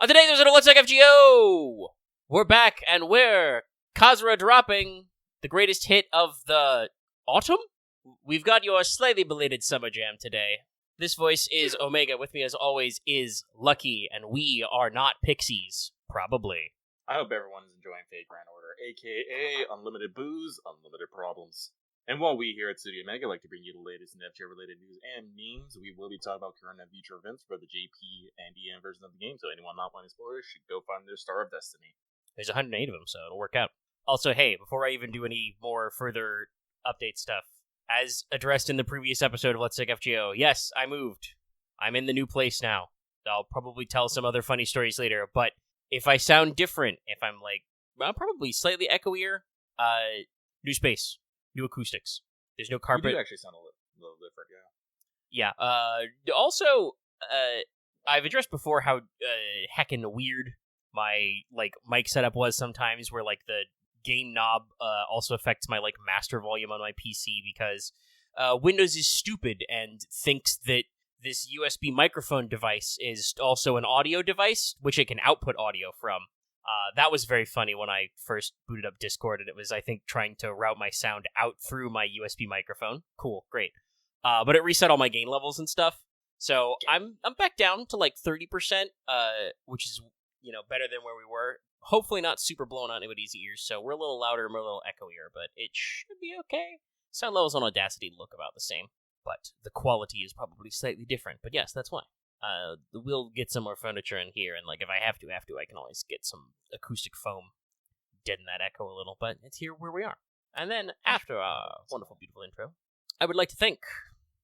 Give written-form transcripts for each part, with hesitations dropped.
On today's episode of Let's Talk FGO, we're back and we're Kazuradropping, the greatest hit of the autumn? We've got your slightly belated summer jam today. This voice is Omega. With me as always is Lucky, and we are not pixies. Probably. I hope everyone is enjoying Fate Grand Order, aka unlimited booze, unlimited problems. And while we here at Studio Omega like to bring you the latest in FGO-related news and memes, we will be talking about current and future events for the JP and EN version of the game, so anyone not playing spoilers should go find their Star of Destiny. There's 108 of them, so it'll work out. Also, hey, before I even do any more further update stuff, as addressed in the previous episode of Let's Talk FGO, yes, I moved. I'm in the new place now. I'll probably tell some other funny stories later, but if I sound different, if I'm like, well, probably slightly echoier, new space. New acoustics. There's no carpet. You do actually sound a little different, yeah. Yeah. Also, I've addressed before how heckin' weird my mic setup was sometimes, where the gain knob also affects my master volume on my PC because Windows is stupid and thinks that this USB microphone device is also an audio device, which it can output audio from. That was very funny when I first booted up Discord, and it was, I think, trying to route my sound out through my USB microphone. Cool, great. But it reset all my gain levels and stuff. So I'm back down to 30%, which is, better than where we were. Hopefully not super blown out anybody's ears, so we're a little louder and we're a little echoier, but it should be okay. Sound levels on Audacity look about the same, but the quality is probably slightly different. But yes, that's why. We'll get some more furniture in here, and if I have to, I can always get some acoustic foam, deaden that echo a little, but it's here where we are. And then, after our wonderful, beautiful intro, I would like to thank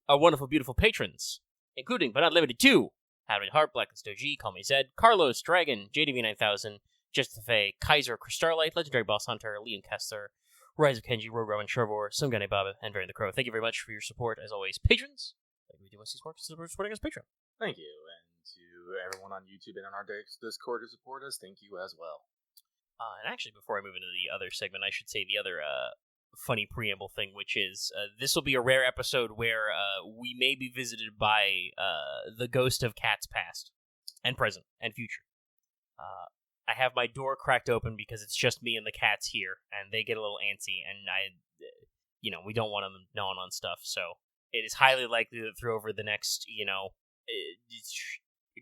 our wonderful, beautiful patrons, including, but not limited to, Hadwin Hart, Black and G, Call Me Zed, Carlos, Dragon, JDV9000, Just Faye, Kaiser, Chris Starlight, Legendary Boss Hunter, Liam Kessler, Rise of Kenji, Rogue Rowan, Shervor, Some Gunny Baba, and Varian the Crow. Thank you very much for your support, as always, patrons. Like we do with more, consider supporting us Patreon. Thank you, and to everyone on YouTube and on our Discord to support us, thank you as well. And actually, before I move into the other segment, I should say the other funny preamble thing, which is this will be a rare episode where we may be visited by the ghost of cats past and present and future. I have my door cracked open because it's just me and the cats here, and they get a little antsy, and we don't want them gnawing on stuff, so it is highly likely that through over the next,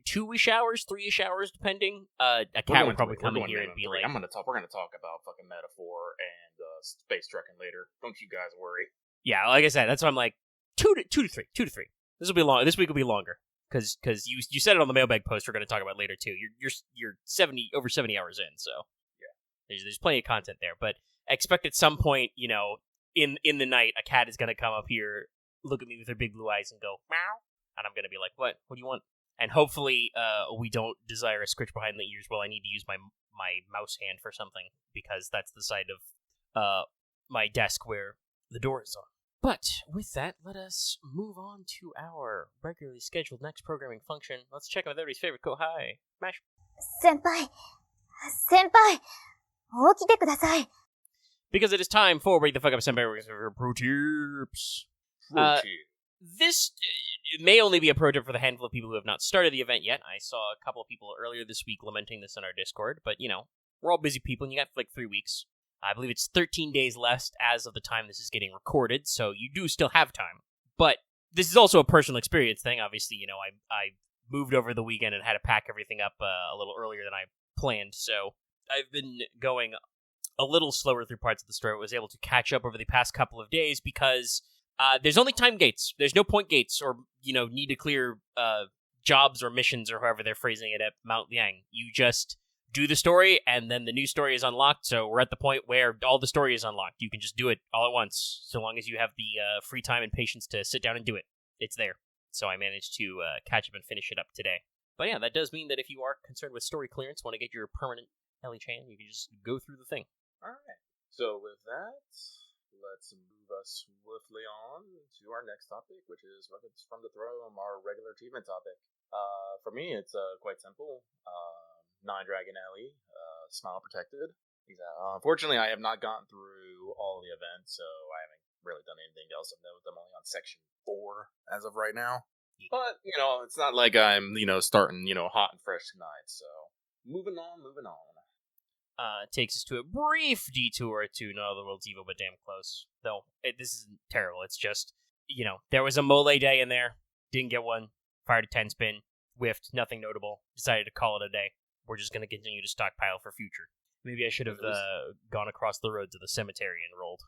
2-ish hours, 3-ish hours, depending, a cat will probably come in here and be like... we're gonna talk about fucking Metaphor and space trucking later. Don't you guys worry. Yeah, like I said, that's why I'm like, 2 to 3. This will be long. This week will be longer. Because you said it on the mailbag post we're going to talk about later, too. You're over 70 hours in, so... Yeah. There's plenty of content there, but expect at some point, in the night, a cat is going to come up here, look at me with her big blue eyes and go, meow, and I'm going to be like, what do you want? And hopefully we don't desire a scritch behind the ears while I need to use my mouse hand for something, because that's the side of my desk where the door is on. But with that, let us move on to our regularly scheduled next programming function. Let's check in with everybody's favorite Kohai, Mash. Senpai, 起きてください. Because it is time for Wake the Fuck Up Senpai for Pro Tips. This may only be a pro tip for the handful of people who have not started the event yet. I saw a couple of people earlier this week lamenting this in our Discord, but, we're all busy people, and you got 3 weeks. I believe it's 13 days left as of the time this is getting recorded, so you do still have time. But this is also a personal experience thing. Obviously, I moved over the weekend and had to pack everything up a little earlier than I planned, so I've been going a little slower through parts of the story. I was able to catch up over the past couple of days because there's only time gates. There's no point gates or, need to clear jobs or missions or however they're phrasing it at Mount Liang. You just do the story, and then the new story is unlocked, so we're at the point where all the story is unlocked. You can just do it all at once, so long as you have the free time and patience to sit down and do it. It's there. So I managed to catch up and finish it up today. But yeah, that does mean that if you are concerned with story clearance, want to get your permanent Ellie-chan, you can just go through the thing. Alright, so with that, let's move us swiftly on to our next topic, which is Weapons from the Throne, our regular achievement topic. For me, it's quite simple. 9-Dragon Ellie, Smile Protected. Unfortunately, I have not gotten through all the events, so I haven't really done anything else of note. I'm only on section 4 as of right now. But, it's not like I'm, starting, hot and fresh tonight, so Moving on. Takes us to a brief detour to No Other World's Evil, but damn close. Though, this isn't terrible. It's just, there was a mole day in there. Didn't get one. Fired a 10 spin. Whiffed. Nothing notable. Decided to call it a day. We're just going to continue to stockpile for future. Maybe I should have gone across the road to the cemetery and rolled.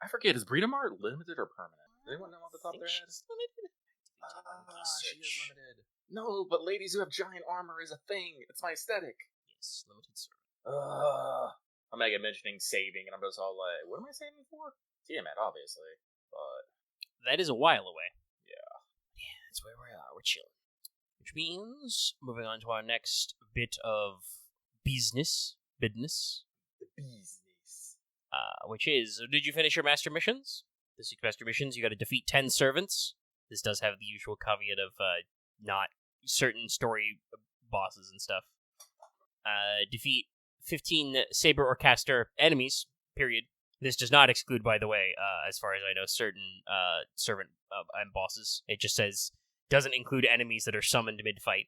I forget, is Breedamart limited or permanent? Does anyone know off the top of their head? She's limited. She is limited. No, but ladies who have giant armor is a thing. It's my aesthetic. Yes, limited service. I'm mentioning saving, and I'm just all like, what am I saving for? Tiamat, obviously. But that is a while away. Yeah, that's where we are. We're chilling. Which means, moving on to our next bit of business. The business. Which is, did you finish your master missions? This week's master missions, you got to defeat 10 servants. This does have the usual caveat of not certain story bosses and stuff. Defeat 15 Saber or Caster enemies, period. This does not exclude, by the way, as far as I know, certain servant and bosses. It just says, doesn't include enemies that are summoned mid-fight.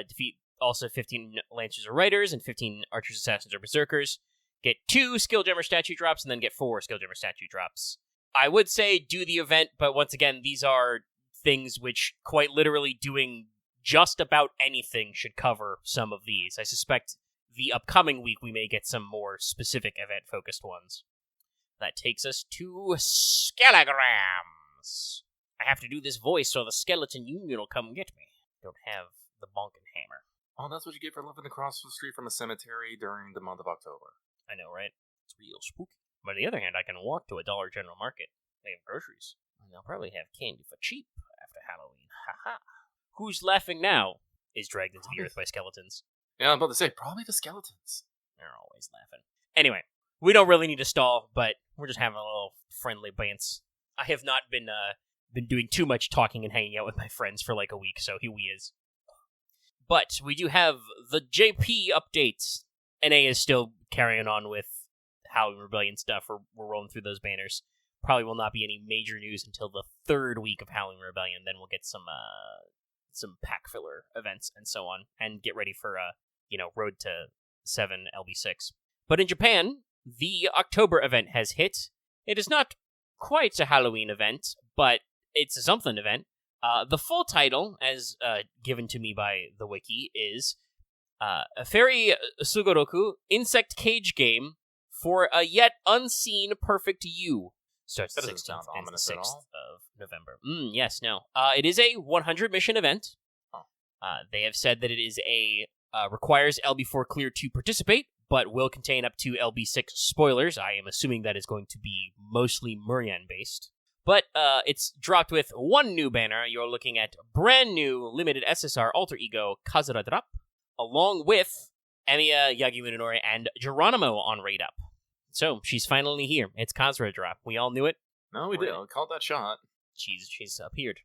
Defeat also 15 Lancers or Riders and 15 Archers, Assassins, or Berserkers. Get 2 Skill Gemmer statue drops, and then get 4 Skill Gemmer statue drops. I would say do the event, but once again, these are things which quite literally doing just about anything should cover some of these. I suspect the upcoming week we may get some more specific event-focused ones. That takes us to Skelograms. I have to do this voice so the Skeleton Union will come get me. Don't have the bonkin' hammer. Oh, that's what you get for living across the street from a cemetery during the month of October. I know, right? It's real spooky. But on the other hand, I can walk to a Dollar General Market. They have groceries. And they'll probably have candy for cheap after Halloween. Ha-ha. Who's laughing now is dragged into the earth by skeletons. Yeah, I'm about to say, probably the skeletons. They're always laughing. Anyway, we don't really need to stall, but we're just having a little friendly bants. I have not been doing too much talking and hanging out with my friends for like a week, so here we is. But we do have the JP updates. NA is still carrying on with Halloween Rebellion stuff. We're rolling through those banners. Probably will not be any major news until the 3rd week of Halloween Rebellion. Then we'll get some pack filler events and so on, and get ready for Road to 7 LB6. But in Japan, the October event has hit. It is not quite a Halloween event, but it's a something event. The full title, as given to me by the wiki, is a Fairy Sugoroku Insect Cage Game for a yet unseen perfect you. Starts the 16th and the 6th of November. Yes, no. It is a 100 mission event. They have said that it is requires LB4 clear to participate, but will contain up to LB6 spoilers. I am assuming that is going to be mostly Murian based. But it's dropped with one new banner. You're looking at brand new limited SSR alter ego Kazuradrop, along with Emiya, Yagi Munenori, and Geronimo on raid up. So she's finally here. It's Kazuradrop. We all knew it. No, we did. I called that shot. She's appeared.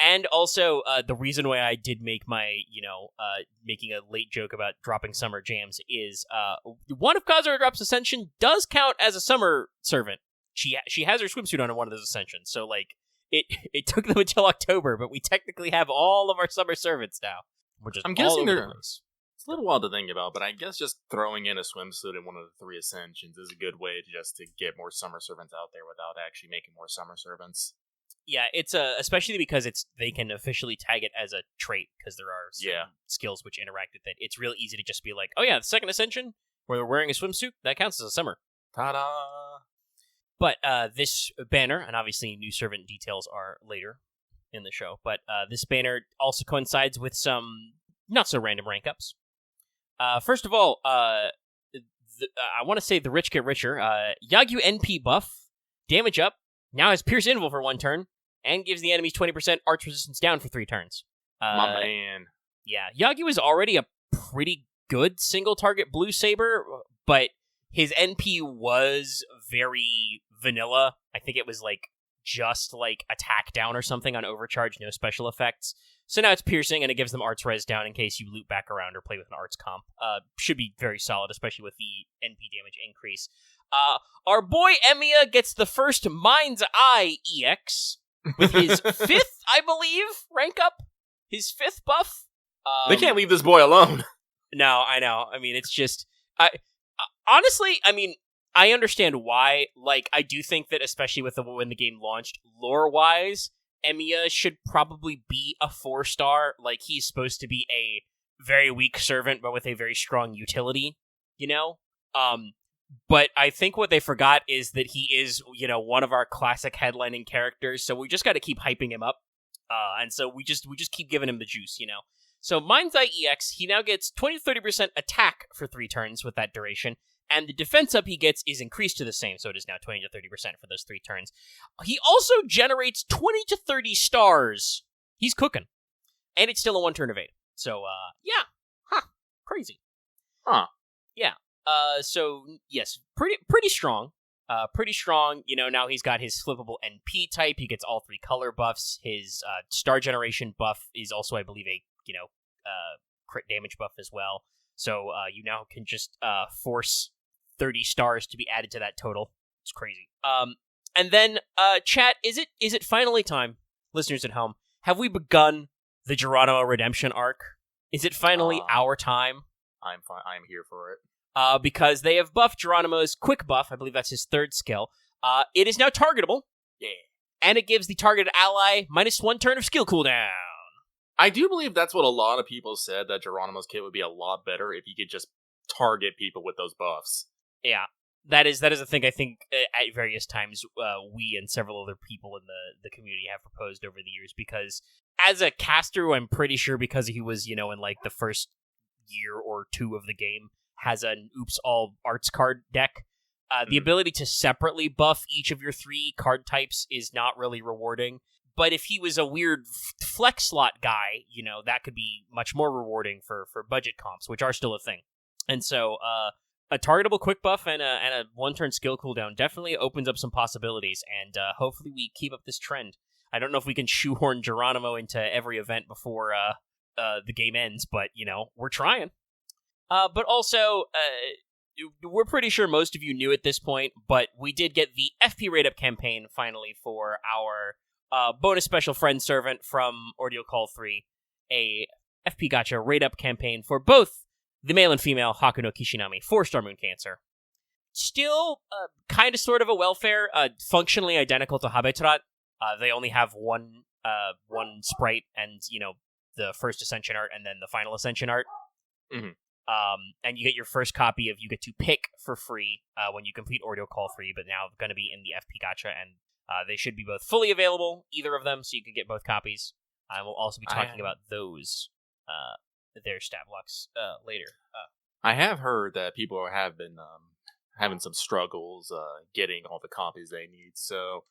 And also, the reason why I did make my, making a late joke about dropping summer jams is, one of Kazuradrop's ascension does count as a summer servant. She has her swimsuit on in one of those ascensions, so, it took them until October, but we technically have all of our summer servants now. I'm guessing it's a little wild to think about, but I guess just throwing in a swimsuit in one of the 3 ascensions is a good way to get more summer servants out there without actually making more summer servants. Yeah, it's especially because they can officially tag it as a trait, because there are some skills which interact with it. It's real easy to just be like, oh yeah, the second ascension, where they're wearing a swimsuit, that counts as a summer. Ta-da! But this banner, and obviously new servant details are later in the show, but this banner also coincides with some not-so-random rank-ups. First of all, I want to say the rich get richer. Yagyu NP buff, damage up, now has Pierce Invul for 1 turn, and gives the enemies 20% arch resistance down for 3 turns. My man. Yeah, Yagyu is already a pretty good single-target blue saber, but his NP was very vanilla. I think it was just attack down or something on overcharge, no special effects. So now it's piercing, and it gives them arts res down in case you loop back around or play with an arts comp. Should be very solid, especially with the NP damage increase. Our boy Emiya gets the first Mind's Eye EX with his 5th, I believe, rank up. His 5th buff. They can't leave this boy alone. No, I know. I mean, it's just... honestly, I mean, I understand why. Like, I do think that, especially with when the game launched, lore-wise, Emiya should probably be a 4-star. Like, he's supposed to be a very weak servant, but with a very strong utility, you know? But I think what they forgot is that he is, one of our classic headlining characters, so we just gotta keep hyping him up. And so we just keep giving him the juice, So Mind's Eye EX, he now gets 20-30% attack for 3 turns with that duration, and the defense up he gets is increased to the same, so it is now 20-30% for those 3 turns. He also generates 20-30 stars. He's cooking. And it's still a 1 turn evade. So, yeah. Crazy. Yeah. So, yes, pretty strong. Pretty strong. Now he's got his flippable NP type. He gets all 3 color buffs. His star generation buff is also, I believe, a crit damage buff as well. So you now can just force 30 stars to be added to that total. It's crazy. And then chat, is it finally time, listeners at home? Have we begun the Geronimo redemption arc? Is it finally our time? I'm fine. I'm here for it. Because they have buffed Geronimo's quick buff. I believe that's his 3rd skill. It is now targetable. Yeah. And it gives the targeted ally -1 turn of skill cooldown. I do believe that's what a lot of people said, that Geronimo's kit would be a lot better if he could just target people with those buffs. Yeah. That is a thing I think at various times we and several other people in the community have proposed over the years, because as a caster who I'm pretty sure, because he was, in like the first year or 2 of the game, has an Oops All Arts card deck, the ability to separately buff each of your 3 card types is not really rewarding. But if he was a weird flex slot guy, that could be much more rewarding for budget comps, which are still a thing. And so, a targetable quick buff and a 1-turn skill cooldown definitely opens up some possibilities, and hopefully we keep up this trend. I don't know if we can shoehorn Geronimo into every event before the game ends, but, we're trying. But also, we're pretty sure most of you knew at this point, but we did get the FP Rate Up campaign finally for our bonus special friend servant from Ordeal Call 3, a FP Gacha Rate Up campaign for both the male and female Haku no Kishinami 4-star Moon Cancer. Still, kind of sort of a welfare, functionally identical to Habetrat. They only have one sprite and, the first Ascension art and then the final Ascension art. Mm-hmm. And you get your first copy you get to pick for free when you complete Ordeal Call 3, but now going to be in the FP Gacha, and they should be both fully available, either of them, so you can get both copies. We'll also be talking about those, their stat blocks, later. I have heard that people have been having some struggles getting all the copies they need, so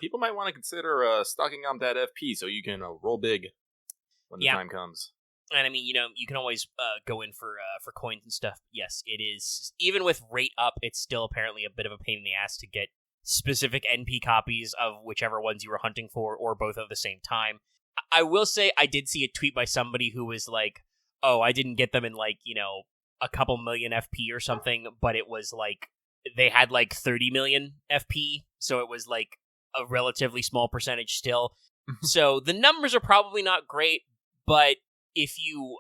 people might want to consider stocking up that FP so you can roll big when the time comes. And I mean, you can always go in for coins and stuff. Yes, it is. Even with rate up, it's still apparently a bit of a pain in the ass to get specific NP copies of whichever ones you were hunting for, or both at the same time. I will say, I did see a tweet by somebody who was like, "Oh, I didn't get them in a couple million FP or something," but it was like they had 30 million FP, so it was like a relatively small percentage still. So the numbers are probably not great, but if you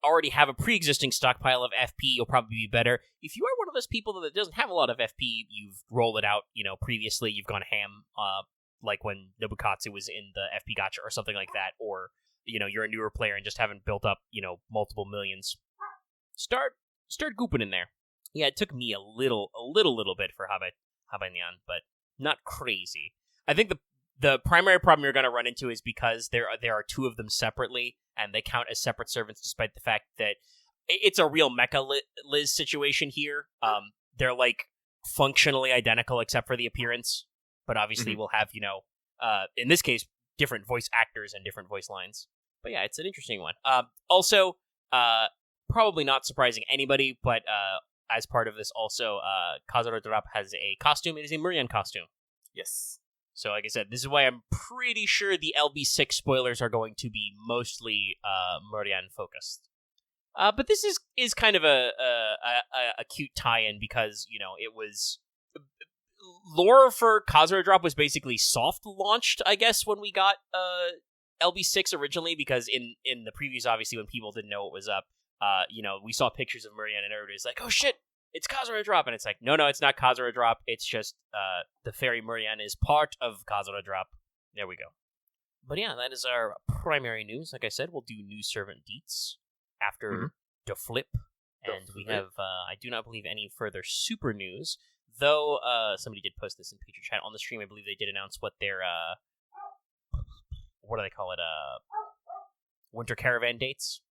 already have a pre-existing stockpile of FP, you'll probably be better. If you are one of those people that doesn't have a lot of FP, you've rolled it out, previously, you've gone ham, like when Nobukatsu was in the FP Gacha or something like that, or, you're a newer player and just haven't built up, multiple millions. Start gooping in there. Yeah, it took me a little bit for Habanyan, but not crazy. I think the primary problem you're going to run into is because there are 2 of them separately, and they count as separate servants, despite the fact that it's a real Mecha Liz situation here. They're functionally identical except for the appearance, but obviously we'll have in this case different voice actors and different voice lines. But yeah, it's an interesting one. Also, probably not surprising anybody, but as part of this, also Kazuradrop has a costume. It is a Murian costume. Yes. So, like I said, this is why I'm pretty sure the LB6 spoilers are going to be mostly Murian focused. But this is kind of a cute tie-in because, it was... Lore for Kazuradrop was basically soft-launched, I guess, when we got LB6 originally, because in the previews, obviously, when people didn't know what was up, we saw pictures of Marianne and everybody's like, oh shit, it's Kazuradrop, and it's like, no, it's not Kazuradrop. It's just the fairy Marianne is part of Kazuradrop. There we go. But yeah, that is our primary news. Like I said, we'll do news servant deets after the flip, and we have I do not believe any further super news. Though somebody did post this in Patreon chat on the stream. I believe they did announce what their what do they call it? Winter caravan dates.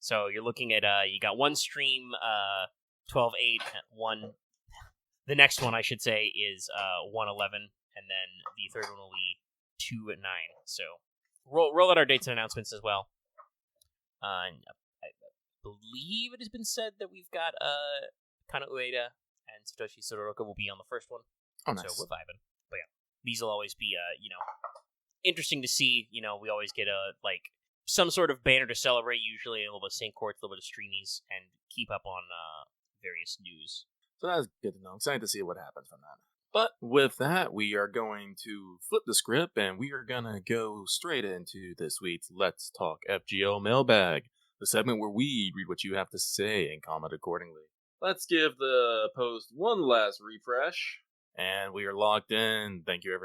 So you're looking at you got one stream 12/8, one. The next one I should say is 1/11, and then the third one will be 2/9. So roll out our dates and announcements as well. And I believe it has been said that we've got Kana Ueda and Satoshi Todoroka will be on the first one. Oh, nice. So we're vibing. But yeah, these will always be, interesting to see. We always get some sort of banner to celebrate, usually a little bit of St. Courts, a little bit of streamies, and keep up on various news. So that's good to know. I'm excited to see what happens from that. But with that, we are going to flip the script, and we are going to go straight into this week's Let's Talk FGO mailbag, the segment where we read what you have to say and comment accordingly. Let's give the post one last refresh, and we are locked in. Thank you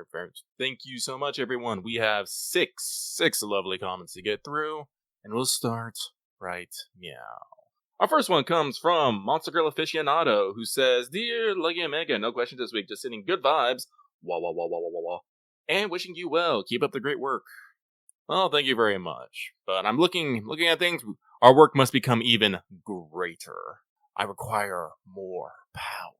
so much, everyone. We have six lovely comments to get through, and we'll start right meow. Our first one comes from Monster Girl Aficionado, who says, Dear Lucky Omega, no questions this week, just sending good vibes, wah wah wah wah wah wah wah, and wishing you well. Keep up the great work. Well, thank you very much. But I'm looking at things. Our work must become even greater. I require more power.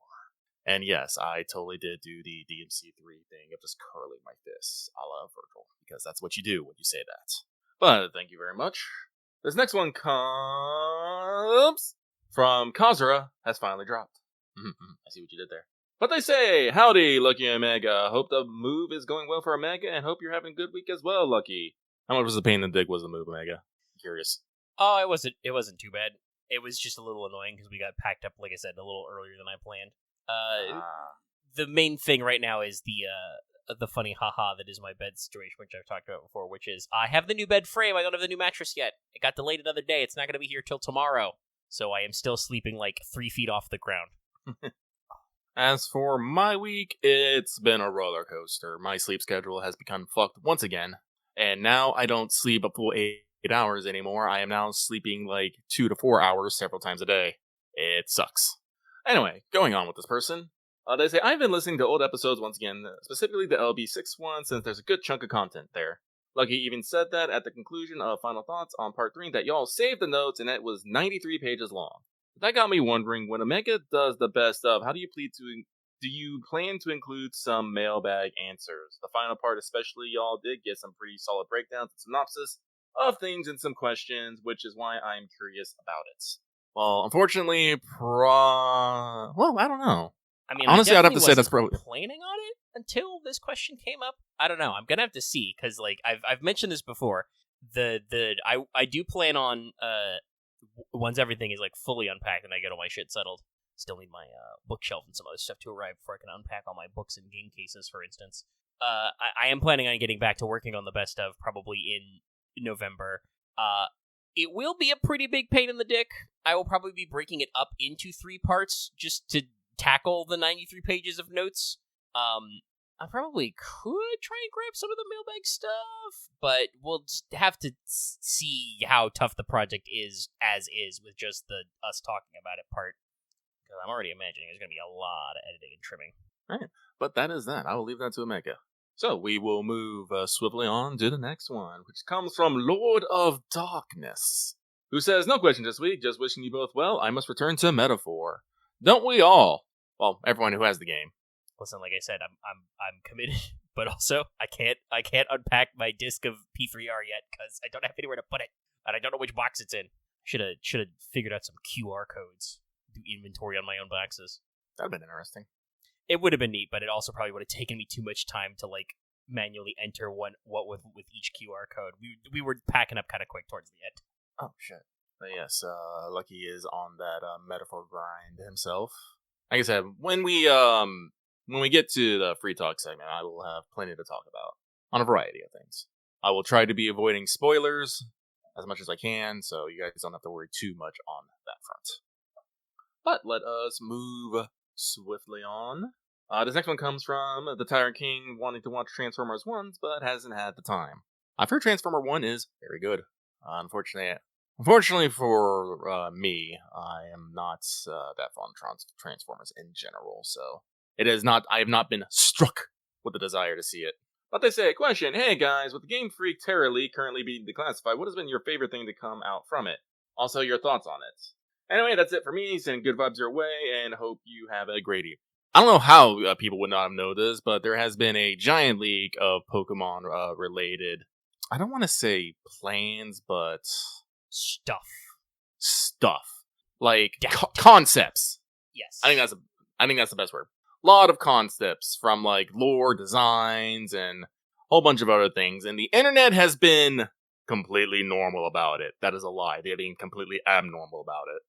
And yes, I totally did do the DMC3 thing of just curling my fists a la Virgil, because that's what you do when you say that. But thank you very much. This next one comes from Kazura, has finally dropped. I see what you did there. But they say, howdy, Lucky Omega. Hope the move is going well for Omega, and hope you're having a good week as well, Lucky. How much was the pain in the dick was the move, Omega? I'm curious. Oh, it wasn't too bad. It was just a little annoying because we got packed up, like I said, a little earlier than I planned. The main thing right now is the funny haha that is my bed situation, which I've talked about before, which is I have the new bed frame. I don't have the new mattress yet. It got delayed another day. It's not going to be here till tomorrow. So I am still sleeping like 3 feet off the ground. As for my week, it's been a roller coaster. My sleep schedule has become fucked once again. And now I don't sleep a full 8 hours anymore. I am now sleeping like 2 to 4 hours several times a day. It sucks. Anyway, going on with this person. They say, I've been listening to old episodes once again, specifically the LB6 one, since there's a good chunk of content there. Lucky even said that at the conclusion of Final Thoughts on Part 3 that y'all saved the notes and it was 93 pages long. That got me wondering, when Omega does the best of, how do you plan to include some mailbag answers? The final part especially, y'all did get some pretty solid breakdowns and synopsis of things and some questions, which is why I'm curious about it. Well, unfortunately, I don't know. I mean, honestly, I'd have to say that's probably planning on it until this question came up. I don't know. I'm gonna have to see because, like, I've mentioned this before. I do plan on once everything is like fully unpacked and I get all my shit settled. Still need my bookshelf and some other stuff to arrive before I can unpack all my books and game cases, for instance. I am planning on getting back to working on the best of probably in November. It will be a pretty big pain in the dick. I will probably be breaking it up into 3 parts just to tackle the 93 pages of notes. I probably could try and grab some of the mailbag stuff, but we'll just have to see how tough the project is as is with just the us talking about it part. Because I'm already imagining there's going to be a lot of editing and trimming. Right, but that is that. I will leave that to Omega. So we will move swiftly on to the next one, which comes from Lord of Darkness, who says, no question this week, just wishing you both well. I must return to Metaphor. Don't we all? Well, everyone who has the game. Listen, like I said, I'm committed, but also I can't unpack my disc of P3R yet because I don't have anywhere to put it, and I don't know which box it's in. Should have figured out some QR codes, do inventory on my own boxes. That'd have been interesting. It would have been neat, but it also probably would have taken me too much time to like manually enter what with each QR code. We were packing up kind of quick towards the end. Oh shit! But yes, Lucky is on that Metaphor grind himself. Like I said, when we get to the free talk segment, I will have plenty to talk about on a variety of things. I will try to be avoiding spoilers, as much as I can, so you guys don't have to worry too much on that front. But let us move swiftly on. This next one comes from the Tyrant King wanting to watch Transformers 1s, but hasn't had the time. I've heard Transformer 1 is very good. Unfortunately for me, I am not that fond of Transformers in general, so I have not been struck with the desire to see it. But they say, question, hey guys, with the Game Freak Terror League currently being declassified, what has been your favorite thing to come out from it? Also, your thoughts on it. Anyway, that's it for me. Sending good vibes your way, and hope you have a great evening. I don't know how people would not have known this, but there has been a giant leak of Pokemon related, I don't want to say plans, but Stuff. Like concepts. Yes. I think that's the best word. A lot of concepts from like lore, designs, and a whole bunch of other things, and the internet has been completely normal about it. That is a lie. They're being completely abnormal about it.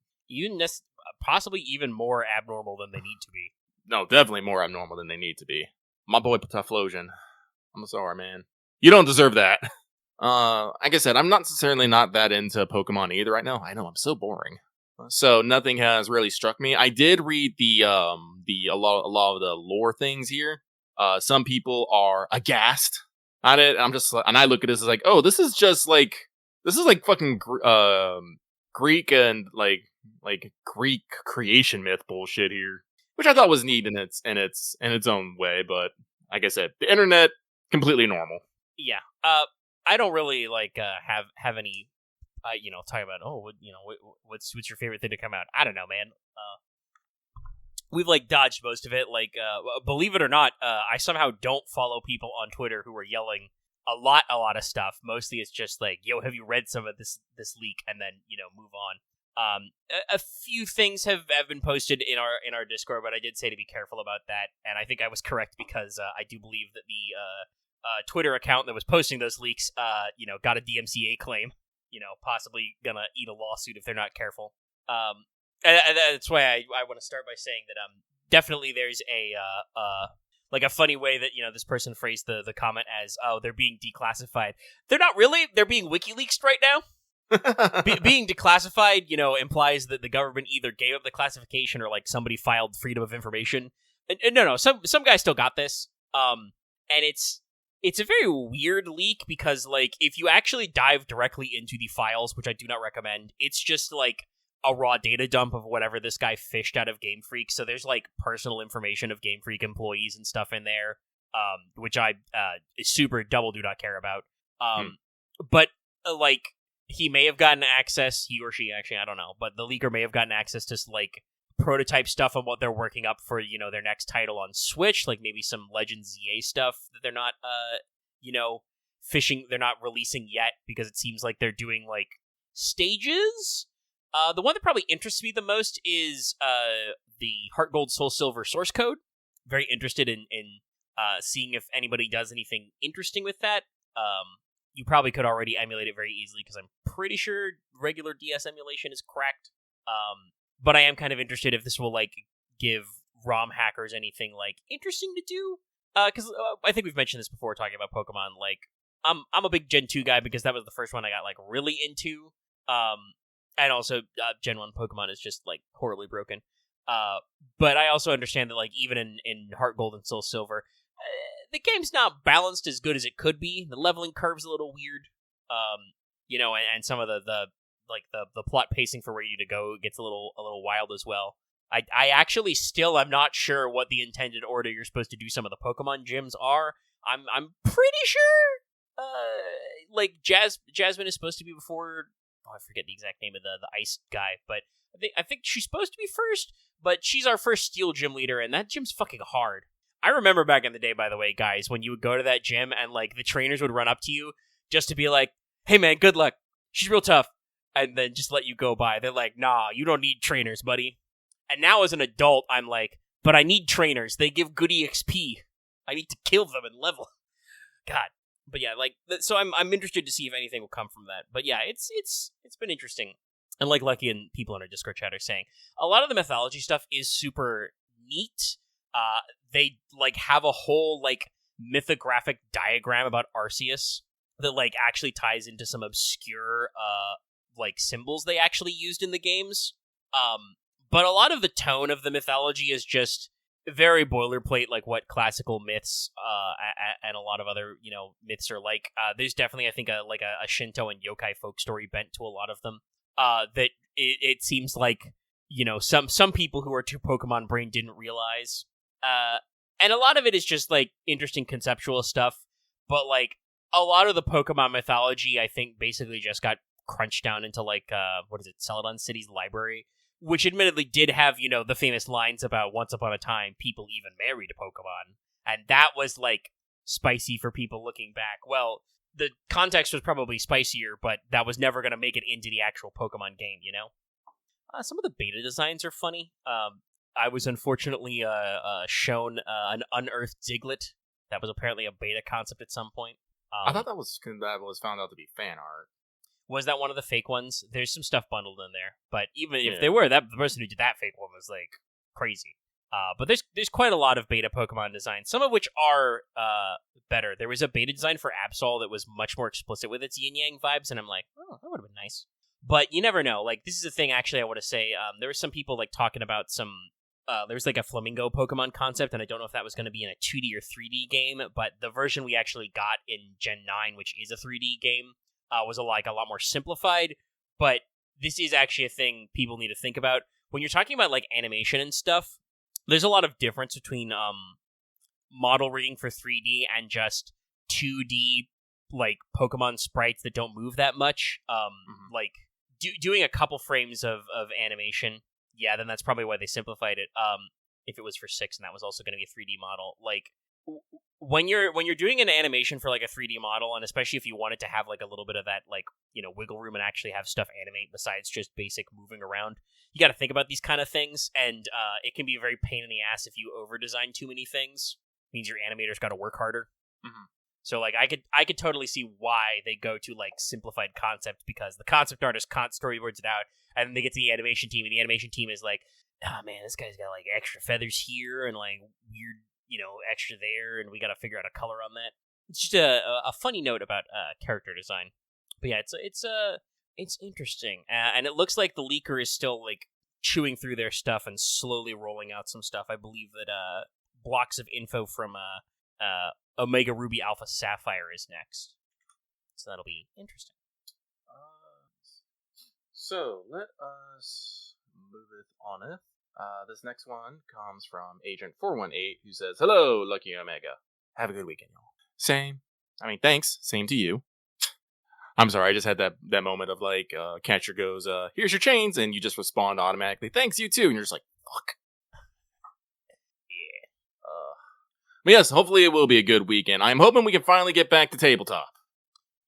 Possibly even more abnormal than they need to be. No, definitely more abnormal than they need to be. My boy Pataflosion. I'm sorry, man. You don't deserve that. Like I said, I'm not necessarily not that into Pokemon either right now. I know, I'm so boring. So nothing has really struck me. I did read a lot of the lore things here. Some people are aghast at it. And I look at this as like, oh, this is like fucking Greek and like Greek creation myth bullshit here, which I thought was neat in its own way. But like I said, the internet completely normal. Yeah. I don't really have any. Talk about what's your favorite thing to come out? I don't know, man. We've dodged most of it. Believe it or not, I somehow don't follow people on Twitter who are yelling a lot of stuff. Mostly it's just like, yo, have you read some of this leak? And then move on. A few things have been posted in our Discord, but I did say to be careful about that, and I think I was correct because I do believe that the Twitter account that was posting those leaks, got a DMCA claim. Possibly gonna eat a lawsuit if they're not careful. And that's why I want to start by saying that definitely there's a funny way that this person phrased the comment as, oh, they're being declassified. They're not really. They're being WikiLeaks right now. Being declassified, implies that the government either gave up the classification or somebody filed freedom of information. No, some guy still got this. And it's a very weird leak because, if you actually dive directly into the files, which I do not recommend, it's just, a raw data dump of whatever this guy fished out of Game Freak. So there's, personal information of Game Freak employees and stuff in there, which I super double do not care about. But, he may have gotten access, he or she, actually, I don't know, but the leaker may have gotten access to, prototype stuff on what they're working up for, their next title on Switch, maybe some Legends ZA stuff that they're not, they're not releasing yet, because it seems like they're doing, stages. The one that probably interests me the most is, the Heart Gold Soul Silver source code. Very interested in seeing if anybody does anything interesting with that. You probably could already emulate it very easily, because I'm pretty sure regular DS emulation is cracked. But I am kind of interested if this will, give ROM hackers anything, interesting to do. Because I think we've mentioned this before, talking about Pokemon. I'm a big Gen 2 guy, because that was the first one I got, really into. And also, Gen 1 Pokemon is just, horribly broken. But I also understand that, even in Heart Gold and Soul Silver, the game's not balanced as good as it could be. The leveling curve's a little weird. And some of the plot pacing for where you need to go gets a little wild as well. I actually still am not sure what the intended order you're supposed to do some of the Pokemon gyms are. I'm pretty sure Jasmine is supposed to be before. Oh, I forget the exact name of the ice guy, but I think she's supposed to be first, but she's our first steel gym leader, and that gym's fucking hard. I remember back in the day, by the way, guys, when you would go to that gym and the trainers would run up to you just to be like, hey man, good luck. She's real tough. And then just let you go by. They're like, nah, you don't need trainers, buddy. And now as an adult, I'm like, but I need trainers. They give good EXP. I need to kill them and level. God. But yeah, so I'm interested to see if anything will come from that. But yeah, it's been interesting. And Lucky and people in our Discord chat are saying, a lot of the mythology stuff is super neat. They have a whole mythographic diagram about Arceus, that like actually ties into some obscure like symbols they actually used in the games. But a lot of the tone of the mythology is just very boilerplate, like what classical myths and a lot of other myths are like. There's definitely, I think, a Shinto and yokai folk story bent to a lot of them. That it seems like some people who are too Pokemon brain didn't realize. And a lot of it is just like interesting conceptual stuff. But like a lot of the Pokemon mythology, I think, basically just got crunched down into like Celadon City's library. Which admittedly did have, the famous lines about once upon a time, people even married a Pokemon. And that was, like, spicy for people looking back. Well, the context was probably spicier, but that was never going to make it into the actual Pokemon game, Some of the beta designs are funny. I was unfortunately shown an unearthed Diglett. That was apparently a beta concept at some point. I thought that was found out to be fan art. Was that one of the fake ones? There's some stuff bundled in there, but even if they were, the person who did that fake one was like crazy. But there's quite a lot of beta Pokemon designs, some of which are better. There was a beta design for Absol that was much more explicit with its yin yang vibes, and I'm like, oh, that would have been nice. But you never know. Like, this is the thing. Actually, I want to say there were some people like talking about some. There was like a flamingo Pokemon concept, and I don't know if that was going to be in a 2D or 3D game. But the version we actually got in Gen 9, which is a 3D game. Was a lot more simplified, but this is actually a thing people need to think about. When you're talking about, like, animation and stuff, there's a lot of difference between model rigging for 3D and just 2D, like, Pokemon sprites that don't move that much. Like, doing a couple frames of animation, yeah, then that's probably why they simplified it. If it was for 6 and that was also going to be a 3D model, like... When you're doing an animation for like a 3D model, and especially if you want it to have like a little bit of that like wiggle room and actually have stuff animate besides just basic moving around, you got to think about these kind of things, and it can be a very pain in the ass if you over design too many things. It means your animators got to work harder. So like I could totally see why they go to like simplified concept, because the concept artist storyboards it out, and then they get to the animation team, and the animation team is like, oh man, this guy's got like extra feathers here and like weird. Extra there, and we got to figure out a color on that. It's just a funny note about character design. But yeah, it's interesting, and it looks like the leaker is still like chewing through their stuff and slowly rolling out some stuff. I believe that blocks of info from Omega Ruby Alpha Sapphire is next, so that'll be interesting. So let us move it on it. This next one comes from Agent 418, who says, "Hello, Lucky Omega. Have a good weekend, y'all." Same. I mean, thanks. Same to you. I'm sorry, I just had that moment of like, Catcher goes, "Here's your chains," and you just respond automatically, "Thanks, you too," and you're just like, fuck. Yeah. But yes, hopefully it will be a good weekend. I'm hoping we can finally get back to tabletop.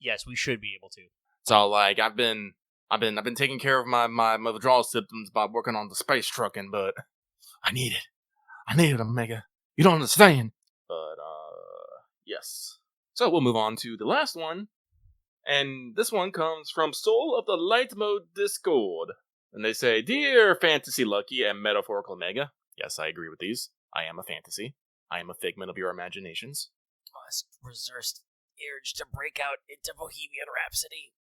Yes, we should be able to. So like, I've been taking care of my withdrawal symptoms by working on the space trucking, but I need it, Omega. You don't understand. But, yes. So we'll move on to the last one. And this one comes from Soul of the Light Mode Discord. And they say, "Dear Fantasy Lucky and Metaphorical Omega." Yes, I agree with these. I am a fantasy. I am a figment of your imaginations. Must resist urge to break out into Bohemian Rhapsody.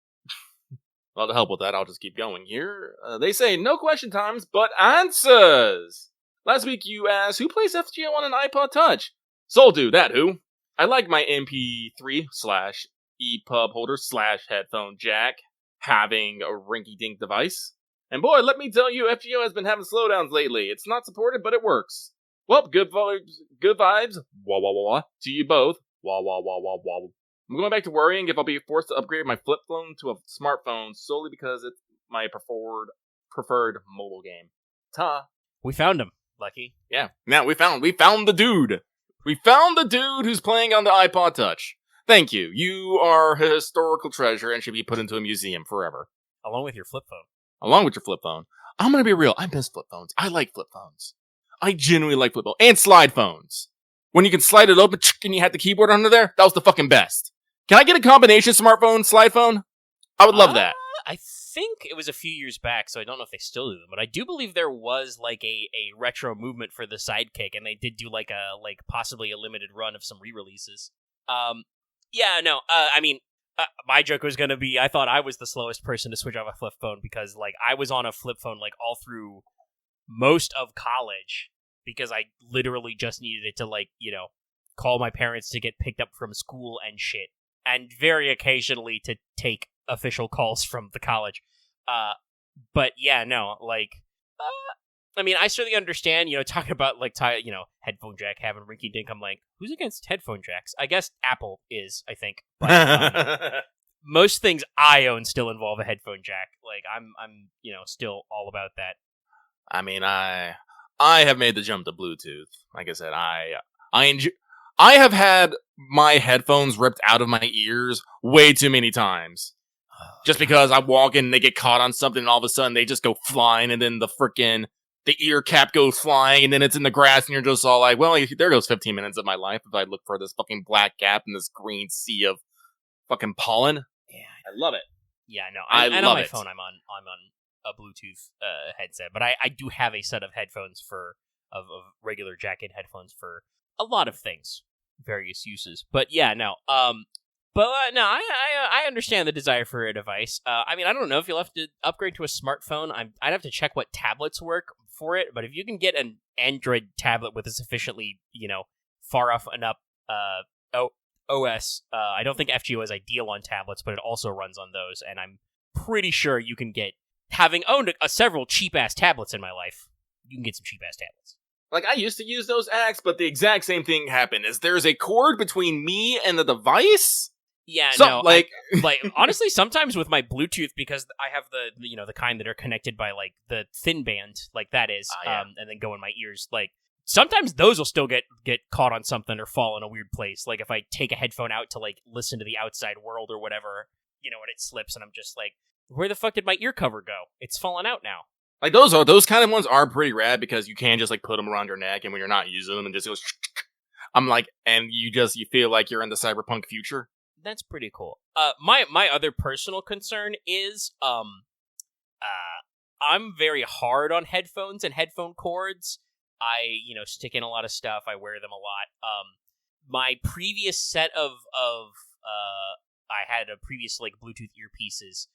Well, to help with that, I'll just keep going here. They say, "No question times, but answers." Last week you asked, who plays FGO on an iPod Touch? Soul do, that who? I like my MP3/EPUB holder/headphone jack having a rinky-dink device. And boy, let me tell you, FGO has been having slowdowns lately. It's not supported, but it works. Well, good vibes, wah wah wah wah, to you both, wah wah wah wah wah. I'm going back to worrying if I'll be forced to upgrade my flip phone to a smartphone solely because it's my preferred mobile game. Ta. We found him, Lucky. Yeah. Now we found the dude. We found the dude who's playing on the iPod Touch. Thank you. You are a historical treasure and should be put into a museum forever. Along with your flip phone. Along with your flip phone. I'm going to be real. I miss flip phones. I like flip phones. I genuinely like flip phones. And slide phones. When you can slide it open and you had the keyboard under there, that was the fucking best. Can I get a combination smartphone, slide phone? I would love that. I think it was a few years back, so I don't know if they still do them, but I do believe there was like a retro movement for the Sidekick, and they did do possibly a limited run of some re-releases. I mean, My joke was going to be, I thought I was the slowest person to switch off a flip phone because, like, I was on a flip phone, like, all through most of college because I literally just needed it to, like, call my parents to get picked up from school and shit. And very occasionally to take official calls from the college. But yeah, no, like, I mean, I certainly understand, talking about, like, headphone jack having rinky dink. I'm like, who's against headphone jacks? I guess Apple is, I think. But most things I own still involve a headphone jack. Like, I'm still all about that. I mean, I have made the jump to Bluetooth. Like I said, I have had my headphones ripped out of my ears way too many times. Just because I walk in and they get caught on something and all of a sudden they just go flying and then the ear cap goes flying and then it's in the grass and you're just all like, well, there goes 15 minutes of my life if I look for this fucking black cap in this green sea of fucking pollen. Yeah. I love it. Yeah, no. I on love my it. phone I'm on a Bluetooth headset, but I do have a set of headphones of regular jacket headphones for a lot of things. Various uses, but yeah, no. No, I understand the desire for a device. I mean, I don't know if you'll have to upgrade to a smartphone. I'd have to check what tablets work for it. But if you can get an Android tablet with a sufficiently, far off enough OS, I don't think FGO is ideal on tablets, but it also runs on those. And I'm pretty sure you can get, having owned several cheap ass tablets in my life, you can get some cheap ass tablets. Like, I used to use those apps, but the exact same thing happened. Is there's a cord between me and the device? Yeah, no, like honestly, sometimes with my Bluetooth, because I have the kind that are connected by, like, the thin band, like that is, and then go in my ears, like, sometimes those will still get caught on something or fall in a weird place. Like, if I take a headphone out to, like, listen to the outside world or whatever, and it slips, and I'm just like, where the fuck did my ear cover go? It's fallen out now. Like, those kind of ones are pretty rad because you can just, like, put them around your neck, and when you're not using them, and just goes, I'm like, and you feel like you're in the cyberpunk future. That's pretty cool. My other personal concern is, I'm very hard on headphones and headphone cords. I, stick in a lot of stuff. I wear them a lot. My previous set of I had a previous, like, Bluetooth earpieces.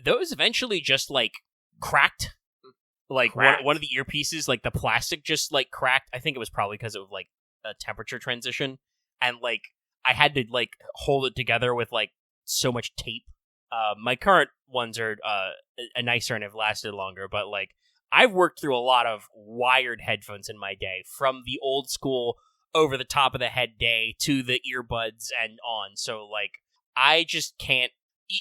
Those eventually just, like, cracked. Like, one of the earpieces, like, the plastic just, like, cracked. I think it was probably because of, like, a temperature transition. And, like, I had to, like, hold it together with, like, so much tape. My current ones are nicer and have lasted longer, but, like, I've worked through a lot of wired headphones in my day, from the old school over the top of the head day to the earbuds and on. So, like, I just can't,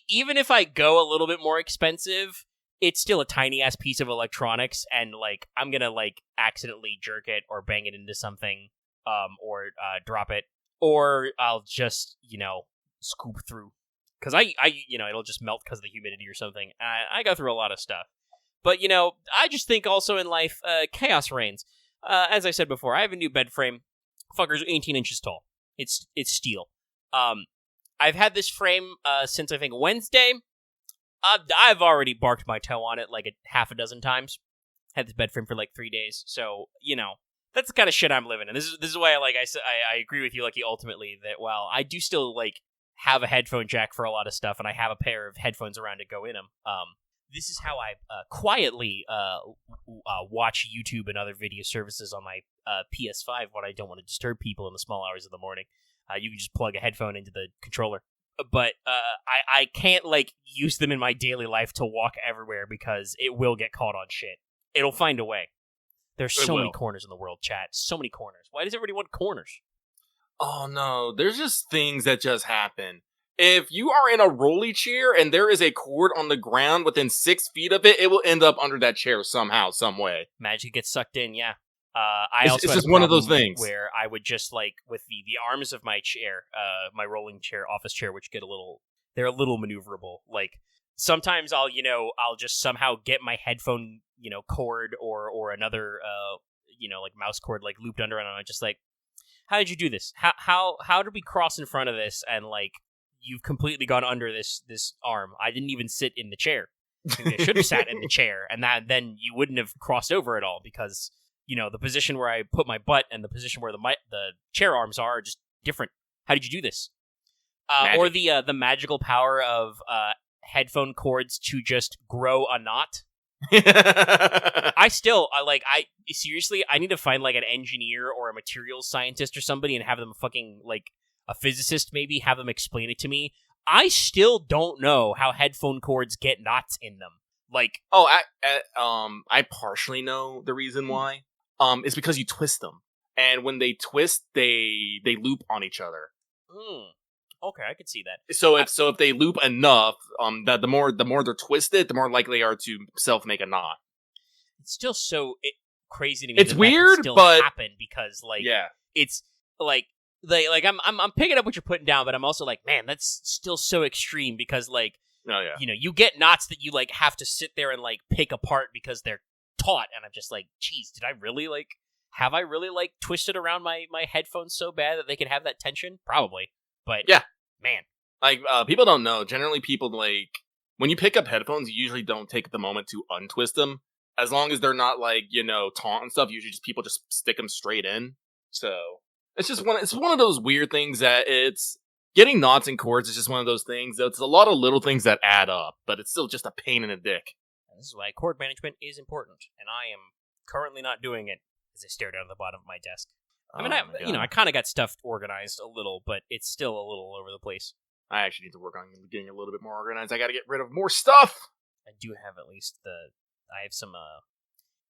even if I go a little bit more expensive, it's still a tiny ass piece of electronics, and, like, I'm gonna, like, accidentally jerk it or bang it into something, or drop it, or I'll just, scoop through, because I it'll just melt because of the humidity or something. I go through a lot of stuff, but I just think also in life, chaos reigns. As I said before, I have a new bed frame. Fucker's 18 inches tall. It's steel. I've had this frame since I think Wednesday. I've already barked my toe on it like a half a dozen times. Had this bed frame for like 3 days, so that's the kind of shit I'm living in. This is why I agree with you, Lucky, ultimately, that while I do still, like, have a headphone jack for a lot of stuff, and I have a pair of headphones around to go in them. This is how I quietly watch YouTube and other video services on my PS5 when I don't want to disturb people in the small hours of the morning. You can just plug a headphone into the controller. But I can't, like, use them in my daily life to walk everywhere because it will get caught on shit. It'll find a way. There's so many corners in the world, chat. So many corners. Why does everybody want corners? Oh, no. There's just things that just happen. If you are in a rolly chair and there is a cord on the ground within 6 feet of it, it will end up under that chair somehow, some way. Magic gets sucked in, yeah. It's just one of those things where I would just, like, with the arms of my chair, my rolling chair, office chair, which they're a little maneuverable. Like, sometimes I'll just somehow get my headphone, cord or another, like mouse cord, like, looped under, and I'm just like, how did you do this? How did we cross in front of this? And, like, you've completely gone under this arm. I didn't even sit in the chair. I should have sat in the chair, and then you wouldn't have crossed over at all, because the position where I put my butt and the position where the chair arms are just different. How did you do this? Or the magical power of headphone cords to just grow a knot. I seriously, I need to find like an engineer or a materials scientist or somebody and have them fucking like a physicist maybe have them explain it to me. I still don't know how headphone cords get knots in them. Like, I partially know the reason why. It's because you twist them, and when they twist, they loop on each other. Okay, I could see that. So if they loop enough, that the more they're twisted, the more likely they are to self-make a knot. It's still so crazy to me. It's weird, still but happen because yeah, it's like I'm picking up what you're putting down, but I'm also like, man, that's still so extreme because like, you get knots that you like have to sit there and like pick apart because they're taut, and I'm just like, geez, have I really twisted around my headphones so bad that they could have that tension? Probably. But yeah, man, like people don't know. Generally, people like when you pick up headphones, you usually don't take the moment to untwist them. As long as they're not like taut and stuff, usually people just stick them straight in. So it's just one of those weird things that it's getting knots and cords is just one of those things. It's a lot of little things that add up, but it's still just a pain in the dick. And this is why cord management is important, and I am currently not doing it as I stare down at the bottom of my desk. I mean, I kind of got stuff organized a little, but it's still a little all over the place. I actually need to work on getting a little bit more organized. I got to get rid of more stuff. I do have at least I have some,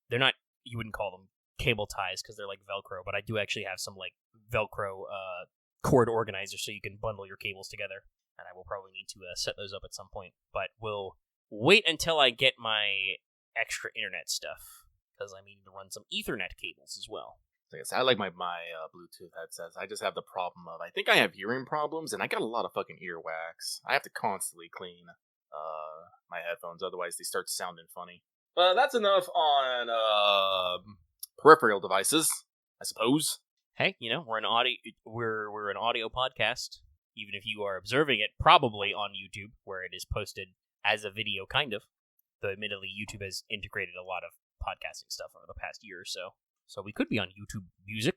they're not, you wouldn't call them cable ties because they're like Velcro, but I do actually have some like Velcro cord organizers so you can bundle your cables together, and I will probably need to set those up at some point, but we'll wait until I get my extra internet stuff, because I need to run some Ethernet cables as well. Like I said, I like my Bluetooth headsets. I just have the problem of I think I have hearing problems, and I got a lot of fucking earwax. I have to constantly clean my headphones, otherwise they start sounding funny. But that's enough on peripheral devices, I suppose. Hey, we're an audio podcast. Even if you are observing it, probably on YouTube, where it is posted as a video, kind of. Though admittedly, YouTube has integrated a lot of podcasting stuff over the past year or so. So we could be on YouTube Music, ?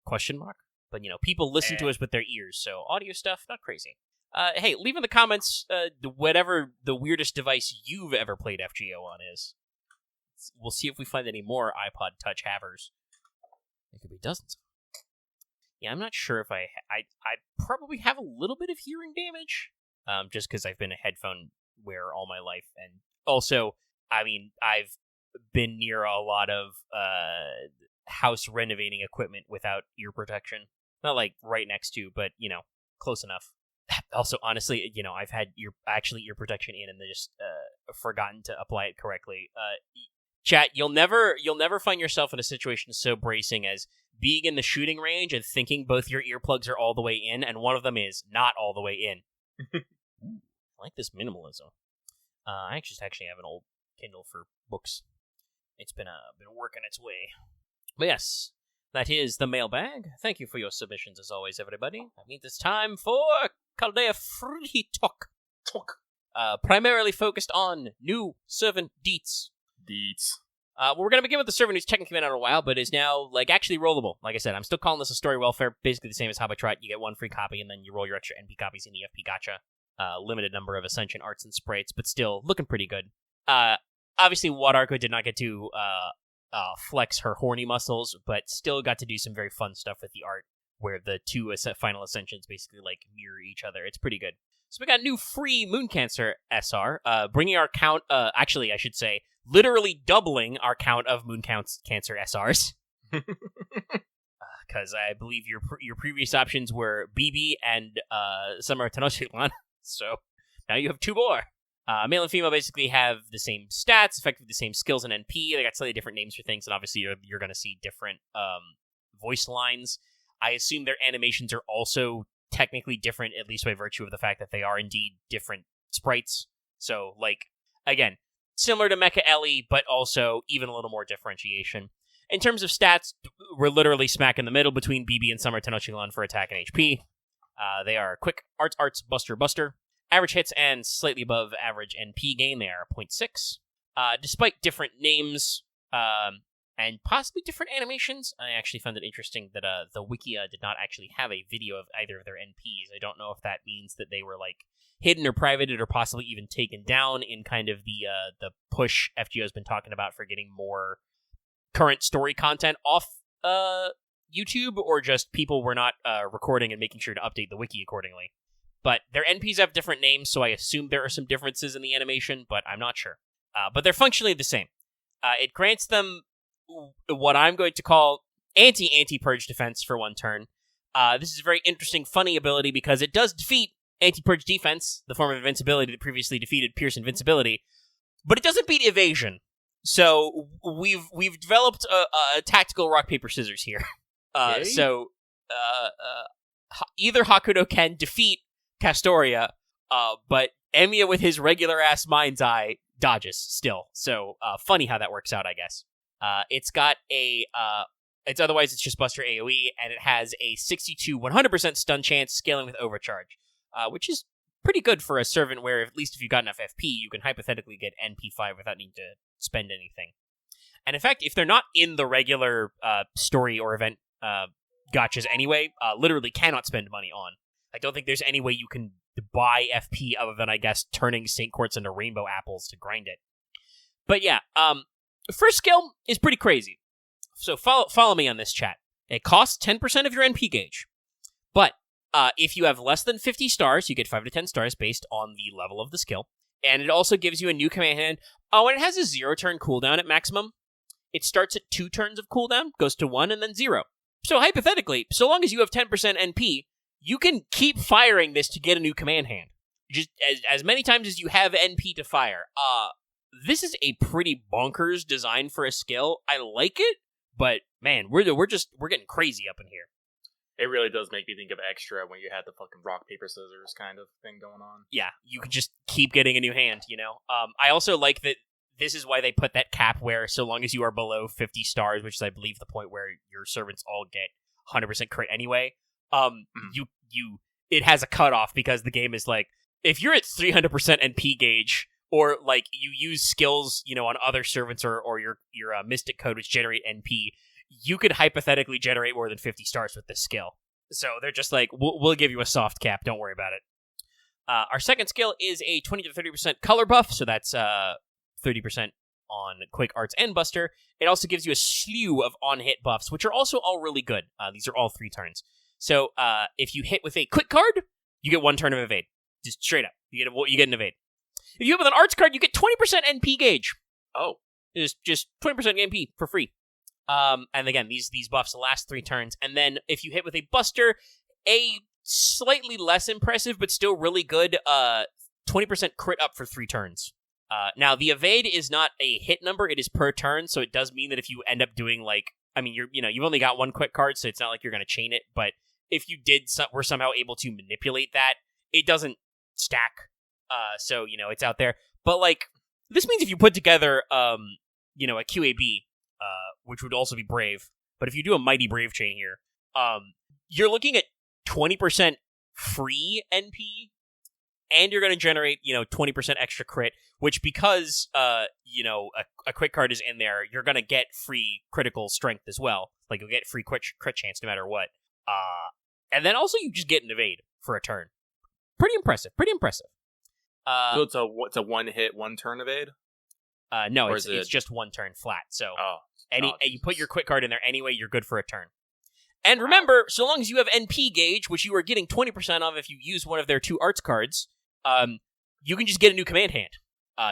But, people listen to us with their ears, so audio stuff, not crazy. Hey, leave in the comments whatever the weirdest device you've ever played FGO on is. We'll see if we find any more iPod Touch havers. There could be dozens. Yeah, I'm not sure if I probably have a little bit of hearing damage, just because I've been a headphone wearer all my life, and also, I mean, I've been near a lot of house renovating equipment without ear protection. Not like right next to, but close enough. Also, honestly, I've had ear protection in and they just forgotten to apply it correctly. Chat, you'll never find yourself in a situation so bracing as being in the shooting range and thinking both your earplugs are all the way in and one of them is not all the way in. Ooh, I like this minimalism. I actually have an old Kindle for books. It's been working its way. But yes, that is the mailbag. Thank you for your submissions as always, everybody. That means it's time for Caldea Free Talk. Primarily focused on new servant deets. We're going to begin with the servant who's technically been out a while, but is now actually rollable. Like I said, I'm still calling this a story welfare, basically the same as Habitrot. You get one free copy, and then you roll your extra NP copies in the FP Gacha. Limited number of Ascension arts and sprites, but still looking pretty good. Obviously, Wadarko did not get to flex her horny muscles, but still got to do some very fun stuff with the art, where the two final Ascensions basically mirror each other. It's pretty good. So we got new free Moon Cancer SR, bringing our count, actually I should say, literally doubling our count of Moon Cancer SRs. Because I believe your previous options were BB and Summer Tenochtitlan, so now you have two more. Male and female basically have the same stats, effectively the same skills and NP. They got slightly different names for things, and obviously you're going to see different voice lines. I assume their animations are also technically different, at least by virtue of the fact that they are indeed different sprites. So, again, similar to Mecha Ellie, but also even a little more differentiation. In terms of stats, we're literally smack in the middle between BB and Summer Tenochtitlan for attack and HP. They are quick, arts, buster. Average hits and slightly above average NP gain, they are 0.6. Despite different names, and possibly different animations. I actually found it interesting that the Wikia did not actually have a video of either of their NPs. I don't know if that means that they were like hidden or privated or possibly even taken down in kind of the push FGO's been talking about for getting more current story content off YouTube, or just people were not recording and making sure to update the wiki accordingly. But their NPs have different names, so I assume there are some differences in the animation, but I'm not sure. But they're functionally the same. It grants them what I'm going to call anti-purge defense for one turn. This is a very interesting, funny ability because it does defeat anti-purge defense, the form of invincibility that previously defeated Pierce invincibility, but it doesn't beat evasion. So we've developed a tactical rock paper scissors here. So either Hakuno can defeat Castoria, but Emiya with his regular ass mind's eye dodges still. So funny how that works out, I guess. It's got it's just Buster AoE, and it has a 60-100% stun chance scaling with overcharge, which is pretty good for a servant where, at least if you've got enough FP, you can hypothetically get NP5 without needing to spend anything. And in fact, if they're not in the regular story or event gotchas anyway, literally cannot spend money on. I don't think there's any way you can buy FP other than, I guess, turning Saint Quartz into rainbow apples to grind it. But yeah, first skill is pretty crazy. So follow me on this, chat. It costs 10% of your NP gauge. But if you have less than 50 stars, you get 5 to 10 stars based on the level of the skill. And it also gives you a new command hand. Oh, and it has a 0-turn cooldown at maximum. It starts at 2 turns of cooldown, goes to 1, and then 0. So hypothetically, so long as you have 10% NP, you can keep firing this to get a new command hand. Just as many times as you have NP to fire. This is a pretty bonkers design for a skill. I like it, but man, we're getting crazy up in here. It really does make me think of Extra when you had the fucking rock, paper, scissors kind of thing going on. Yeah, you can just keep getting a new hand, you know? I also like that this is why they put that cap where so long as you are below 50 stars, which is, I believe, the point where your servants all get 100% crit anyway, it has a cutoff because the game is like, if you're at 300% NP gauge, or like you use skills, you know, on other servants or your mystic code which generate NP, you could hypothetically generate more than 50 stars with this skill. So they're just like, we'll give you a soft cap, don't worry about it. Our second skill is a 20 to 30% color buff, so that's 30% on Quick Arts and Buster. It also gives you a slew of on-hit buffs, which are also all really good. These are all 3 turns. So if you hit with a Quick card, you get 1 turn of evade. Just straight up. You get an evade. If you hit with an Arts card, you get 20% NP gauge. Oh. It's just 20% NP for free. And again, these buffs last 3 turns. And then if you hit with a Buster, a slightly less impressive, but still really good, 20% crit up for 3 turns. Now, the evade is not a hit number, it is per turn, so it does mean that if you end up doing, like, I mean, you've only got 1 quick card, so it's not like you're going to chain it, but if you were somehow able to manipulate that, it doesn't stack, so, it's out there. But, like, this means if you put together, a QAB, which would also be Brave, but if you do a Mighty Brave chain here, you're looking at 20% free NP, and you're going to generate, 20% extra crit, which because, a quick card is in there, you're going to get free critical strength as well. Like, you'll get free crit chance no matter what. And then also you just get an evade for a turn. Pretty impressive. So it's a 1-hit, 1-turn evade? No, it's just 1 turn flat. So you put your quick card in there anyway, you're good for a turn. And remember, so long as you have NP gauge, which you are getting 20% of if you use one of their 2 arts cards, you can just get a new command hand.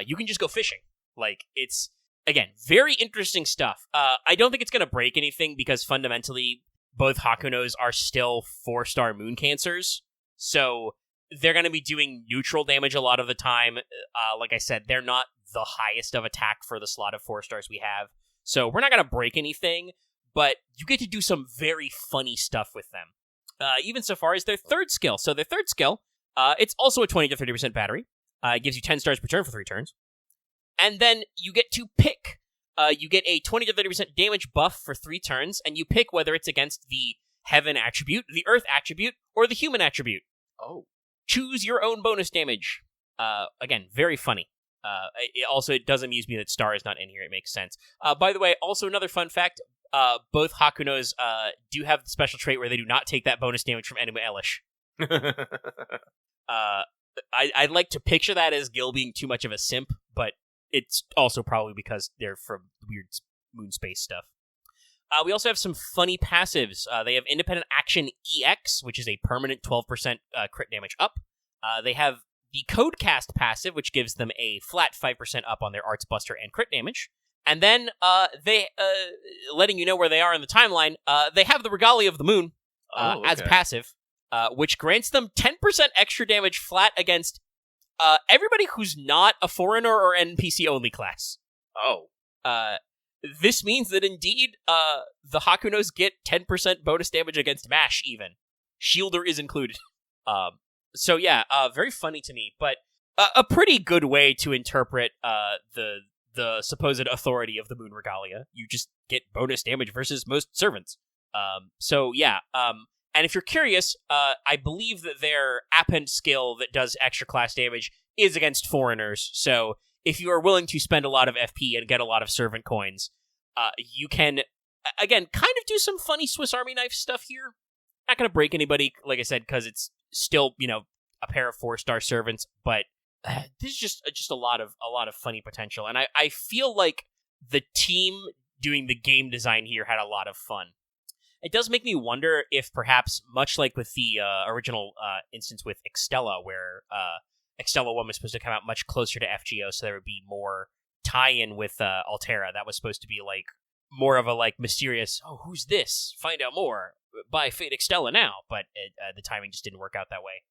You can just go fishing. Like, it's, again, very interesting stuff. I don't think it's going to break anything because fundamentally, both Hakunos are still 4-star moon cancers. So they're going to be doing neutral damage a lot of the time. Like I said, they're not the highest of attack for the slot of 4 stars we have. So we're not going to break anything, but you get to do some very funny stuff with them. Even so far as their third skill. So their third skill, it's also a 20 to 30% battery. It gives you 10 stars per turn for 3 turns. And then you get to pick. You get a 20 to 30% damage buff for 3 turns, and you pick whether it's against the Heaven attribute, the Earth attribute, or the Human attribute. Oh. Choose your own bonus damage. Again, very funny. It does amuse me that Star is not in here. It makes sense. By the way, also another fun fact, both Hakunos do have the special trait where they do not take that bonus damage from enemy Elish. I'd like to picture that as Gil being too much of a simp, but it's also probably because they're from weird moon space stuff. We also have some funny passives. They have Independent Action EX, which is a permanent 12% crit damage up. They have the Codecast passive, which gives them a flat 5% up on their Arts Buster and crit damage. And then, they, letting you know where they are in the timeline, they have the Regalia of the Moon as passive, which grants them 10% extra damage flat against everybody who's not a foreigner or NPC-only class. Oh. This means that indeed, the Hakunos get 10% bonus damage against MASH, even. Shielder is included. So yeah, very funny to me, but a pretty good way to interpret the supposed authority of the Moon Regalia. You just get bonus damage versus most servants. So yeah, and if you're curious, I believe that their append skill that does extra class damage is against foreigners, so if you are willing to spend a lot of FP and get a lot of servant coins, you can, again, kind of do some funny Swiss Army knife stuff here. Not going to break anybody, like I said, because it's still, a pair of 4-star servants, but this is just a lot of funny potential, and I feel like the team doing the game design here had a lot of fun. It does make me wonder if perhaps, much like with the original instance with Extella, where Extella 1 was supposed to come out much closer to FGO, so there would be more tie-in with Altera. That was supposed to be more of a mysterious, oh, who's this? Find out more. Buy Fate Extella now. But the timing just didn't work out that way.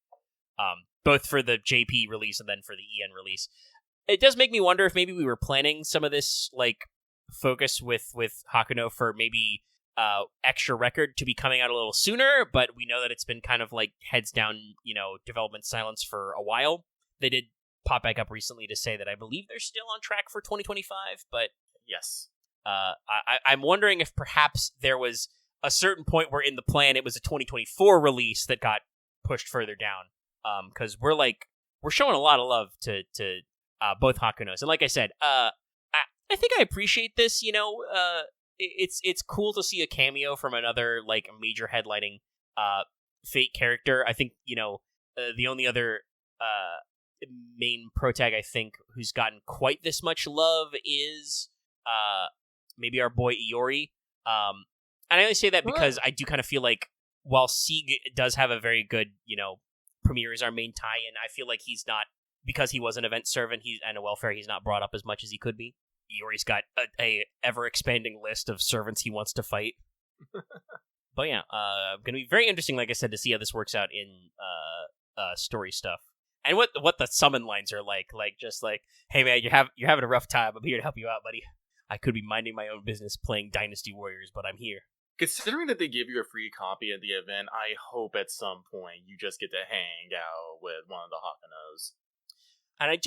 Both for the JP release and then for the EN release. It does make me wonder if maybe we were planning some of this focus with Hakuno for maybe extra record to be coming out a little sooner, but we know that it's been kind of heads down, development silence for a while. They did pop back up recently to say that I believe they're still on track for 2025, but yes. I'm wondering if perhaps there was a certain point where in the plan it was a 2024 release that got pushed further down. Because we're showing a lot of love to both Hakunos, and like I said, I think I appreciate this. It's cool to see a cameo from another major headlining Fate character. I think the only other main protag I think who's gotten quite this much love is maybe our boy Iori. And I only say that because I do kind of feel like while Sieg does have a very good Premier is our main tie-in, I feel like he's not, because he was an event servant and a welfare, he's not brought up as much as he could be. Iori's got a ever-expanding list of servants he wants to fight. But yeah, going to be very interesting, like I said, to see how this works out in story stuff. And what the summon lines are like hey man, you're having a rough time, I'm here to help you out, buddy. I could be minding my own business playing Dynasty Warriors, but I'm here. Considering that they give you a free copy at the event, I hope at some point you just get to hang out with one of the Hakunos. And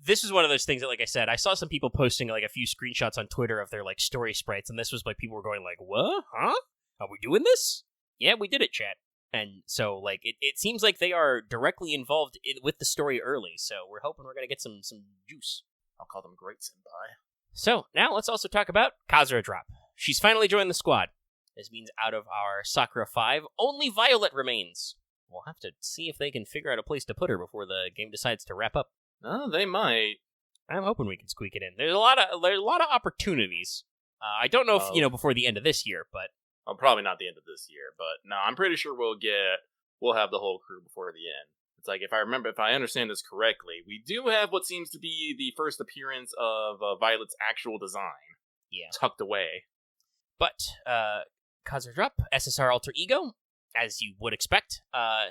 this is one of those things that, like I said, I saw some people posting a few screenshots on Twitter of their story sprites, and this was people were going what? Huh? Are we doing this? Yeah, we did it, chat. And so it seems like they are directly involved with the story early, so we're hoping we're gonna get some juice. I'll call them great senpai. So now let's also talk about Kazuradrop. She's finally joined the squad. This means out of our Sakura 5, only Violet remains. We'll have to see if they can figure out a place to put her before the game decides to wrap up. Oh, they might. I'm hoping we can squeak it in. There's a lot of opportunities. I don't know if before the end of this year, but probably not the end of this year. But no, I'm pretty sure we'll have the whole crew before the end. It's if I understand this correctly, we do have what seems to be the first appearance of Violet's actual design. Yeah, tucked away. But Kazuradrop, SSR alter ego, as you would expect,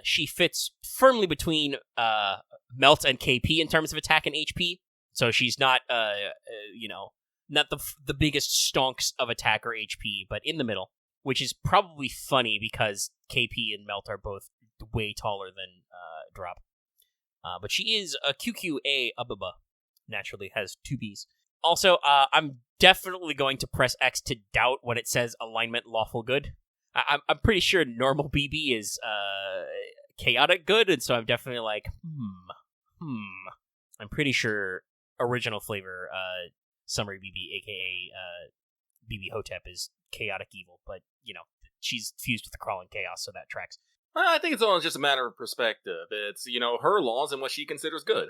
she fits firmly between Melt and KP in terms of attack and HP. So she's not, not the biggest stonks of attack or HP, but in the middle, which is probably funny because KP and Melt are both way taller than Drop. But she is a QQA Ababa. Naturally has 2 Bs. Also, I'm definitely going to press X to doubt when it says alignment lawful good. I'm pretty sure normal BB is chaotic good, and so I'm definitely I'm pretty sure original flavor, Summary BB, aka BB Hotep, is chaotic evil, but she's fused with the crawling chaos, so that tracks. I think it's all just a matter of perspective. It's her laws and what she considers good.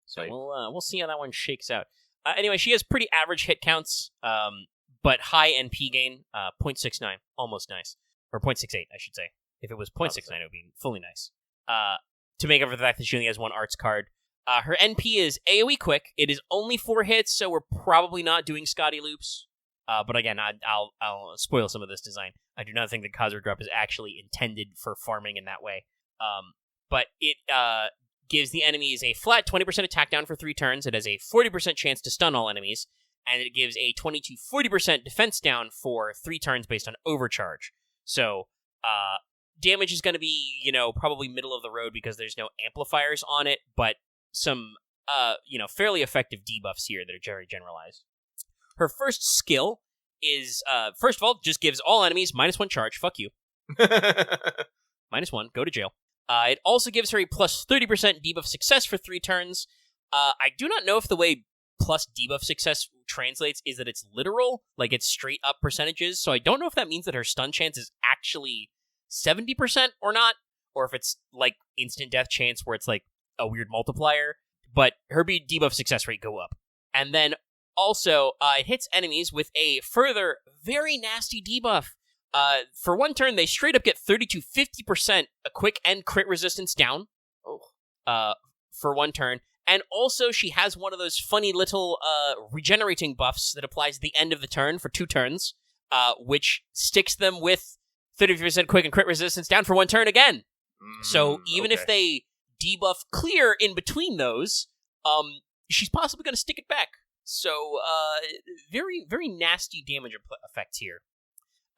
So we'll see how that one shakes out. Anyway, she has pretty average hit counts, but high NP gain, 0.69, almost nice, or 0.68, I should say. If it was 0.69, it would be fully nice. To make up for the fact that she only has one arts card. Her NP is AoE quick. It is only 4 hits, so we're probably not doing Scotty loops. But again, I'll spoil some of this design. I do not think that Kazuradrop is actually intended for farming in that way. But it gives the enemies a flat 20% attack down for 3 turns. It has a 40% chance to stun all enemies, and it gives a 20 to 40% defense down for 3 turns based on overcharge. So, damage is going to be, probably middle of the road because there's no amplifiers on it, but some, fairly effective debuffs here that are very generalized. Her first skill is, first of all, just gives all enemies -1 charge. Fuck you. -1, go to jail. It also gives her a plus 30% debuff success for 3 turns. I do not know if the way plus debuff success translates is that it's literal, like it's straight up percentages, so I don't know if that means that her stun chance is actually 70% or not, or if it's like instant death chance where it's like a weird multiplier, but her debuff success rate go up. And then also, it hits enemies with a further very nasty debuff. For 1 turn, they straight up get 30 to 50% a quick and crit resistance down. For 1 turn. And also, she has one of those funny little regenerating buffs that applies at the end of the turn for 2 turns, which sticks them with 30% quick and crit resistance down for 1 turn again. So even if they debuff clear in between those, she's possibly going to stick it back. So, very, very nasty damage effects here.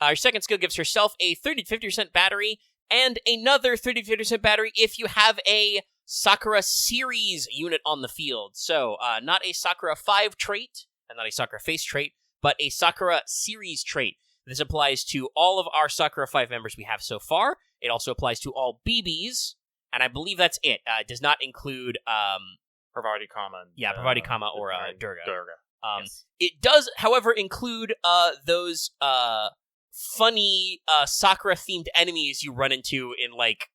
Her second skill gives herself a 30 to 50% battery, and another 30 to 50% battery if you have a Sakura series unit on the field. So, not a Sakura 5 trait, and not a Sakura face trait, but a Sakura series trait. This applies to all of our Sakura 5 members we have so far. It also applies to all BBs, and I believe that's it. It does not include, Parvati Kama. Yeah, Parvati Kama or Durga. Yes. It does, however, include those funny Sakura-themed enemies you run into in, like,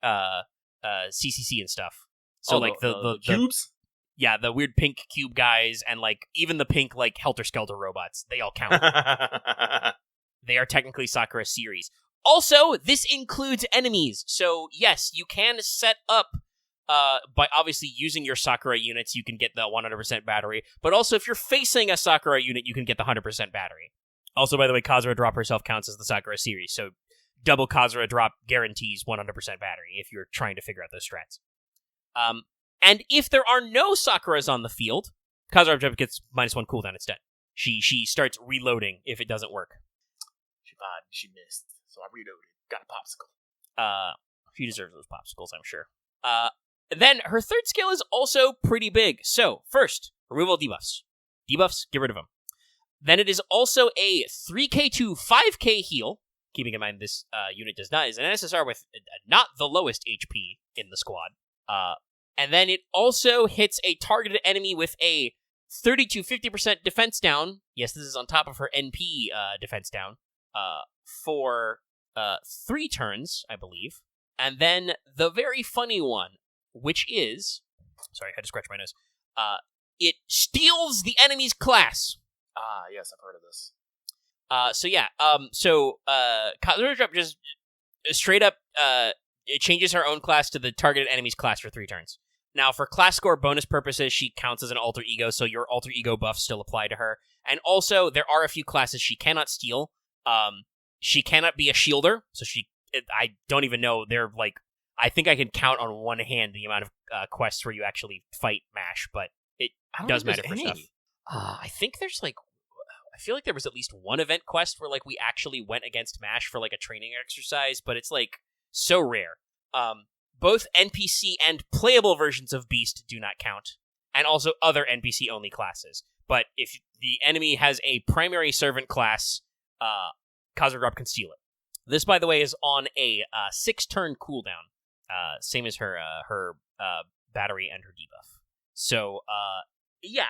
CCC and stuff. So, like, the cubes? Yeah, the weird pink cube guys and, like, even the pink, like, helter-skelter robots. They all count. They are technically Sakura series. Also, this includes enemies. So, yes, you can set up by obviously using your Sakura units, you can get the 100% battery, but also if you're facing a Sakura unit, you can get the 100% battery. Also, by the way, Kazuradrop herself counts as the Sakura series, so double Kazuradrop guarantees 100% battery if you're trying to figure out those strats. And if there are no Sakuras on the field, Kazuradrop gets -1 cooldown instead. She starts reloading if it doesn't work. She lied, she missed, so I reloaded. Got a popsicle. She deserves those popsicles, I'm sure. Then, her third skill is also pretty big. So, first, removal debuffs. Debuffs, get rid of them. Then it is also a 3k to 5k heal. Keeping in mind this unit is an SSR with not the lowest HP in the squad. And then it also hits a targeted enemy with a 30 to 50% defense down. Yes, this is on top of her NP defense down. For 3 turns, I believe. And then the very funny one, which is... Sorry, I had to scratch my nose. It steals the enemy's class. Ah, yes, I've heard of this. Kazuradrop just straight up it changes her own class to the targeted enemy's class for 3 turns. Now, for class score bonus purposes, she counts as an alter ego, so your alter ego buffs still apply to her. And also, there are a few classes she cannot steal. She cannot be a shielder, so I don't even know, they're like... I think I can count on one hand the amount of quests where you actually fight MASH, but it does matter for stuff. I think there's like... I feel like there was at least one event quest where like we actually went against MASH for like a training exercise, but it's like so rare. Both NPC and playable versions of Beast do not count, and also other NPC-only classes. But if the enemy has a primary servant class, Kazuradrop can steal it. This, by the way, is on a 6-turn cooldown. Same as her battery and her debuff. So, Yeah,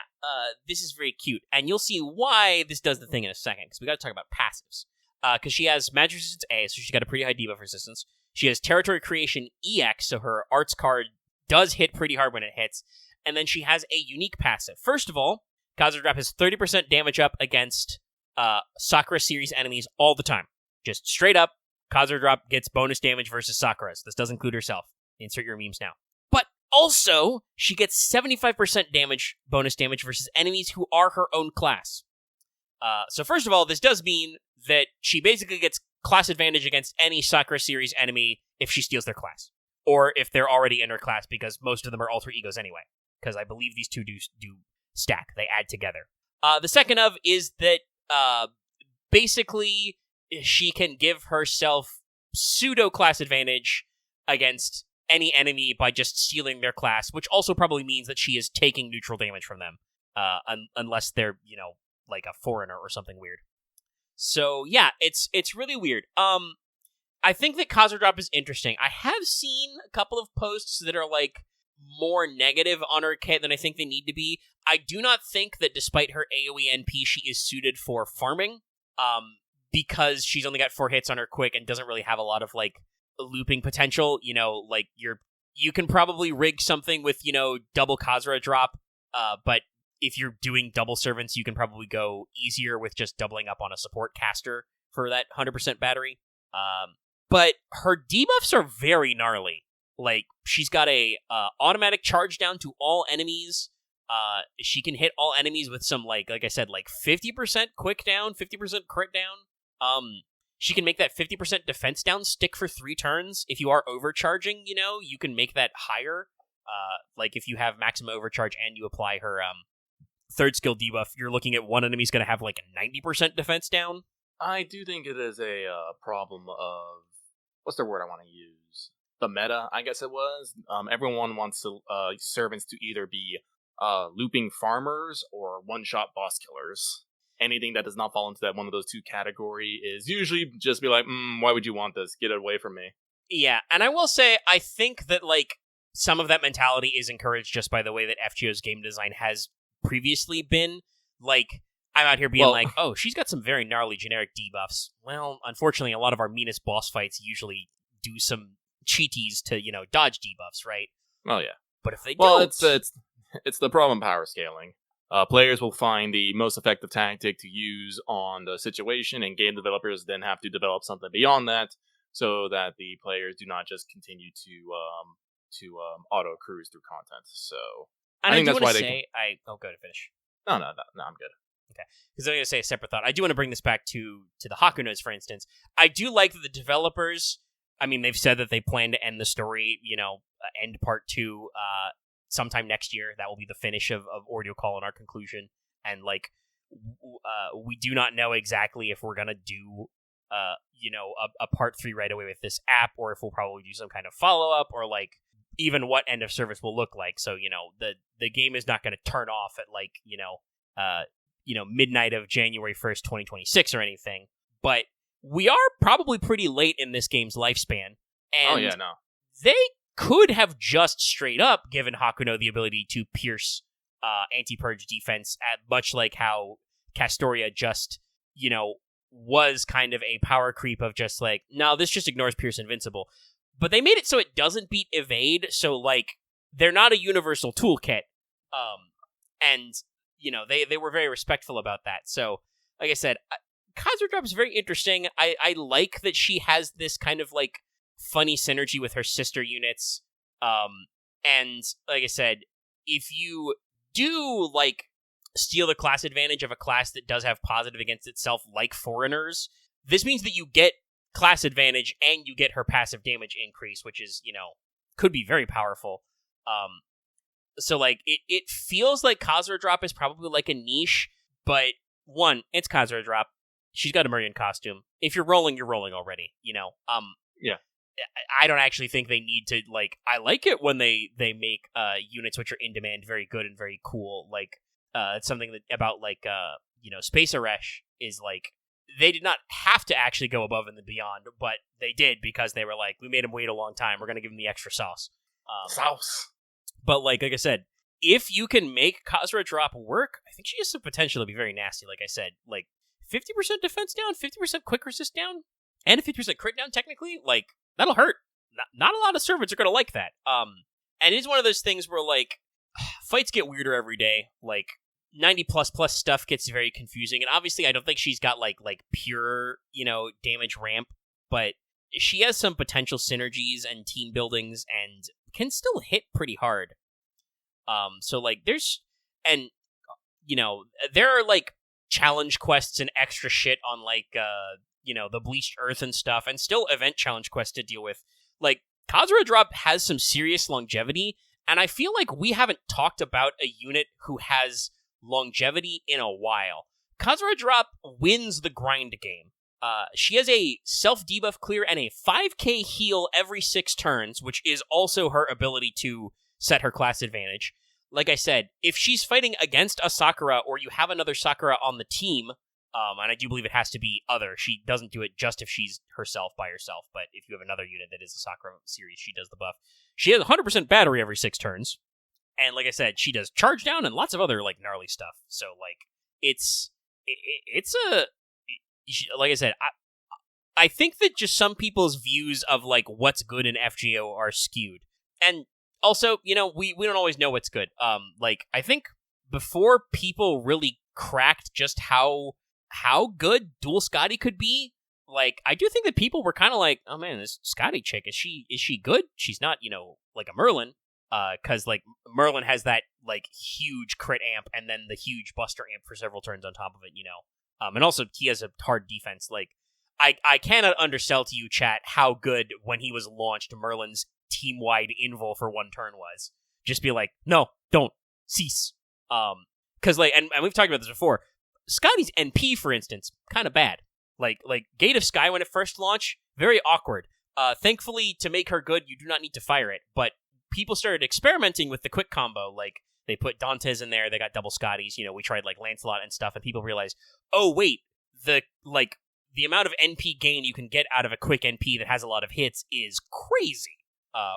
this is very cute, and you'll see why this does the thing in a second, because we got to talk about passives. Because she has Magic Resistance A, so she's got a pretty high debuff resistance. She has Territory Creation EX, so her arts card does hit pretty hard when it hits, and then she has a unique passive. First of all, Kazuradrop has 30% damage up against Sakura series enemies all the time. Just straight up, Kazuradrop gets bonus damage versus Sakura's. This does include herself. Insert your memes now. But also, she gets 75% bonus damage versus enemies who are her own class. So first of all, this does mean that she basically gets class advantage against any Sakura series enemy if she steals their class. Or if they're already in her class, because most of them are alter egos anyway. Because I believe these two do stack. They add together. The second of is that basically she can give herself pseudo-class advantage against any enemy by just stealing their class, which also probably means that she is taking neutral damage from them. Unless they're, like a foreigner or something weird. So yeah, it's really weird. I think that Kazuradrop is interesting. I have seen a couple of posts that are like more negative on her kit than I think they need to be. I do not think that despite her AoE NP, she is suited for farming. Because she's only got 4 hits on her quick and doesn't really have a lot of like looping potential. Like you can probably rig something with double Kazuradrop. But if you're doing double servants, you can probably go easier with just doubling up on a support caster for that 100% battery. But her debuffs are very gnarly. Like, she's got a automatic charge down to all enemies. She can hit all enemies with some, like I said, like 50% quick down, 50% crit down. She can make that 50% defense down stick for 3 turns. If you are overcharging, you can make that higher. Like, if you have maximum overcharge and you apply her third skill debuff, you're looking at one enemy's going to have like a 90% defense down. I do think it is a problem of, what's the word I want to use? The meta, I guess it was. Everyone wants to servants to either be looping farmers or one-shot boss killers. Anything that does not fall into that one of those 2 category is usually just be like, why would you want this? Get it away from me. Yeah, and I will say, I think that like some of that mentality is encouraged just by the way that FGO's game design has previously been. Like, I'm out here being like, oh, she's got some very gnarly generic debuffs. Well, unfortunately, a lot of our meanest boss fights usually do some cheaties to, dodge debuffs, right? Oh, yeah. But if they don't... Well, it's the problem power scaling. Players will find the most effective tactic to use on the situation, and game developers then have to develop something beyond that, so that the players do not just continue to auto cruise through content. So and I think do that's why say I'll go to finish. No, I'm good. Okay, because I'm going to say a separate thought. I do want to bring this back to the Hakunos, for instance. I do like that the developers, I mean, they've said that they plan to end the story, end part 2 sometime next year. That will be the finish of Audio Call and our conclusion. And, like, we do not know exactly if we're going to do, a part 3 right away with this app, or if we'll probably do some kind of follow-up, or, like, even what end of service will look like. So, the game is not going to turn off at, like, midnight of January 1st, 2026 or anything. But we are probably pretty late in this game's lifespan. And they could have just straight up given Hakuno the ability to pierce anti-purge defense, at much like how Castoria just, was kind of a power creep of just like, no, this just ignores Pierce Invincible. But they made it so it doesn't beat Evade, so, like, they're not a universal toolkit. And, they were very respectful about that. So, like I said, Kazuradrop is very interesting. I like that she has this kind of, like, funny synergy with her sister units. And, like I said, if you do, like, steal the class advantage of a class that does have positive against itself, like Foreigners, this means that you get class advantage and you get her passive damage increase, which is, could be very powerful. So, like, it feels like Kazuradrop is probably, like, a niche, but, one, it's Kazuradrop. She's got a Murian costume. If you're rolling already, Yeah. I don't actually think they need to, like, I like it when they make units which are in demand very good and very cool. Like, it's something that about, like, Space Aresh is, like, they did not have to actually go above and beyond, but they did because they were like, we made him wait a long time. We're going to give him the extra sauce. Sauce. But, like I said, if you can make Kazuradrop work, I think she has some potential to be very nasty. Like I said, like 50% defense down, 50% quick resist down, and a 50% crit down. Technically, like that'll hurt. Not a lot of servants are gonna like that. And it's one of those things where like fights get weirder every day. Like 90 plus stuff gets very confusing, and obviously I don't think she's got like pure damage ramp, but she has some potential synergies and team buildings and can still hit pretty hard. So like there are like challenge quests and extra shit on like the Bleached Earth and stuff, and still event challenge quests to deal with. Like Kazuradrop has some serious longevity, and I feel like we haven't talked about a unit who has longevity in a while. Kazuradrop wins the grind game. She has a self-debuff clear and a 5k heal every 6 turns, which is also her ability to set her class advantage. Like I said, if she's fighting against a Sakura, or you have another Sakura on the team, and I do believe it has to be other, she doesn't do it just if she's herself by herself, but if you have another unit that is a Sakura series, she does the buff. She has 100% battery every 6 turns, and like I said, she does charge down and lots of other like gnarly stuff. So like, like I said, I think that just some people's views of like what's good in FGO are skewed, and also we don't always know what's good. Like I think before people really cracked just how good Dual Scotty could be, like I do think that people were kind of like, oh man, this Scotty chick, is she good? She's not like a Merlin, because like Merlin has that like huge crit amp and then the huge buster amp for several turns on top of it, and also he has a hard defense. Like I cannot undersell to you, chat, how good when he was launched Merlin's team-wide invul for 1 turn was. Just be like, no, don't cease. Because like, and we've talked about this before. Scotty's NP, for instance, kind of bad. Like Gate of Sky when it first launched, very awkward. Thankfully, to make her good, you do not need to fire it. But people started experimenting with the quick combo. Like they put Dantes in there, they got double Scotties. We tried like Lancelot and stuff, and people realized, oh wait, the amount of NP gain you can get out of a quick NP that has a lot of hits is crazy.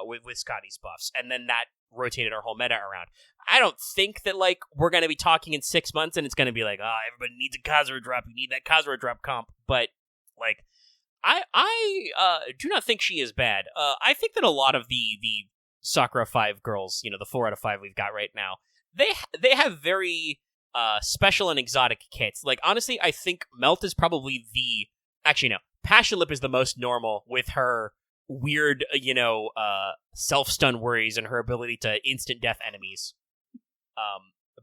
With Scotty's buffs, and then that rotated our whole meta around. I don't think that like we're going to be talking in 6 months and it's going to be like, everybody needs a Kazuradrop. You need that Kazuradrop comp. But like, I do not think she is bad. I think that a lot of the Sakura 5 girls, the 4 out of 5 we've got right now, they have very special and exotic kits. Like honestly, I think Melt is probably Passion Lip is the most normal with her weird, self-stun worries and her ability to instant death enemies.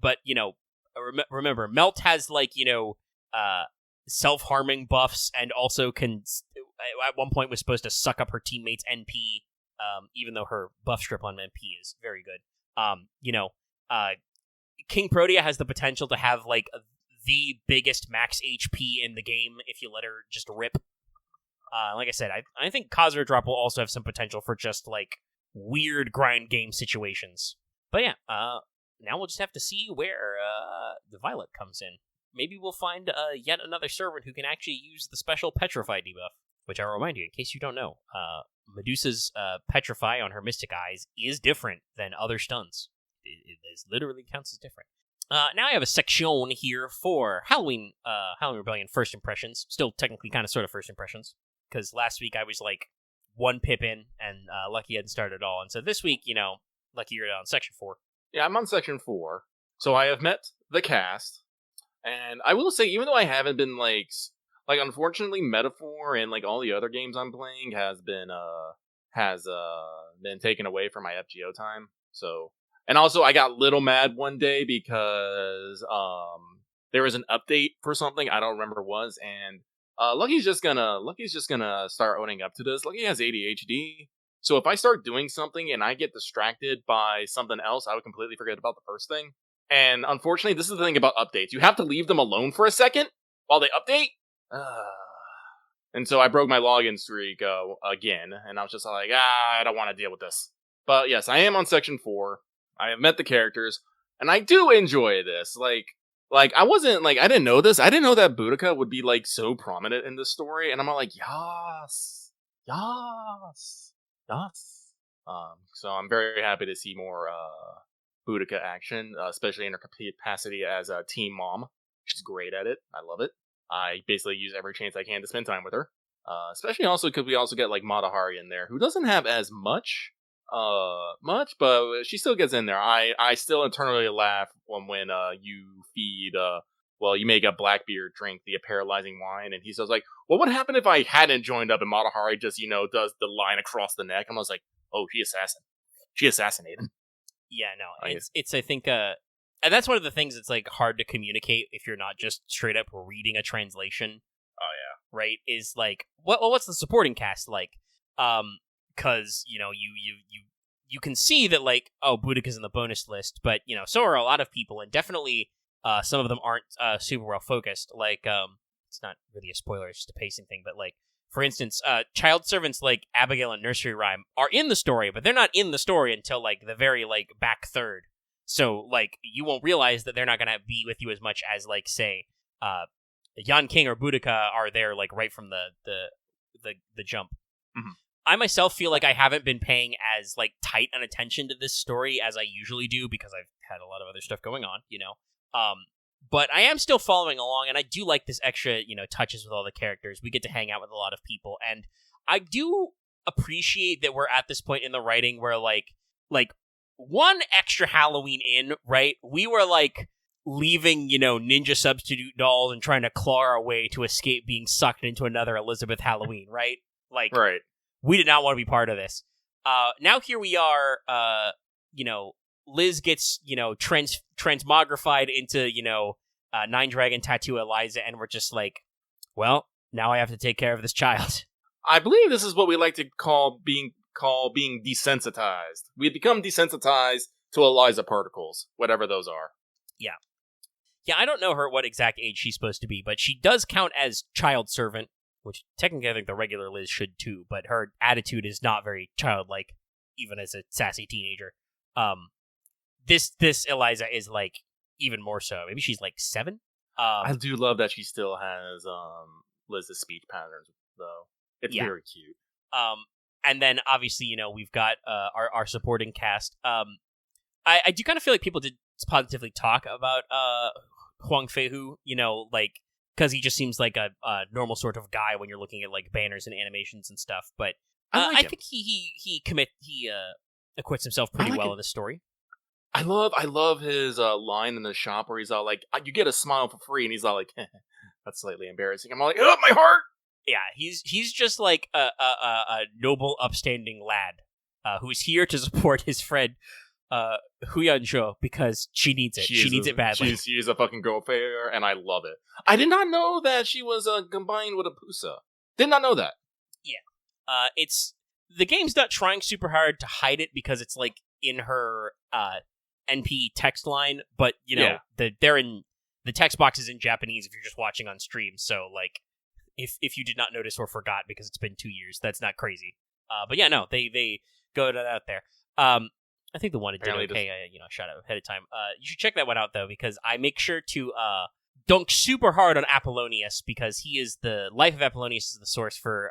But, remember, Melt has, like, self-harming buffs and also can, at one point was supposed to suck up her teammates' NP, even though her buff strip on NP is very good. King Protea has the potential to have, like, the biggest max HP in the game if you let her just rip. Like I said, I think Kazuradrop will also have some potential for just, like, weird grind game situations. But yeah, now we'll just have to see where the Violet comes in. Maybe we'll find yet another servant who can actually use the special Petrify debuff, which I'll remind you, in case you don't know, Medusa's Petrify on her Mystic Eyes is different than other stuns. It literally counts as different. Now I have a section here for Halloween Rebellion First Impressions. Still technically kind of sort of First Impressions. Because last week I was like 1 pip in, and Lucky hadn't started at all. And so this week, Lucky, you're on Section 4. Yeah, I'm on Section 4. So I have met the cast. And I will say, even though I haven't been like unfortunately Metaphor and like all the other games I'm playing has been taken away from my FGO time. So, and also I got little mad one day because there was an update for something I don't remember what was, and Lucky's just gonna start owning up to this. Lucky has ADHD, so if I start doing something and I get distracted by something else, I would completely forget about the first thing. And unfortunately, this is the thing about updates: you have to leave them alone for a second while they update. And so I broke my login streak again, and I was just like, I don't want to deal with this. But yes, I am on Section 4. I have met the characters, and I do enjoy this. Like, I didn't know this. I didn't know that Boudica would be, like, so prominent in this story. And I'm all like, yes. So I'm very happy to see more Boudica action, especially in her capacity as a team mom. She's great at it. I love it. I basically use every chance I can to spend time with her. Especially also because we also get like Matahari in there, who doesn't have as much, but she still gets in there. I still internally laugh when you feed you make a Blackbeard drink the paralyzing wine, and he says like, "What would happen if I hadn't joined up?" And Matahari just does the line across the neck, and I was like, "Oh, she assassinated." Yeah, no, it's I think and that's one of the things that's like hard to communicate if you're not just straight up reading a translation. Oh yeah, right? Is like what's the supporting cast like? Because you can see that like Boudica's in the bonus list, but so are a lot of people, and definitely some of them aren't super well focused. Like it's not really a spoiler, it's just a pacing thing, but like for instance, child servants like Abigail and Nursery Rhyme are in the story, but they're not in the story until like the very like back third. So like you won't realize that they're not gonna be with you as much as like say Yan King or Boudica are there like right from the jump. Mm-hmm. I myself feel like I haven't been paying as like tight an attention to this story as I usually do because I've had a lot of other stuff going on, But I am still following along, and I do like this extra, touches with all the characters. We get to hang out with a lot of people, and I do appreciate that we're at this point in the writing where like one extra Halloween in, right? We were like leaving, ninja substitute dolls and trying to claw our way to escape being sucked into another Elizabeth Halloween, right? Like, right. We did not want to be part of this. Now here we are, Liz gets, transmogrified into, Nine Dragon Tattoo Eliza, and we're just like, well, now I have to take care of this child. I believe this is what we like to call being desensitized. We become desensitized to Eliza particles, whatever those are. Yeah. Yeah, I don't know what exact age she's supposed to be, but she does count as child servant, which technically I think the regular Liz should too, but her attitude is not very childlike, even as a sassy teenager. This Eliza is like even more so. Maybe she's like 7. I do love that she still has Liz's speech patterns though. It's very cute. And then obviously we've got our supporting cast. I do kind of feel like people did positively talk about Huang Feihu, like. Because he just seems like a normal sort of guy when you're looking at like banners and animations and stuff, but I think he acquits himself pretty well in this story. I love his line in the shop where he's all like, "You get a smile for free," and he's all like, "That's slightly embarrassing." I'm all like, "Oh, my heart!" Yeah, he's just like a noble, upstanding lad who's here to support his friend Huyanzhou because she needs it. She needs it badly. She's a fucking girl fair, and I love it. I did not know that she was combined with a Pusa. Did not know that. Yeah. It's the game's not trying super hard to hide it because it's like in her NP text line, but they're in the text box is in Japanese if you're just watching on stream. So like if you did not notice or forgot because it's been 2 years, that's not crazy. But yeah, no, they go out there. I think the one it did okay. Shout out ahead of time. You should check that one out though because I make sure to dunk super hard on Apollonius because he is the life of Apollonius is the source for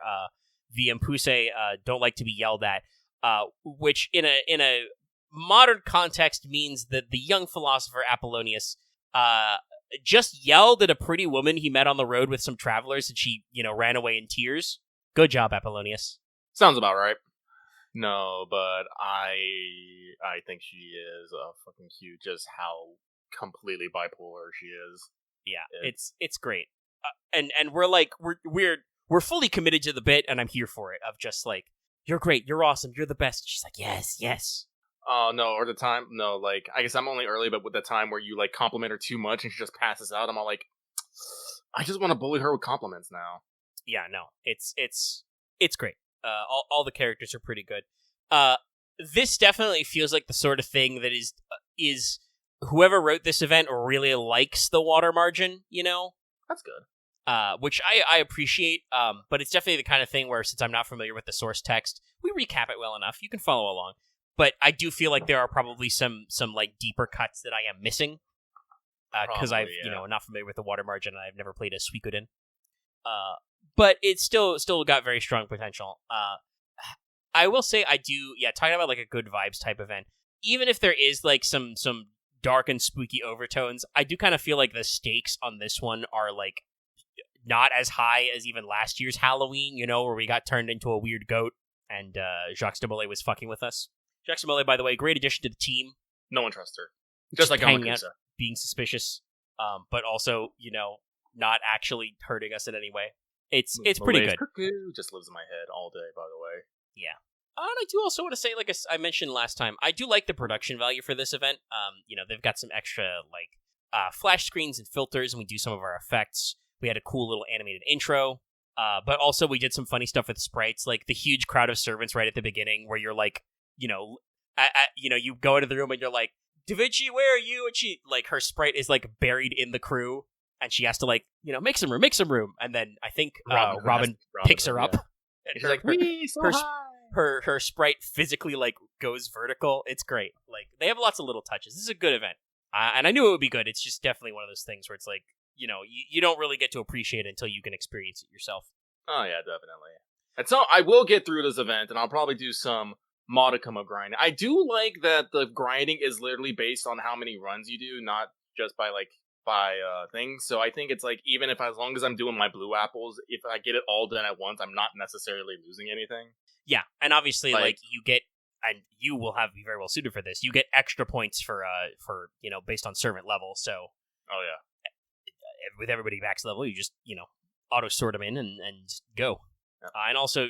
the Impuse don't like to be yelled at, which in a modern context means that the young philosopher Apollonius just yelled at a pretty woman he met on the road with some travelers and she ran away in tears. Good job, Apollonius. Sounds about right. No, but I think she is fucking cute. Just how completely bipolar she is. Yeah, it's great, and we're like we're fully committed to the bit, and I'm here for it. Of just like you're great, you're awesome, you're the best. And she's like yes. Oh no, or the time no, like I guess I'm only early, but with the time where you like compliment her too much and she just passes out, I'm all like, I just want to bully her with compliments now. Yeah, no, it's great. All the characters are pretty good. This definitely feels like the sort of thing that is whoever wrote this event really likes the water margin, That's good. Which I appreciate, but it's definitely the kind of thing where since I'm not familiar with the source text, we recap it well enough. You can follow along. But I do feel like there are probably some like deeper cuts that I am missing. Because I'm not familiar with the water margin and I've never played a Suikoden. But it's still got very strong potential. I will say I do, talking about like a good vibes type event. even if there is like some dark and spooky overtones, I do kind of feel like the stakes on this one are like not as high as even last year's Halloween, where we got turned into a weird goat and Jacques de Molay was fucking with us. Jacques de Molay, by the way, great addition to the team. No one trusts her. Just like hanging out, Amakusa. being suspicious, but also, not actually hurting us in any way. It's pretty good. Cuckoo just lives in my head all day, by the way. Yeah. And I do also want to say, like I mentioned last time, I do like the production value for this event. They've got some extra, like, flash screens and filters, and we do some of our effects. We had a cool little animated intro, but also we did some funny stuff with sprites, like the huge crowd of servants right at the beginning, where you're like, you go into the room and you're like, Da Vinci, where are you? And she, like, her sprite is, like, buried in the crew, and she has to, like, make some room. And then I think Robin picks her up. Yeah. And she's like, her sprite physically, like, goes vertical. It's great. Like, they have lots of little touches. This is a good event. And I knew it would be good. It's just definitely one of those things where it's like, you don't really get to appreciate it until you can experience it yourself. Oh, yeah, definitely. And so I will get through this event, and I'll probably do some modicum of grinding. I do like that the grinding is literally based on how many runs you do, not just by things. So I think it's like, even if as long as I'm doing my blue apples, if I get it all done at once, I'm not necessarily losing anything. Yeah, and obviously, like you get, and you will be very well suited for this. You get extra points for based on servant level. So, oh yeah, with everybody max level, you just auto sort them in and go. Yeah. And also,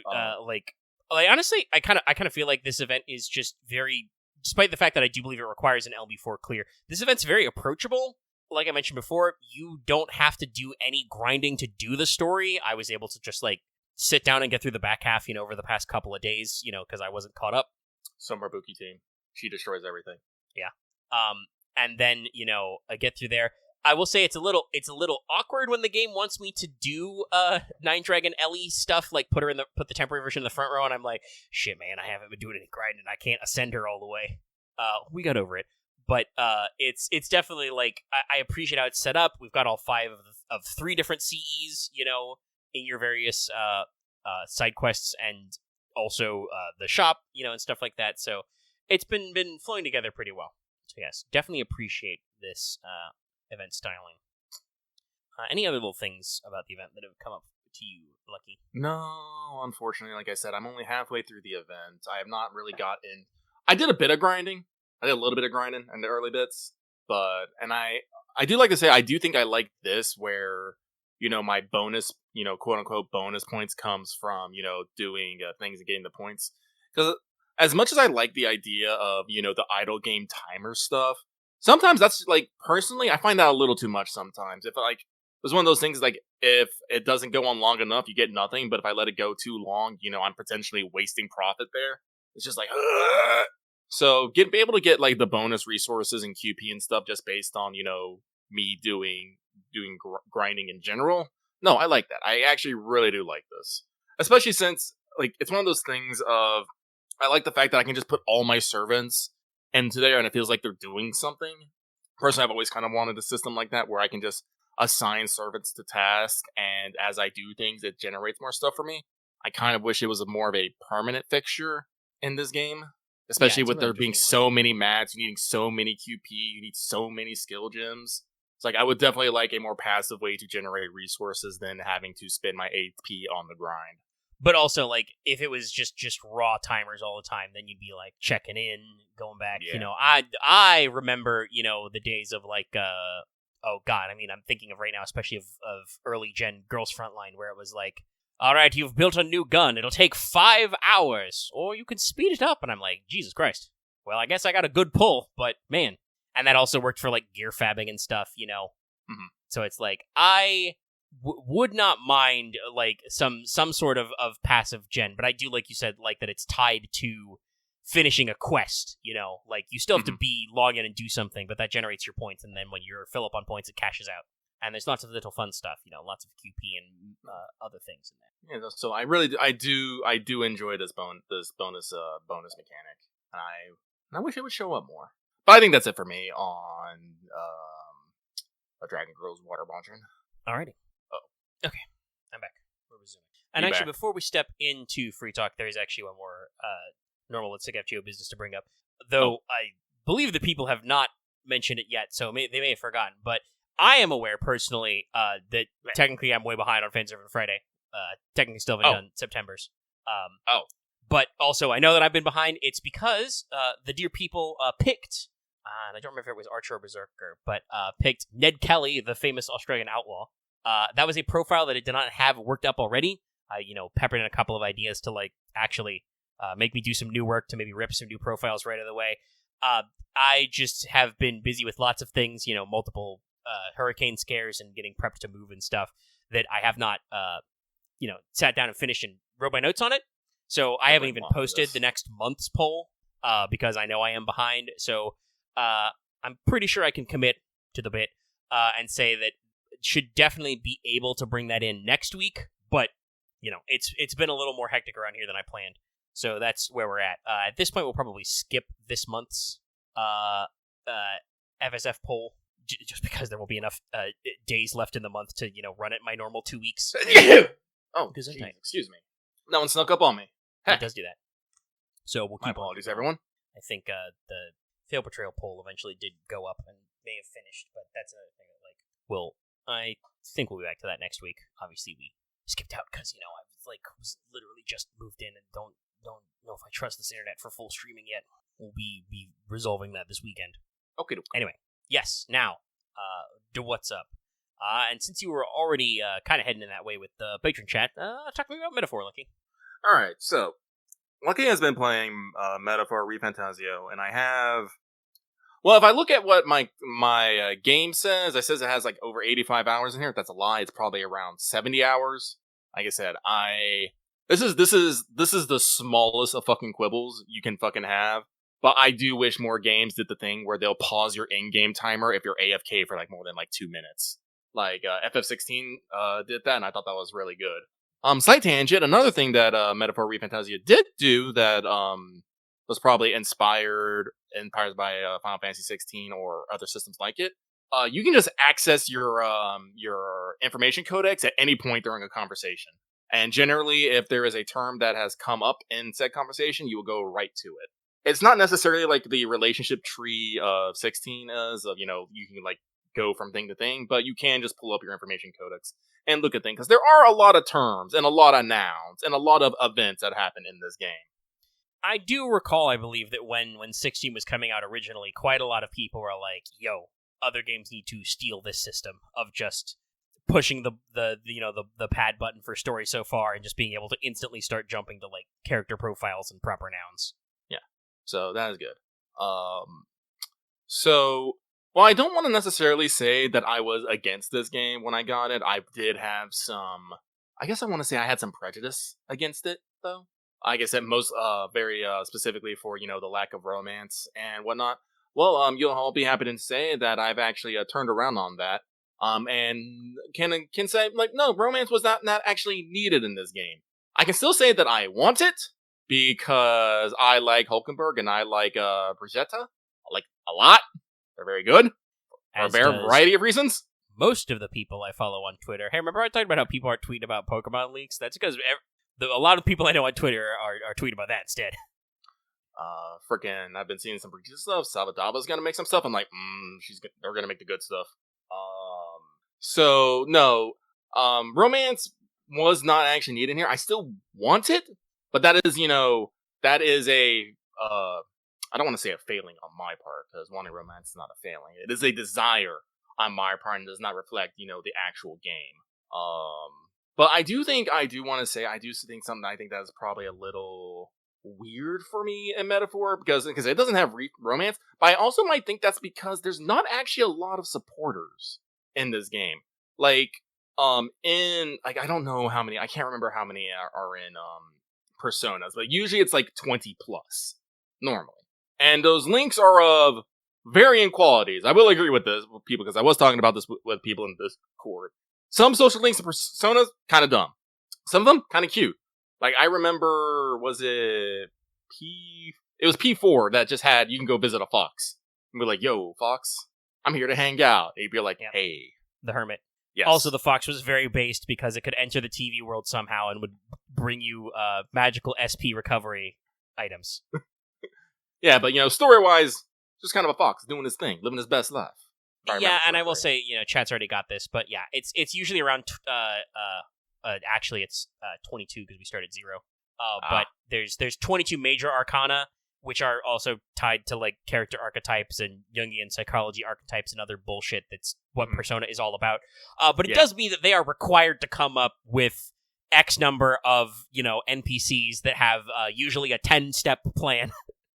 honestly, I kind of feel like this event is just very, despite the fact that I do believe it requires an LB4 clear, this event's very approachable. Like I mentioned before, you don't have to do any grinding to do the story. I was able to just like sit down and get through the back half, over the past couple of days, because I wasn't caught up. Summerbuki team, she destroys everything. Yeah. And then I get through there. I will say it's a little awkward when the game wants me to do Nine Dragon Ellie stuff, like put the temporary version in the front row, and I'm like, shit, man, I haven't been doing any grinding. I can't ascend her all the way. We got over it, but it's definitely like I appreciate how it's set up. We've got all 5 of 3 different CEs, in your various side quests, and also the shop, and stuff like that. So it's been flowing together pretty well. So yes, definitely appreciate this event styling. Any other little things about the event that have come up to you, Lucky? No, unfortunately, like I said, I'm only halfway through the event. I have not really gotten. I did a bit of grinding. I did a little bit of grinding in the early bits, and I do like to say I do think I like this where my bonus, quote unquote bonus points comes from doing things and getting the points. Because as much as I like the idea of the idle game timer stuff, sometimes that's like, personally, I find that a little too much sometimes. If it's one of those things, like, if it doesn't go on long enough, you get nothing, but if I let it go too long, I'm potentially wasting profit there. It's just like, ugh. So be able to get like the bonus resources and QP and stuff just based on, me doing grinding in general. No, I like that. I actually really do like this. Especially since, like, it's one of those things of, I like the fact that I can just put all my servants into there and it feels like they're doing something. Personally, I've always kind of wanted a system like that where I can just assign servants to tasks, and as I do things, it generates more stuff for me. I kind of wish it was more of a permanent fixture in this game. Especially with there being so many mats, you needing so many QP, you need so many skill gems. It's like, I would definitely like a more passive way to generate resources than having to spend my AP on the grind. But also, like, if it was just raw timers all the time, then you'd be, like, checking in, going back, Yeah. I remember, the days of, like, oh, God, I mean, I'm thinking of right now, especially of early-gen Girls Frontline, where it was like, all right, you've built a new gun, it'll take 5 hours, or you can speed it up, and I'm like, Jesus Christ. Well, I guess I got a good pull, but, man. And that also worked for, like, gear fabbing and stuff, Mm-hmm. So it's like, I would not mind like some sort of passive gen, but I do, like you said, like that it's tied to finishing a quest, like you still have to log in and do something, but that generates your points, and then when you're fill up on points, it cashes out. And there's lots of little fun stuff, lots of QP and other things in there. Yeah, so I do enjoy this bonus mechanic, and I wish it would show up more. But I think that's it for me on a Dragon Girls Water Launcher. Alrighty. Oh, okay, I'm back. We're resuming. And actually, before we step into free talk, there is actually one more normal Let's Take FGO business to bring up. Though believe the people have not mentioned it yet, so they may have forgotten. But I am aware personally that technically I'm way behind on Fanservice Friday. Technically still haven't done September's. But also I know that I've been behind. It's because the dear people picked, and I don't remember if it was Archer or Berserker, but picked Ned Kelly, the famous Australian outlaw. That was a profile that it did not have worked up already. Peppered in a couple of ideas to actually make me do some new work, to maybe rip some new profiles right out of the way. I just have been busy with lots of things, multiple hurricane scares and getting prepped to move and stuff, that I have not, sat down and finished and wrote my notes on it. So I haven't even posted the next month's poll because I know I am behind. So I'm pretty sure I can commit to the bit and say that should definitely be able to bring that in next week. But, it's been a little more hectic around here than I planned. So that's where we're at. At this point, we'll probably skip this month's FSF poll just because there will be enough days left in the month to, run it my normal 2 weeks. Oh, excuse me. That one snuck up on me. It does do that. So we'll keep apologies, everyone. I think the Fail Portrayal poll eventually did go up and may have finished, but that's another thing that, I think we'll be back to that next week. Obviously, we skipped out because, I was literally just moved in and don't know if I trust this internet for full streaming yet. We'll be resolving that this weekend. Okay. Anyway, yes, now, to what's up. And since you were already kind of heading in that way with the patron chat, talk to me about Metaphor, Lucky. Alright, so, Lucky has been playing Metaphor ReFantazio, and I have... Well, if I look at what my game says, it says it has over 85 hours in here. If that's a lie, it's probably around 70 hours. Like I said, This is the smallest of fucking quibbles you can fucking have. But I do wish more games did the thing where they'll pause your in-game timer if you're AFK for more than 2 minutes. FF16 did that, and I thought that was really good. Slight tangent, another thing that Metaphor ReFantazio did do that was probably inspired by Final Fantasy 16 or other systems like it. You can just access your information codex at any point during a conversation. And generally, if there is a term that has come up in said conversation, you will go right to it. It's not necessarily like the relationship tree of 16 is, of, you can go from thing to thing, but you can just pull up your information codex and look at things, because there are a lot of terms and a lot of nouns and a lot of events that happen in this game. I do recall, I believe, that when 16 was coming out originally, quite a lot of people were like, yo, other games need to steal this system of just pushing the pad button for story so far and just being able to instantly start jumping to character profiles and proper nouns. Yeah. So that is good. Well, I don't want to necessarily say that I was against this game when I got it. I did have I guess I want to say I had some prejudice against it, though. I guess that most, very specifically for, the lack of romance and whatnot. Well, you'll all be happy to say that I've actually turned around on that. And can say, no, romance was not actually needed in this game. I can still say that I want it, because I like Hulkenberg and I like Brigitta. A lot. They're very good. For a variety of reasons. Most of the people I follow on Twitter. Hey, remember I talked about how people aren't tweeting about Pokemon leaks? That's because a lot of people I know on Twitter are tweeting about that instead. Frickin', I've been seeing some pretty good stuff. Sabadaba's gonna make some stuff. I'm like, they're gonna make the good stuff. So, no. Romance was not actually needed here. I still want it, but that is, I don't want to say a failing on my part, because wanting romance is not a failing. It is a desire on my part and does not reflect, the actual game. But I do want to say, I do think something I think that is probably a little weird for me in Metaphor, because it doesn't have romance, but I also might think that's because there's not actually a lot of supporters in this game. I don't know how many, I can't remember how many are in Personas, but usually it's 20 plus, normally. And those links are of varying qualities. I will agree with this with people, because I was talking about this with people in Discord. Some social links in Personas, kind of dumb. Some of them, kind of cute. I remember, it was P4 that just had, you can go visit a fox. And we're like, yo, fox, I'm here to hang out. And you'd be like, hey. The hermit. Yes. Also, the fox was very based because it could enter the TV world somehow and would bring you magical SP recovery items. Yeah, but, story-wise, Just kind of a fox doing his thing, living his best life. Yeah, and I will say, chat's already got this, but yeah, it's usually around. Actually, it's 22 because we started 0. But there's 22 major arcana, which are also tied to like character archetypes and Jungian psychology archetypes and other bullshit. That's what Persona is all about. But it does mean that they are required to come up with X number of NPCs that have usually a 10-step plan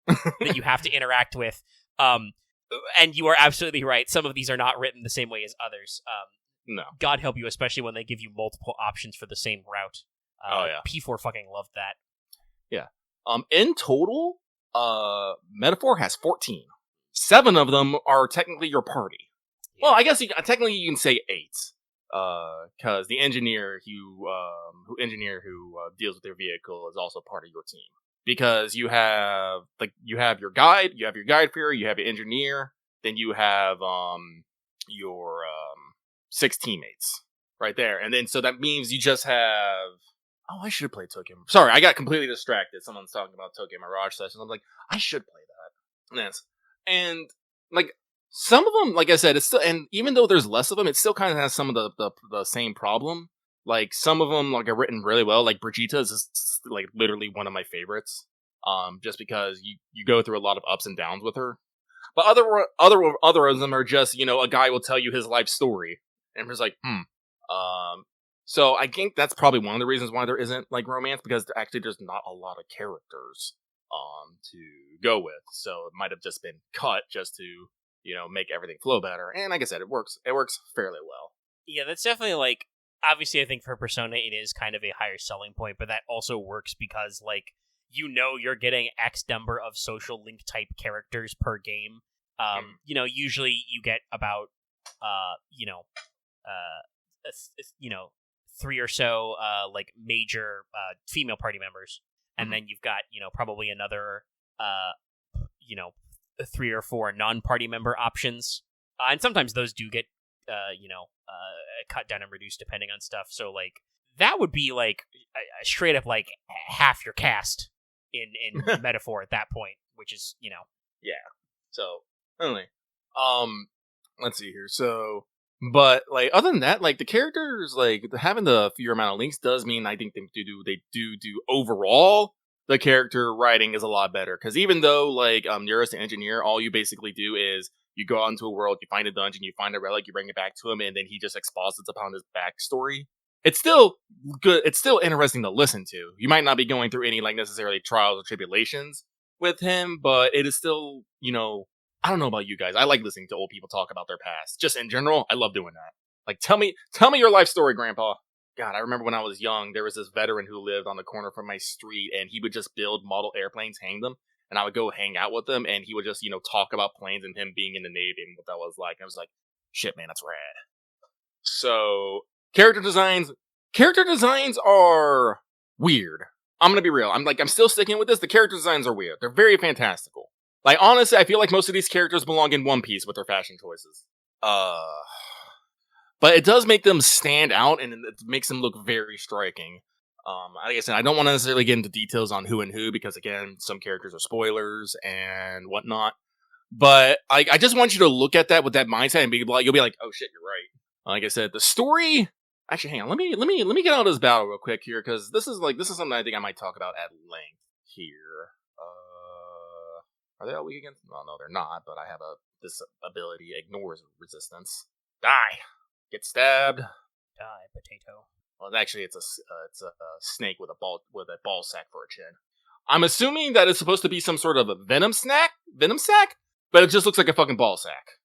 that you have to interact with. And you are absolutely right. Some of these are not written the same way as others. No. God help you, especially when they give you multiple options for the same route. P4 fucking loved that. Yeah. In total, Metaphor has 14. 7 of them are technically your party. Yeah. Well, I guess technically you can say 8. Because the engineer who deals with their vehicle is also part of your team. Because you have your guide, fairer, you have your engineer, then you have your 6 teammates right there, and then so that means you just have. Oh, I should play Tokyo. Sorry, I got completely distracted. Someone's talking about Tokyo Mirage Sessions. I'm like, I should play that. Yes, and like some of them, like I said, it's still, and even though there's less of them, it still kind of has some of the same problem. Like some of them, like are written really well. Like Brigitte is like literally one of my favorites. Just because you go through a lot of ups and downs with her. But other of them are just a guy will tell you his life story, and it's like So I think that's probably one of the reasons why there isn't like romance, because actually there's not a lot of characters to go with. So it might have just been cut just to make everything flow better. And like I said, it works fairly well. Yeah, that's definitely like. Obviously, I think for Persona, it is kind of a higher selling point, but that also works because, like, you're getting X number of social link type characters per game. Usually you get about, 3 or so, like, major female party members. And then you've got, probably another, 3 or 4 non-party member options. And sometimes those do get, cut down and reduced depending on stuff. So like that would be like a straight up like half your cast in Metaphor at that point, which is yeah. So anyway, let's see here. So, but like other than that, like the characters, like having the fewer amount of links does mean I think they do overall the character writing is a lot better, because even though like Neurus the engineer, all you basically do is you go out into a world, you find a dungeon, you find a relic, you bring it back to him, and then he just exposits upon his backstory. It's still good. It's still interesting to listen to. You might not be going through any like necessarily trials or tribulations with him, but it is still, I don't know about you guys. I like listening to old people talk about their past. Just in general, I love doing that. Like, tell me your life story, Grandpa. God, I remember when I was young, there was this veteran who lived on the corner from my street, and he would just build model airplanes, hang them, and I would go hang out with him, and he would just, talk about planes and him being in the Navy and what that was like. And I was like, shit, man, that's rad. So, character designs are weird. I'm gonna be real. I'm still sticking with this. The character designs are weird. They're very fantastical. Like, honestly, I feel like most of these characters belong in One Piece with their fashion choices. But it does make them stand out, and it makes them look very striking. Like I said, I don't want to necessarily get into details on who and who, because again, some characters are spoilers and whatnot. But I just want you to look at that with that mindset and you'll be like, oh shit, you're right. Like I said, the story. Actually, hang on. Let me get out of this battle real quick here, because this is something I think I might talk about at length here. Are they all weak against? Well, no, they're not. But I have this ability ignores resistance. Die. Get stabbed. Die, potato. Well, actually, it's a snake with a ball sack for a chin. I'm assuming that it's supposed to be some sort of a venom sack, but it just looks like a fucking ball sack.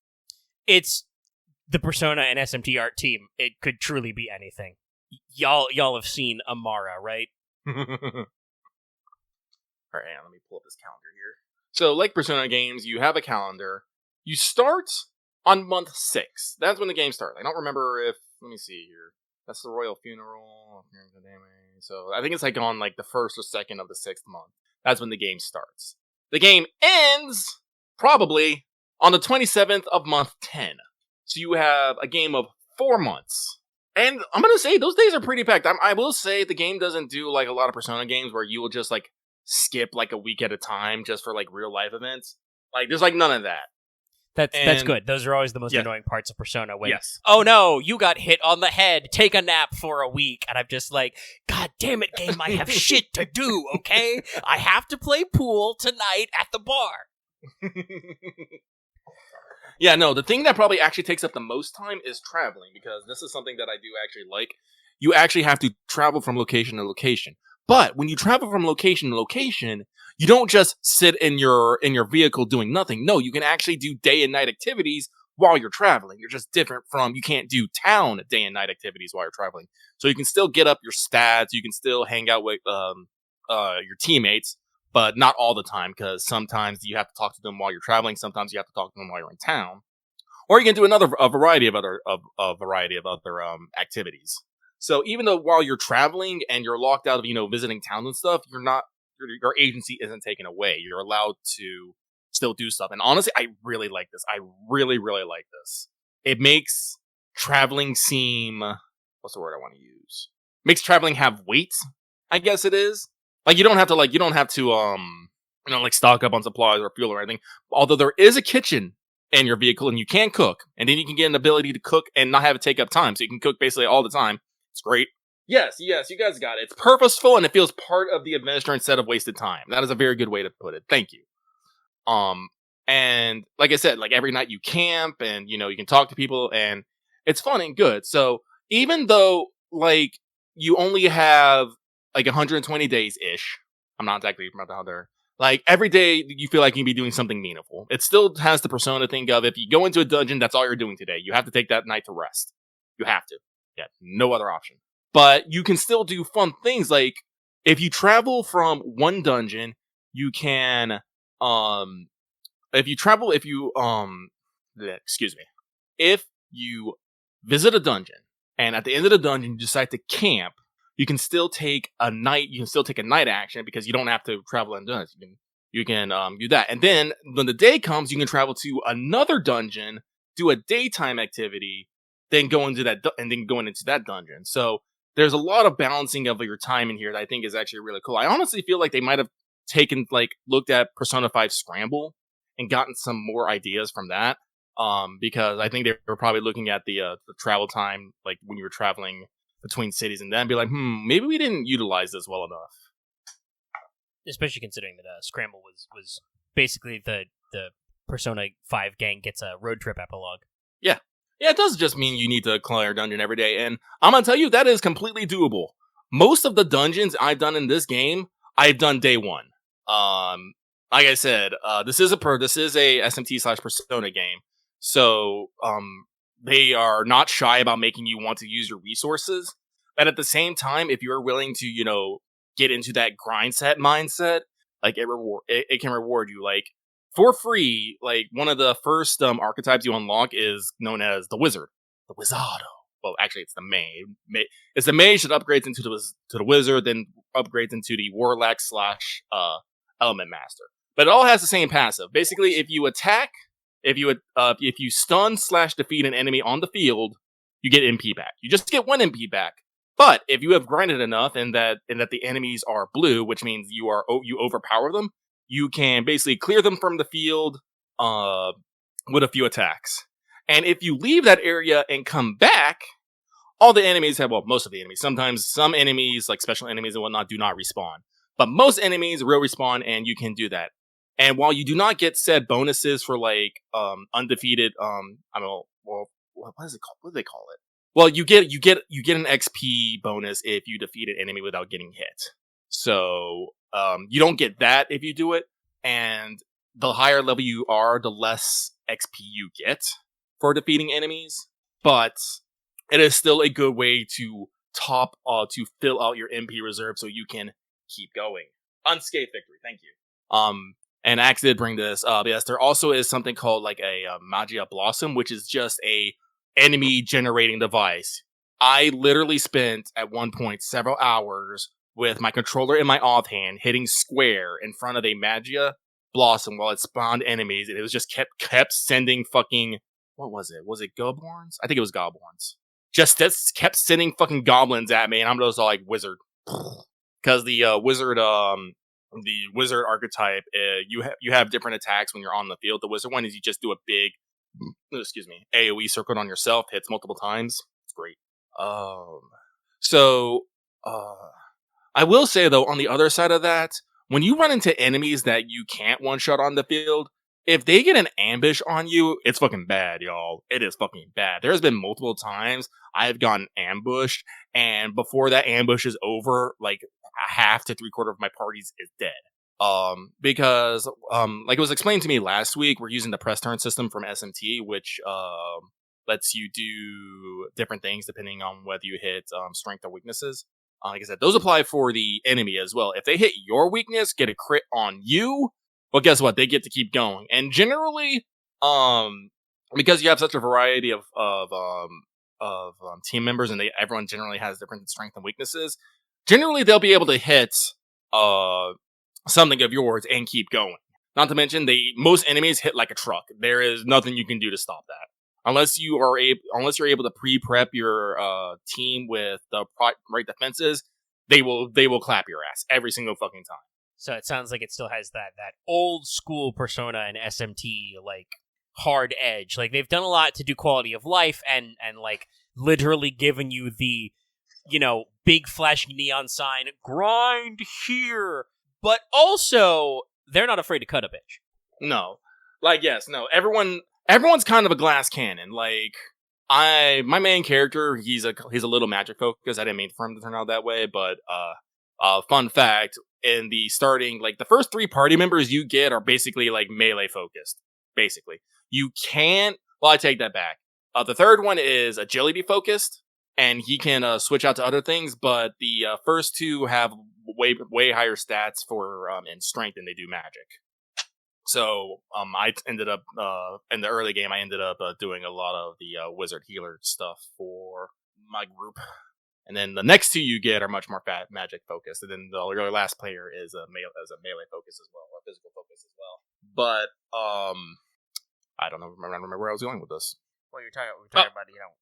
It's the Persona and SMT art team. It could truly be anything. Y'all have seen Amara, right? All right, let me pull up this calendar here. So, like Persona games, you have a calendar. You start on month 6. That's when the game starts. I don't remember if. Let me see here. That's the Royal Funeral. So I think it's like on like the 1st or 2nd of the 6th month. That's when the game starts. The game ends probably on the 27th of month 10. So you have a game of 4 months. And I'm going to say those days are pretty packed. I will say the game doesn't do like a lot of Persona games where you will just like skip like a week at a time just for like real life events. Like, there's like none of that. That's good. Those are always the most annoying parts of Persona. When, oh no, you got hit on the head. Take a nap for a week. And I'm just like, God damn it, game, I have shit to do, okay? I have to play pool tonight at the bar. Yeah, no, the thing that probably actually takes up the most time is traveling, because this is something that I do actually like. You actually have to travel from location to location. But when you travel from location to location, you don't just sit in your vehicle doing nothing. No, you can actually do day and night activities while you're traveling. You're just different from, you can't do town day and night activities while you're traveling. So you can still get up your stats, you can still hang out with your teammates, but not all the time, because sometimes you have to talk to them while you're traveling, sometimes you have to talk to them while you're in town. Or you can do a variety of other activities. So even though while you're traveling and you're locked out of, visiting towns and stuff, your agency isn't taken away. You're allowed to still do stuff. And honestly, I really like this. I really, really like this. It makes traveling seem, what's the word I want to use? Makes traveling have weight, I guess it is. Like, you don't have to stock up on supplies or fuel or anything. Although there is a kitchen in your vehicle and you can cook. And then you can get an ability to cook and not have it take up time. So you can cook basically all the time. It's great. Yes, you guys got it. It's purposeful and it feels part of the adventure instead of wasted time. That is a very good way to put it. Thank you. And like I said, like every night you camp and, you can talk to people and it's fun and good. So even though like you only have like 120 days-ish, I'm not exactly remember how they're, like every day you feel like you can be doing something meaningful. It still has the Persona thing of, if you go into a dungeon, that's all you're doing today. You have to take that night to rest. You have to. Yeah, no other option. But you can still do fun things, like if you travel from one dungeon, you can if you visit a dungeon and at the end of the dungeon you decide to camp, you can still take a night action, because you don't have to travel in dungeons. You can do that. And then when the day comes, you can travel to another dungeon, do a daytime activity, then go into that dungeon. So there's a lot of balancing of your time in here that I think is actually really cool. I honestly feel like they might have looked at Persona 5 Scramble and gotten some more ideas from that. Because I think they were probably looking at the travel time, like when you were traveling between cities, and then be like, maybe we didn't utilize this well enough. Especially considering that Scramble was basically the Persona 5 gang gets a road trip epilogue. Yeah. Yeah, it does just mean you need to clear a dungeon every day, and I'm gonna tell you, that is completely doable. Most of the dungeons I've done in this game, I've done day one. Like I said, this is a SMT/Persona game, so they are not shy about making you want to use your resources. But at the same time, if you're willing to, get into that grind set mindset, like it can reward you. Like, for free, like one of the first archetypes you unlock is known as the Wizard, the Wizardo. Well, actually, it's the Mage. It's the Mage that upgrades into the Wizard, then upgrades into the Warlock / Element Master. But it all has the same passive. Basically, if you attack, if you stun / defeat an enemy on the field, you get MP back. You just get 1 MP back. But if you have grinded enough and that the enemies are blue, which means you overpower them, you can basically clear them from the field with a few attacks. And if you leave that area and come back, all the enemies most of the enemies. Sometimes some enemies, like special enemies and whatnot, do not respawn. But most enemies will respawn, and you can do that. And while you do not get said bonuses for undefeated, what is it called? What do they call it? Well, you get an XP bonus if you defeat an enemy without getting hit. So you don't get that if you do it, and the higher level you are, the less XP you get for defeating enemies. But it is still a good way to to fill out your MP reserve so you can keep going. Unscathed victory, thank you. And Axe did bring this up. Yes, there also is something called like a Magia Blossom, which is just a enemy generating device. I literally spent at one point several hours with my controller in my offhand hitting square in front of a Magia Blossom while it spawned enemies, and it was just kept sending fucking, what was it? Was it Goblins? I think it was Goblins. Just kept sending fucking goblins at me, and I'm just all like, Wizard. Because the Wizard the wizard archetype, you have different attacks when you're on the field. The wizard one is you just do a big, AOE circle on yourself, hits multiple times. It's great. So, I will say though, on the other side of that, when you run into enemies that you can't one shot on the field, if they get an ambush on you, it's fucking bad, y'all. It is fucking bad. There's been multiple times I've gotten ambushed, and before that ambush is over, like half to 3/4 of my parties is dead. Because like it was explained to me last week, we're using the press turn system from SMT, which lets you do different things depending on whether you hit strength or weaknesses. Like I said, those apply for the enemy as well. If they hit your weakness, get a crit on you, well, guess what? They get to keep going. And generally, because you have such a variety of team members, and everyone generally has different strengths and weaknesses, generally they'll be able to hit something of yours and keep going. Not to mention, most enemies hit like a truck. There is nothing you can do to stop that. Unless you're able to pre-prep your team with the right defenses, they will clap your ass every single fucking time. So it sounds like it still has that old school Persona and SMT like hard edge. Like they've done a lot to do quality of life and like literally given you the, big flashing neon sign, grind here. But also they're not afraid to cut a bitch. No. Everyone's kind of a glass cannon. Like, my main character, he's a little magic focused. I didn't mean for him to turn out that way, but, fun fact, in the starting, like, the first 3 party members you get are basically, like, melee focused. Basically. I take that back. The third one is agility focused, and he can, switch out to other things, but the, first 2 have way higher stats for, in strength than they do magic. So, I ended up, in the early game, I ended up doing a lot of the wizard healer stuff for my group. And then the next 2 you get are much more magic focused. And then your last player is a melee focus as well, or physical focus as well. But, I don't remember where I was going with this. Well, we're talking about,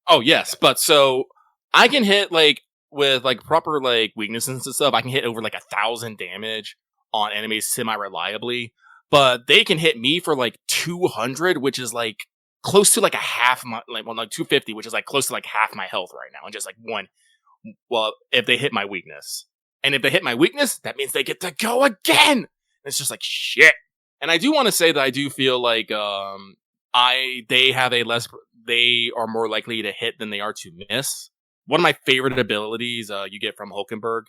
Oh, yes. But so, I can hit, like, with, like, proper, like, weaknesses and stuff, I can hit over, like, 1,000 damage on enemies semi-reliably. But they can hit me for like 200, which is like close to like a half my, like 250, which is like close to like half my health right now. And just like one, well, if they hit my weakness. And if they hit my weakness, that means they get to go again. And it's just like shit. And I do want to say that I do feel like, they are more likely to hit than they are to miss. One of my favorite abilities, you get from Hulkenberg,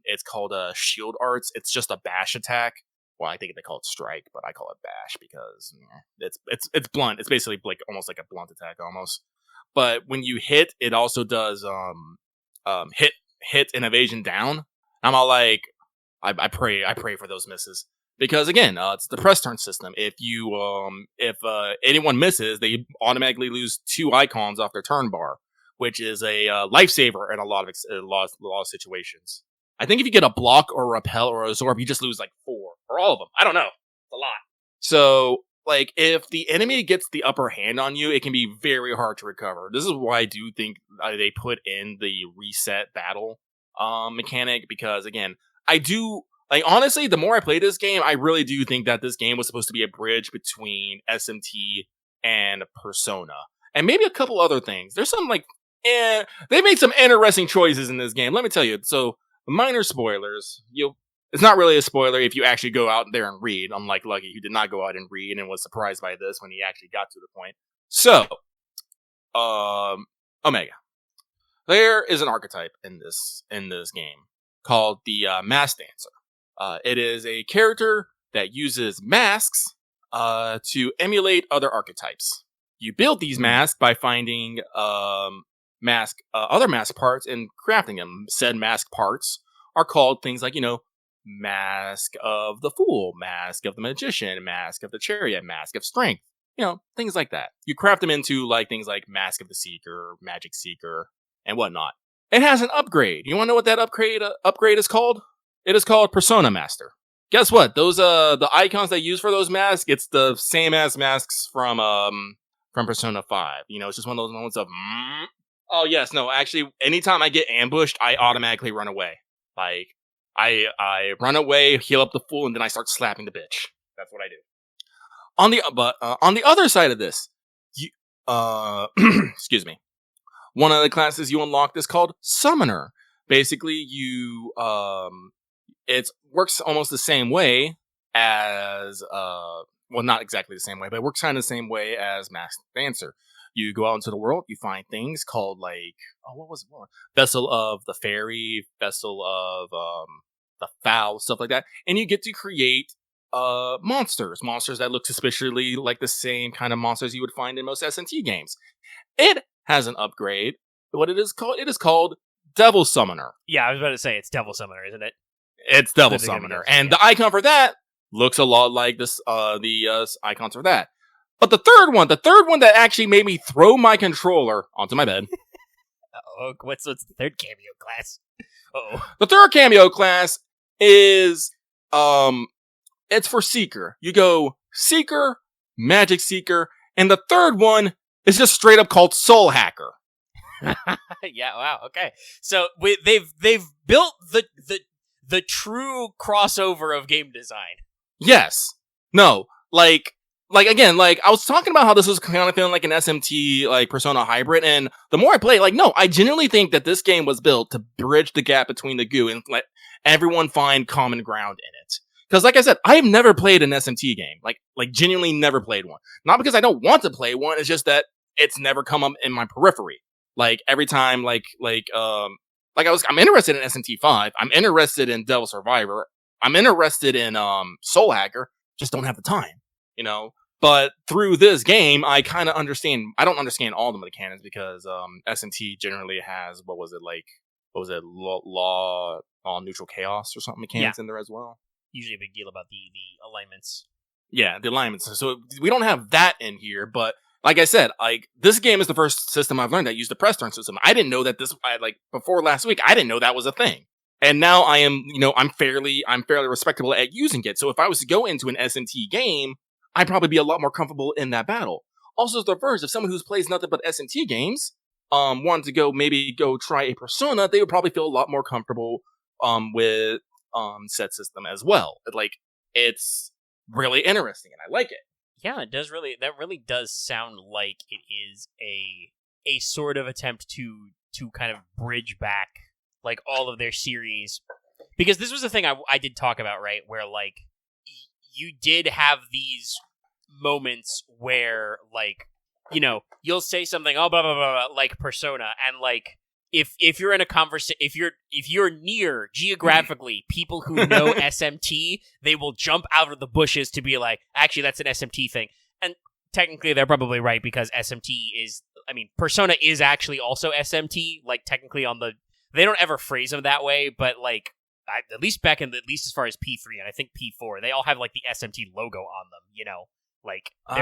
it's called Shield Arts. It's just a bash attack. Well, I think they call it strike, but I call it bash because it's blunt. It's basically like almost like a blunt attack almost. But when you hit, it also does hit an evasion down. I'm all like, I pray for those misses because again, it's the press turn system. If anyone misses, they automatically lose 2 icons off their turn bar, which is a lifesaver in a lot of situations. I think if you get a block or a repel or a absorb, you just lose like 4 or all of them. I don't know. It's a lot. So, like, if the enemy gets the upper hand on you, it can be very hard to recover. This is why I do think they put in the reset battle mechanic because, again, honestly, the more I play this game, I really do think that this game was supposed to be a bridge between SMT and Persona. And maybe a couple other things. There's some, they made some interesting choices in this game. Let me tell you. So, minor spoilers. It's not really a spoiler if you actually go out there and read, unlike Lucky, who did not go out and read and was surprised by this when he actually got to the point. So, Omega. There is an archetype in this game called the Mask Dancer. It is a character that uses masks to emulate other archetypes. You build these masks by finding other mask parts and crafting them. Said mask parts are called things like, Mask of the Fool, Mask of the Magician, Mask of the Chariot, Mask of Strength. Things like that. You craft them into things like Mask of the Seeker, Magic Seeker, and whatnot. It has an upgrade. You want to know what that upgrade is called? It is called Persona Master. Guess what? Those the icons they use for those masks, it's the same as masks from Persona 5. It's just one of those moments of oh yes, no, actually anytime I get ambushed, I automatically run away. Like I run away, heal up the fool, and then I start slapping the bitch. That's what I do. On the other side of this, you, excuse me, one of the classes you unlock is called Summoner. Basically, it works almost the same way as well, not exactly the same way, but it works kind of the same way as Masked Dancer. You go out into the world, you find things called what was it? Vessel of the Fairy, Vessel of the Fowl, stuff like that, and you get to create monsters that look suspiciously like the same kind of monsters you would find in most SMT games. It has an upgrade. What it is called Devil Summoner. Yeah, I was about to say it's Devil Summoner, isn't it? It's Devil Summoner, and the icon for that looks a lot like this. The icons for that, but the third one that actually made me throw my controller onto my bed. Oh, what's the third cameo class? The third cameo class is it's for Seeker. You go Seeker, Magic Seeker, and the third one is just straight up called Soul Hacker. Yeah, wow, okay. So they've built the true crossover of game design. Yes. No. Again, I was talking about how this was kind of feeling like an SMT, Persona hybrid, and the more I play, no, I genuinely think that this game was built to bridge the gap between the goo and let everyone find common ground in it. Because, like I said, I have never played an SMT game. Genuinely never played one. Not because I don't want to play one, it's just that it's never come up in my periphery. Every time, I'm interested in SMT5, I'm interested in Devil Survivor, I'm interested in, Soul Hacker, just don't have the time, But through this game, I kind of understand, I don't understand all the mechanics because, SMT generally has, law, neutral chaos or something mechanics in there as well. Usually a big deal about the alignments. Yeah, the alignments. So we don't have that in here, but like I said, this game is the first system I've learned that used the press turn system. I didn't know that before last week, I didn't know that was a thing. And now I am, I'm fairly respectable at using it. So if I was to go into an SMT game, I'd probably be a lot more comfortable in that battle. Also, the reverse, if someone who plays nothing but SMT games, wanted to go try a Persona, they would probably feel a lot more comfortable, with, set system as well. It's really interesting and I like it. Yeah, that really does sound like it is a sort of attempt to kind of bridge back all of their series, because this was the thing I did talk about, right, where you did have these moments where you'll say something, oh, blah blah blah, like Persona, and if you're in a conversation, if you're near geographically people who know SMT, they will jump out of the bushes to be like, actually, that's an SMT thing. And technically, they're probably right, because SMT is, Persona is actually also SMT. Technically they don't ever phrase them that way, but at least as far as P3 and I think P4, they all have the SMT logo on them. I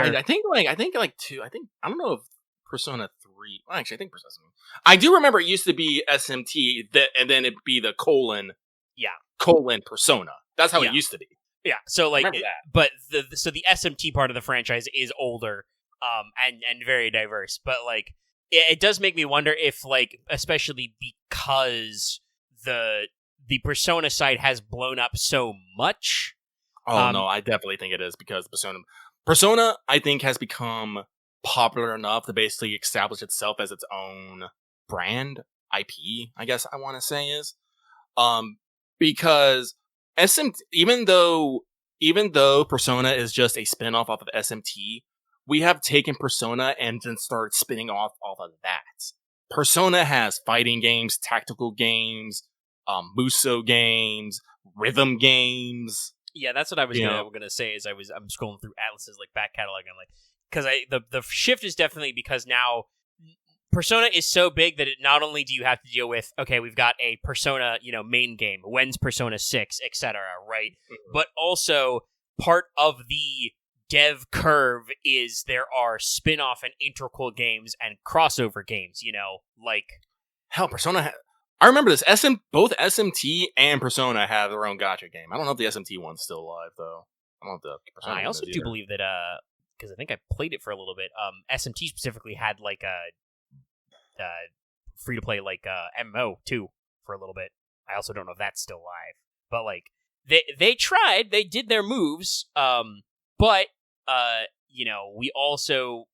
don't know if Persona 3. Well, actually, I think Persona 3. I do remember it used to be SMT, and then it'd be the colon Persona. That's how it used to be. Yeah, so remember that. But the SMT part of the franchise is older, and very diverse. But it does make me wonder if especially because the Persona side has blown up so much. Oh no, I definitely think it is because Persona, I think, has become popular enough to basically establish itself as its own brand, IP, I guess I want to say is. Because SMT, even though Persona is just a spin-off off of SMT, we have taken Persona and then started spinning off of that. Persona has fighting games, tactical games, Muso games, rhythm games. Yeah, that's what I was gonna say. I'm scrolling through Atlas's back catalog and because the shift is definitely because now Persona is so big that it not only do you have to deal with, okay, we've got a Persona, main game, when's Persona 6, etc., right? Mm-hmm. But also part of the dev curve is there are spin-off and integral games and crossover games, hell, Persona I remember this. Both SMT and Persona have their own gacha game. I don't know if the SMT one's still alive though. I don't know if the Persona I also do believe that because I think I played it for a little bit. SMT specifically had a free to play MMO too for a little bit. I also don't know if that's still live. But like they tried, they did their moves, but we also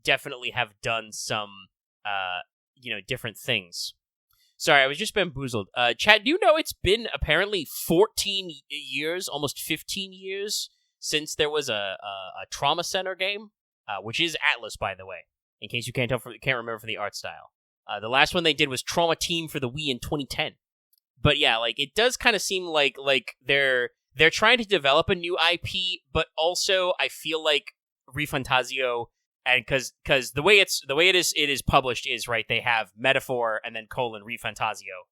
definitely have done some different things. Sorry, I was just bamboozled. Chad, do you know it's been apparently 14 years, almost 15 years since there was a Trauma Center game, which is Atlas, by the way, in case you can't remember from the art style. The last one they did was Trauma Team for the Wii in 2010. But yeah, like it does kind of seem like they're trying to develop a new IP, but also I feel like ReFantazio, and because the way it is published is right. They have Metaphor and then : ReFantazio.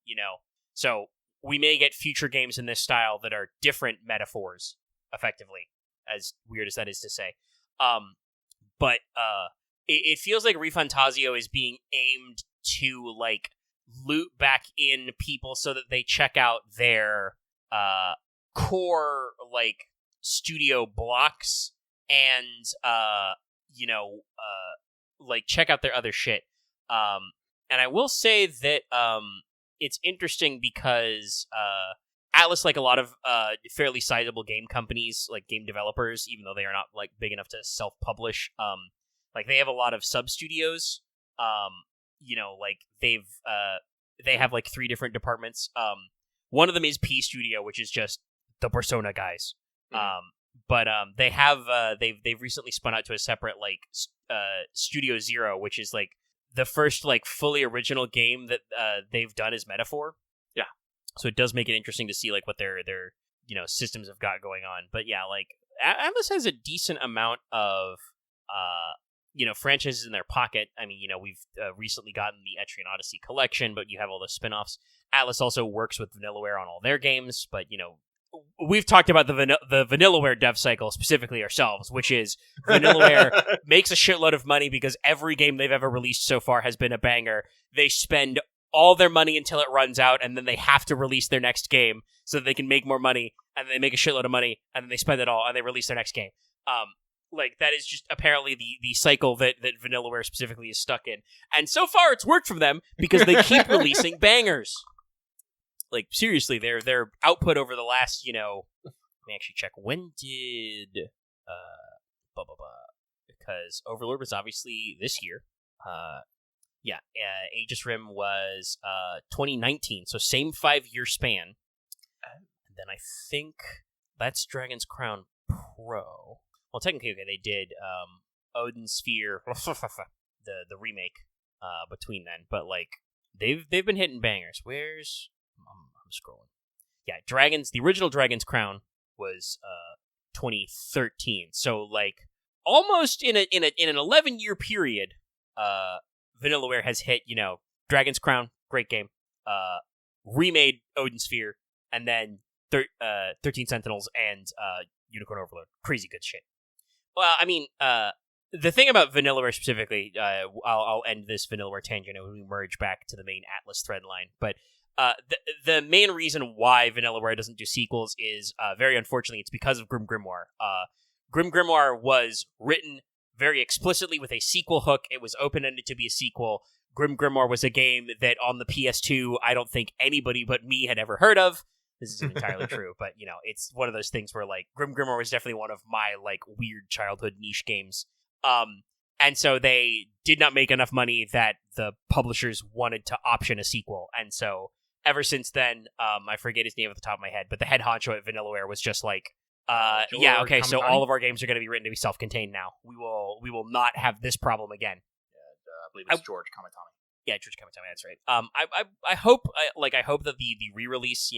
So we may get future games in this style that are different metaphors, effectively. As weird as that is to say, but it feels like ReFantazio is being aimed to like loop back in people so that they check out their core like studio blocks and like check out their other shit. And I will say that it's interesting because Atlas, like a lot of fairly sizable game companies, like game developers, even though they are not like big enough to self-publish, like they have a lot of sub-studios. Like they have like 3 different departments. One of them is P Studio, which is just the Persona guys. Mm-hmm. But they have they've recently spun out to a separate like Studio Zero, which is like the first like fully original game that they've done as Metaphor. Yeah. So it does make it interesting to see like what their systems have got going on. But yeah, like Atlas has a decent amount of franchises in their pocket. I mean, we've recently gotten the Etrian Odyssey collection, but you have all the spin-offs. Atlas also works with Vanillaware on all their games, but we've talked about the Vanillaware dev cycle specifically ourselves, which is Vanillaware makes a shitload of money because every game they've ever released so far has been a banger. They spend all their money until it runs out, and then they have to release their next game so that they can make more money, and then they make a shitload of money, and then they spend it all, and they release their next game. Like, that is just apparently the cycle that Vanillaware specifically is stuck in. And so far, it's worked for them because they keep releasing bangers. Like, seriously, their output over the last, let me actually check. When did, because Overlord was obviously this year. Aegis Rim was 2019, so same 5-year span. And then I think that's Dragon's Crown Pro. Well, technically, okay, they did Odin Sphere, the remake between then, but like they've been hitting bangers. Where's I'm scrolling. Yeah, the original Dragon's Crown was 2013. So like almost in an 11-year period, Vanillaware has hit Dragon's Crown, great game, remade Odin Sphere, and then 13 Sentinels and Unicorn Overlord, crazy good shit. Well, I mean, the thing about Vanillaware specifically, I'll end this Vanillaware tangent and we merge back to the main Atlas thread line, but the main reason why Vanillaware doesn't do sequels is, very unfortunately, it's because of Grim Grimoire. Grim Grimoire was written very explicitly with a sequel hook. It was open-ended to be a sequel. Grim Grimoire was a game that on the PS2, I don't think anybody but me had ever heard of. This isn't entirely true, but, it's one of those things where, like, Grim Grimoire was definitely one of my, like, weird childhood niche games. And so they did not make enough money that the publishers wanted to option a sequel. And so ever since then, I forget his name off the top of my head, but the head honcho at Vanillaware was just like, so all of our games are going to be written to be self-contained now. We will not have this problem again. And, I believe it's George Kamitani. Yeah, George Kamitani, that's right. I hope that the re-release,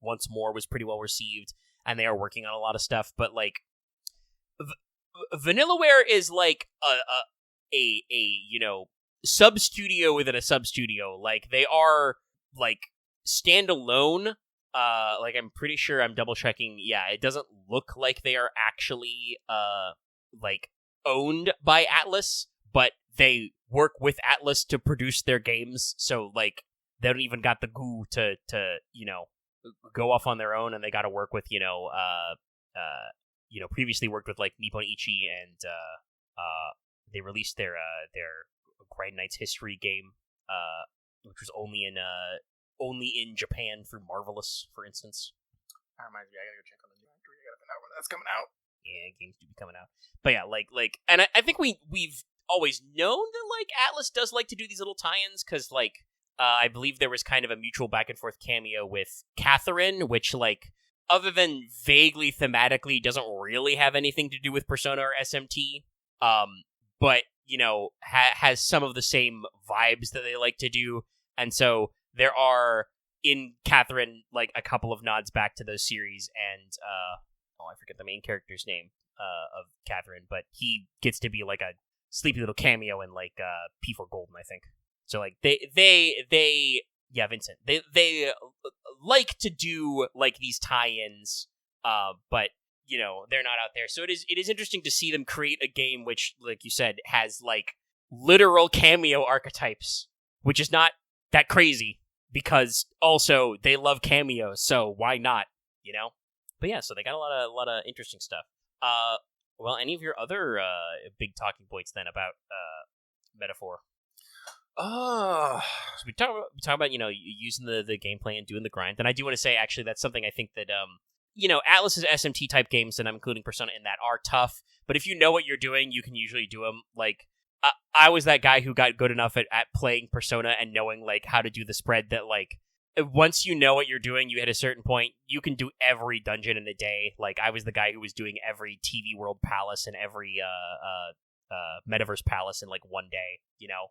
once more was pretty well received, and they are working on a lot of stuff. But like, Vanillaware is like a sub studio within a sub studio. Like they are like standalone. Like I'm pretty sure I'm double checking. Yeah, it doesn't look like they are actually like owned by Atlas, but they work with Atlas to produce their games, so like they don't even got the goo to go off on their own, and they got to work with previously worked with like Nippon Ichi, and they released their Grind Knights History game, which was only in only in Japan through Marvelous, for instance. That reminds me, I gotta go check on the new factory. I gotta find out when that's coming out. Yeah, games do be coming out. But yeah, like, and I think we've always known that, like, Atlas does like to do these little tie-ins, because, like, I believe there was kind of a mutual back-and-forth cameo with Catherine, which, like, other than vaguely thematically, doesn't really have anything to do with Persona or SMT, but, you know, has some of the same vibes that they like to do, and so there are, in Catherine, like, a couple of nods back to those series, and, I forget the main character's name, of Catherine, but he gets to be, like, a sleepy little cameo in, like, P4 Golden, I think. So, like, they yeah, Vincent, they like to do, like, these tie-ins, but, you know, they're not out there. So it is interesting to see them create a game which, like you said, has, like, literal cameo archetypes, which is not that crazy, because also they love cameos, so why not, you know? But yeah, so they got a lot of interesting stuff. Well, any of your other big talking points then about Metaphor? So we talk about, you know, using the gameplay and doing the grind. And I do want to say, actually, that's something I think that you know, Atlas's SMT type games, and I'm including Persona in that, are tough. But if you know what you're doing, you can usually do them. Like, I was that guy who got good enough at playing Persona and knowing, like, how to do the spread that, like, once you know what you're doing, you hit a certain point, you can do every dungeon in a day. Like, I was the guy who was doing every TV World Palace and every Metaverse Palace in, like, one day, you know?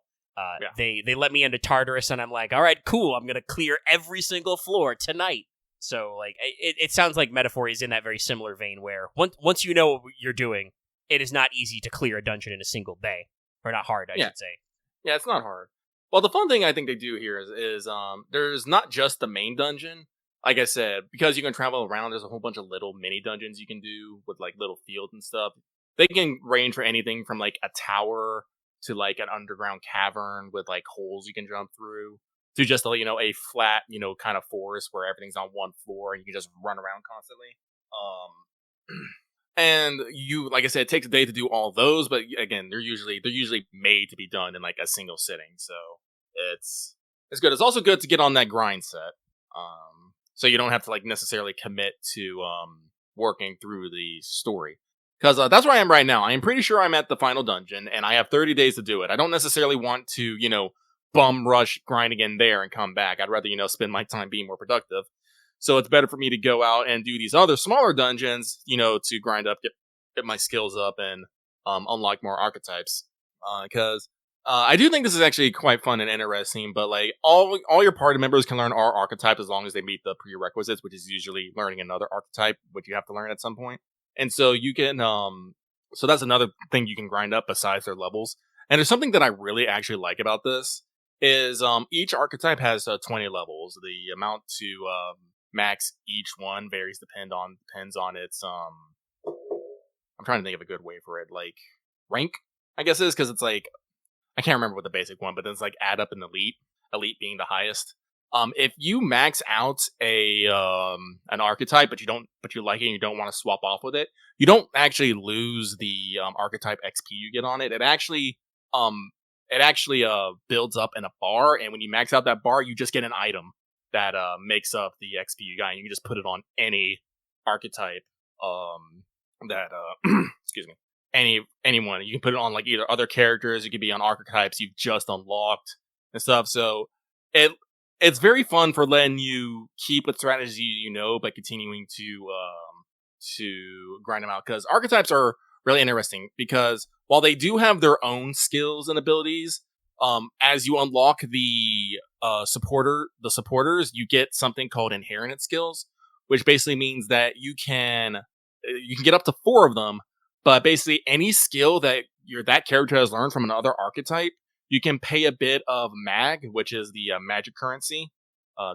They let me into Tartarus, and I'm like, all right, cool, I'm gonna clear every single floor tonight. So, like, it sounds like Metaphor is in that very similar vein, where once you know what you're doing, it is not easy to clear a dungeon in a single day. Or not hard, I should say. Yeah, it's not hard. Well, the fun thing I think they do here is there's not just the main dungeon. Like I said, because you can travel around, there's a whole bunch of little mini dungeons you can do with, like, little fields and stuff. They can range for anything from, like, a tower to, like, an underground cavern with, like, holes you can jump through, to just, you know, a flat, you know, kind of forest where everything's on one floor and you can just run around constantly. And you, like I said, it takes a day to do all those, but again, they're usually made to be done in, like, a single sitting, so it's good. It's also good to get on that grind set, so you don't have to, like, necessarily commit to working through the story, because that's where I am right now. I am pretty sure I'm at the final dungeon, and I have 30 days to do it. I don't necessarily want to, you know, bum rush grind again there and come back. I'd rather, you know, spend my time being more productive. So it's better for me to go out and do these other smaller dungeons, you know, to grind up, get my skills up, and unlock more archetypes. Because I do think this is actually quite fun and interesting. But, like, all your party members can learn our archetypes as long as they meet the prerequisites, which is usually learning another archetype, which you have to learn at some point. And so you can, so that's another thing you can grind up besides their levels. And there's something that I really actually like about this is each archetype has 20 levels. The amount to max each one depends on its I'm trying to think of a good way for it, like, rank, I guess it is, because it's like, I can't remember what the basic one, but then it's like add up an elite being the highest. If you max out an archetype, but you like it and you don't want to swap off with it, you don't actually lose the archetype XP you get on it. It actually builds up in a bar, and when you max out that bar, you just get an item that makes up the XP you got, and you can just put it on any archetype excuse me, anyone. You can put it on, like, either other characters, it could be on archetypes you've just unlocked and stuff. So it's very fun for letting you keep a strategy you know, but continuing to grind them out, because archetypes are really interesting, because while they do have their own skills and abilities, as you unlock the supporters, you get something called inherent skills, which basically means that you can get up to 4 of them, but basically any skill that that character has learned from another archetype, you can pay a bit of mag, which is the magic currency,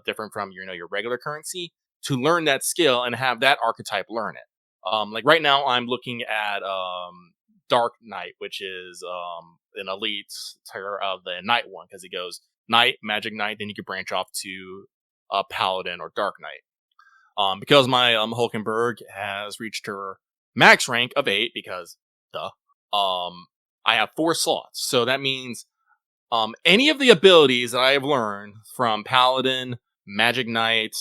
different from your regular currency, to learn that skill and have that archetype learn it. Like right now, I'm looking at Dark Knight, which is an elite tier of the Knight one, because it goes Knight, Magic Knight, then you can branch off to Paladin or Dark Knight. Because my Hulkenberg has reached her max rank of 8, because duh, I have 4 slots. So that means any of the abilities that I have learned from Paladin, Magic Knight,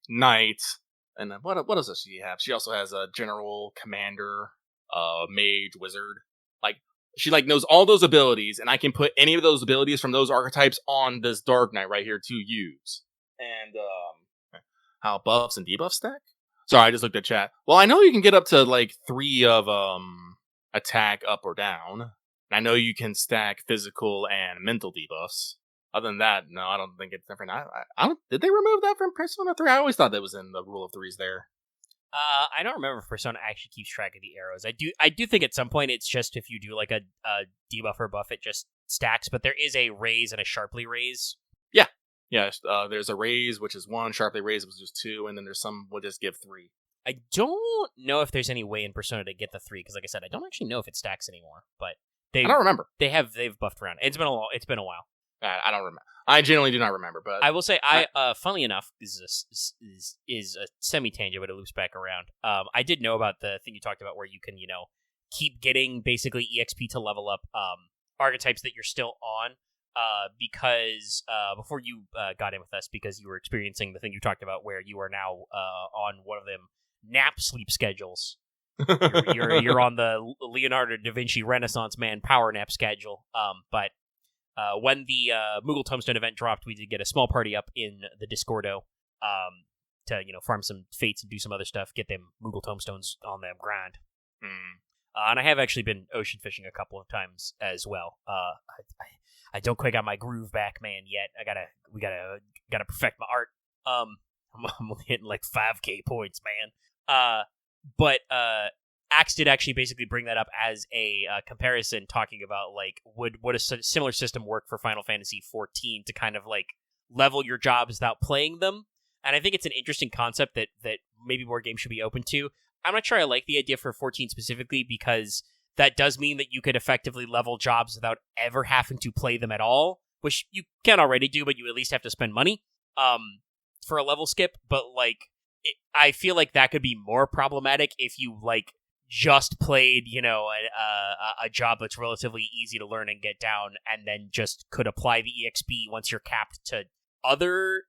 Knight, and then what else does she have? She also has a General, Commander, Mage, Wizard. Like, she like knows all those abilities, and I can put any of those abilities from those archetypes on this Dark Knight right here to use. And how buffs and debuffs stack? Sorry, I just looked at chat. Well, I know you can get up to like 3 of attack up or down. And I know you can stack physical and mental debuffs. Other than that, no, I don't think it's different. I don't. Did they remove that from Persona 3? I always thought that was in the rule of threes there. I don't remember if Persona actually keeps track of the arrows. I do think at some point it's just if you do like a debuff or buff, it just stacks. But there is a raise and a sharply raise. Yeah, there's a raise, which is 1, sharply raise, which is 2, and then there's some will just give 3. I don't know if there's any way in Persona to get the 3, because like I said, I don't actually know if it stacks anymore. But I don't remember. They've buffed around. It's been a while. I don't remember. I genuinely do not remember. But I will say, funnily enough, this is a semi tangent, but it loops back around. I did know about the thing you talked about where you can keep getting basically EXP to level up archetypes that you're still on. Because before you got in with us, because you were experiencing the thing you talked about where you are now on one of them nap sleep schedules. You're on the Leonardo da Vinci Renaissance Man power nap schedule. But when the Moogle Tombstone event dropped, we did get a small party up in the Discordo to farm some fates and do some other stuff, get them Moogle Tombstones on them grind. And I have actually been ocean fishing a couple of times as well. I don't quite got my groove back, man, yet. We gotta perfect my art. I'm only hitting like 5k points, man. But Axe did actually basically bring that up as a comparison, talking about like would a similar system work for Final Fantasy 14 to kind of like level your jobs without playing them. And I think it's an interesting concept that maybe more games should be open to. I'm not sure I like the idea for 14 specifically, because that does mean that you could effectively level jobs without ever having to play them at all, which you can already do, but you at least have to spend money for a level skip. But like, I feel like that could be more problematic if you like just played, a job that's relatively easy to learn and get down, and then just could apply the EXP once you're capped to other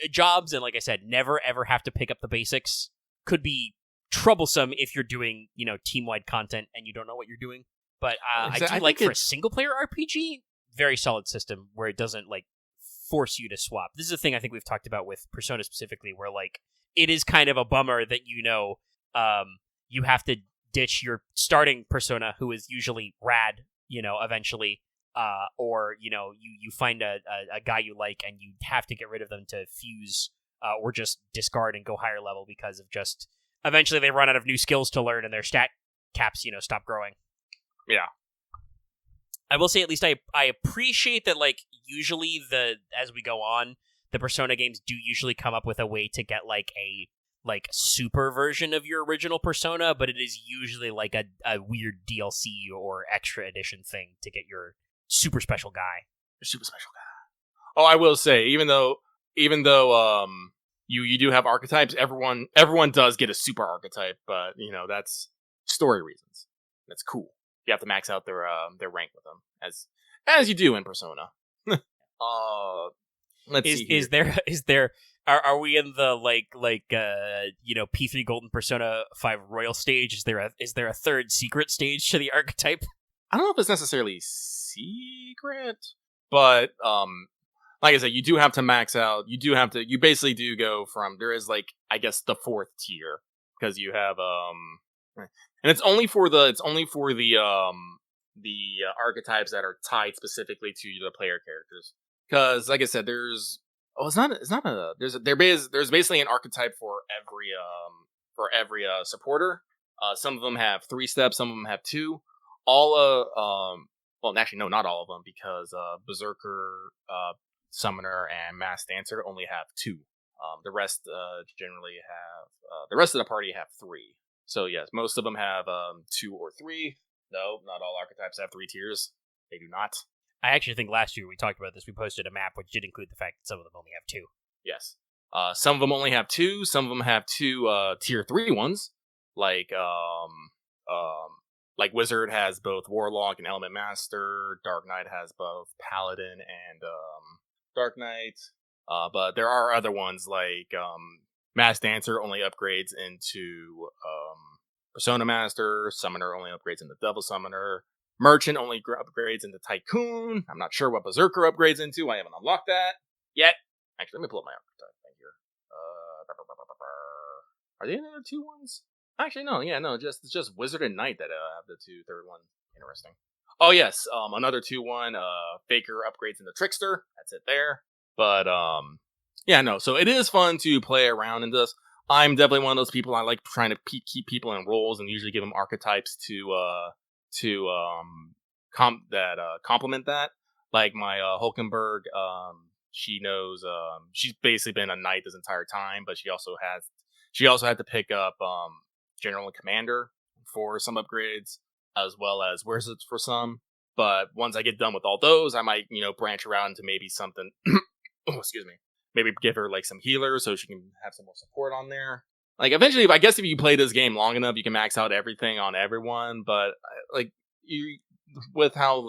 jobs. And like I said, never ever have to pick up the basics. Could be troublesome if you're doing, team-wide content and you don't know what you're doing. But I do like for a single-player RPG, very solid system where it doesn't, like, force you to swap. This is a thing I think we've talked about with Persona specifically, where, like, it is kind of a bummer that, you have to ditch your starting Persona, who is usually rad, eventually, or, you find a guy you like and you have to get rid of them to fuse or just discard and go higher level because of just... Eventually, they run out of new skills to learn, and their stat caps, stop growing. Yeah. I will say, at least I appreciate that, like, usually as we go on, the Persona games do usually come up with a way to get, like, a, like, super version of your original Persona, but it is usually, like, a weird DLC or extra edition thing to get your super special guy. Your super special guy. Oh, I will say, even though You do have archetypes. Everyone does get a super archetype, but that's story reasons. That's cool. You have to max out their rank with them, as you do in Persona. Let's see. Is there? Are we in the P3 Golden Persona 5 Royal stage? Is there a third secret stage to the archetype? I don't know if it's necessarily secret, but like I said, you do have to max out. You basically do go from, there is like, I guess the 4th tier, because you have, and it's only for the archetypes that are tied specifically to the player characters. Because, like I said, there's basically an archetype for every supporter. Some of them have 3 steps, some of them have 2. Well, actually, no, not all of them, because Berserker, Summoner, and Mass Dancer only have 2. The rest generally have the rest of the party have 3. So yes, most of them have 2 or 3. No, not all archetypes have 3 tiers. They do not. I actually think last year we talked about this. We posted a map which did include the fact that some of them only have 2. Yes. Some of them only have 2. Some of them have 2 tier 3 ones. Like Wizard has both Warlock and Element Master. Dark Knight has both Paladin and Dark Knight. But there are other ones like Mass Dancer only upgrades into Persona Master, Summoner only upgrades into Devil Summoner, Merchant only upgrades into Tycoon. I'm not sure what Berserker upgrades into. I haven't unlocked that yet. Actually, let me pull up my archetype thing here. Are there any other 2 ones? Actually, no. Yeah, no. It's just Wizard and Knight that have the 2 third one. Interesting. Oh yes, another 2-1. Faker upgrades into Trickster. That's it there. But yeah, no. So it is fun to play around in this. I'm definitely one of those people. I like trying to keep people in roles and usually give them archetypes to complement that. Like my Hulkenberg, she knows she's basically been a knight this entire time, but she also had to pick up General and Commander for some upgrades, as well as Wizards for some. But once I get done with all those, I might, branch around to maybe something. Oh, excuse me. Maybe give her like some healers so she can have some more support on there. Like eventually, I guess if you play this game long enough, you can max out everything on everyone. But like with how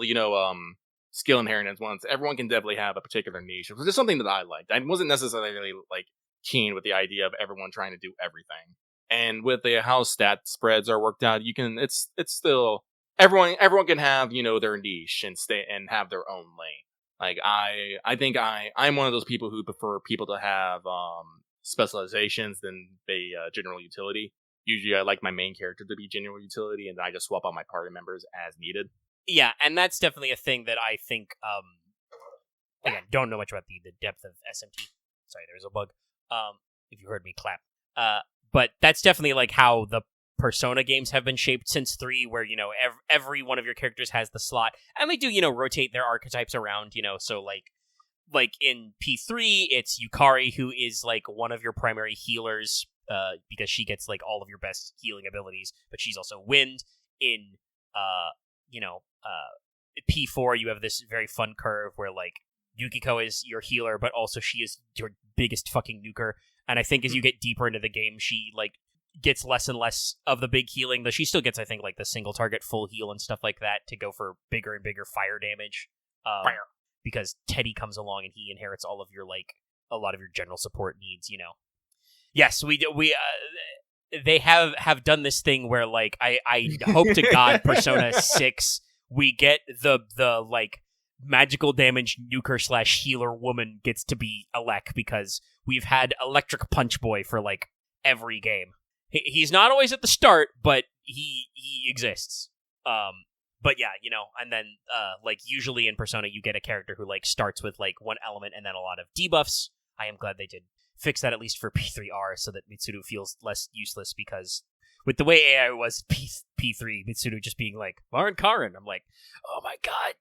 skill inheritance ones, everyone can definitely have a particular niche, which is something that I liked. I wasn't necessarily like keen with the idea of everyone trying to do everything. And with how stat spreads are worked out, it's still everyone can have their niche and have their own lane. Like I think I'm one of those people who prefer people to have specializations than general utility. Usually, I like my main character to be general utility, and I just swap out my party members as needed. Yeah, and that's definitely a thing that I think. Again, don't know much about the depth of SMT. Sorry, there's a bug. If you heard me clap. But that's definitely like how the Persona games have been shaped since 3, where, every one of your characters has the slot, and they do, rotate their archetypes around, so like in P3, it's Yukari, who is like one of your primary healers, because she gets like all of your best healing abilities, but she's also Wind. In, P4, you have this very fun curve where like Yukiko is your healer, but also she is your biggest fucking nuker. And I think as you get deeper into the game, she like gets less and less of the big healing, though she still gets, I think, like the single target full heal and stuff like that to go for bigger and bigger fire damage. Fire. Because Teddy comes along and he inherits all of your like a lot of your general support needs. Yes, they have done this thing where like I hope to God Persona 6 we get the like magical damage nuker / healer woman gets to be Alec, because we've had Electric Punch Boy for like every game. He's not always at the start, but he exists. But yeah, and then like usually in Persona you get a character who like starts with like one element and then a lot of debuffs. I am glad they did fix that, at least for P3R, so that Mitsuru feels less useless, because with the way AI was P3, Mitsuru just being like, Marin Karin, I'm like, oh my god.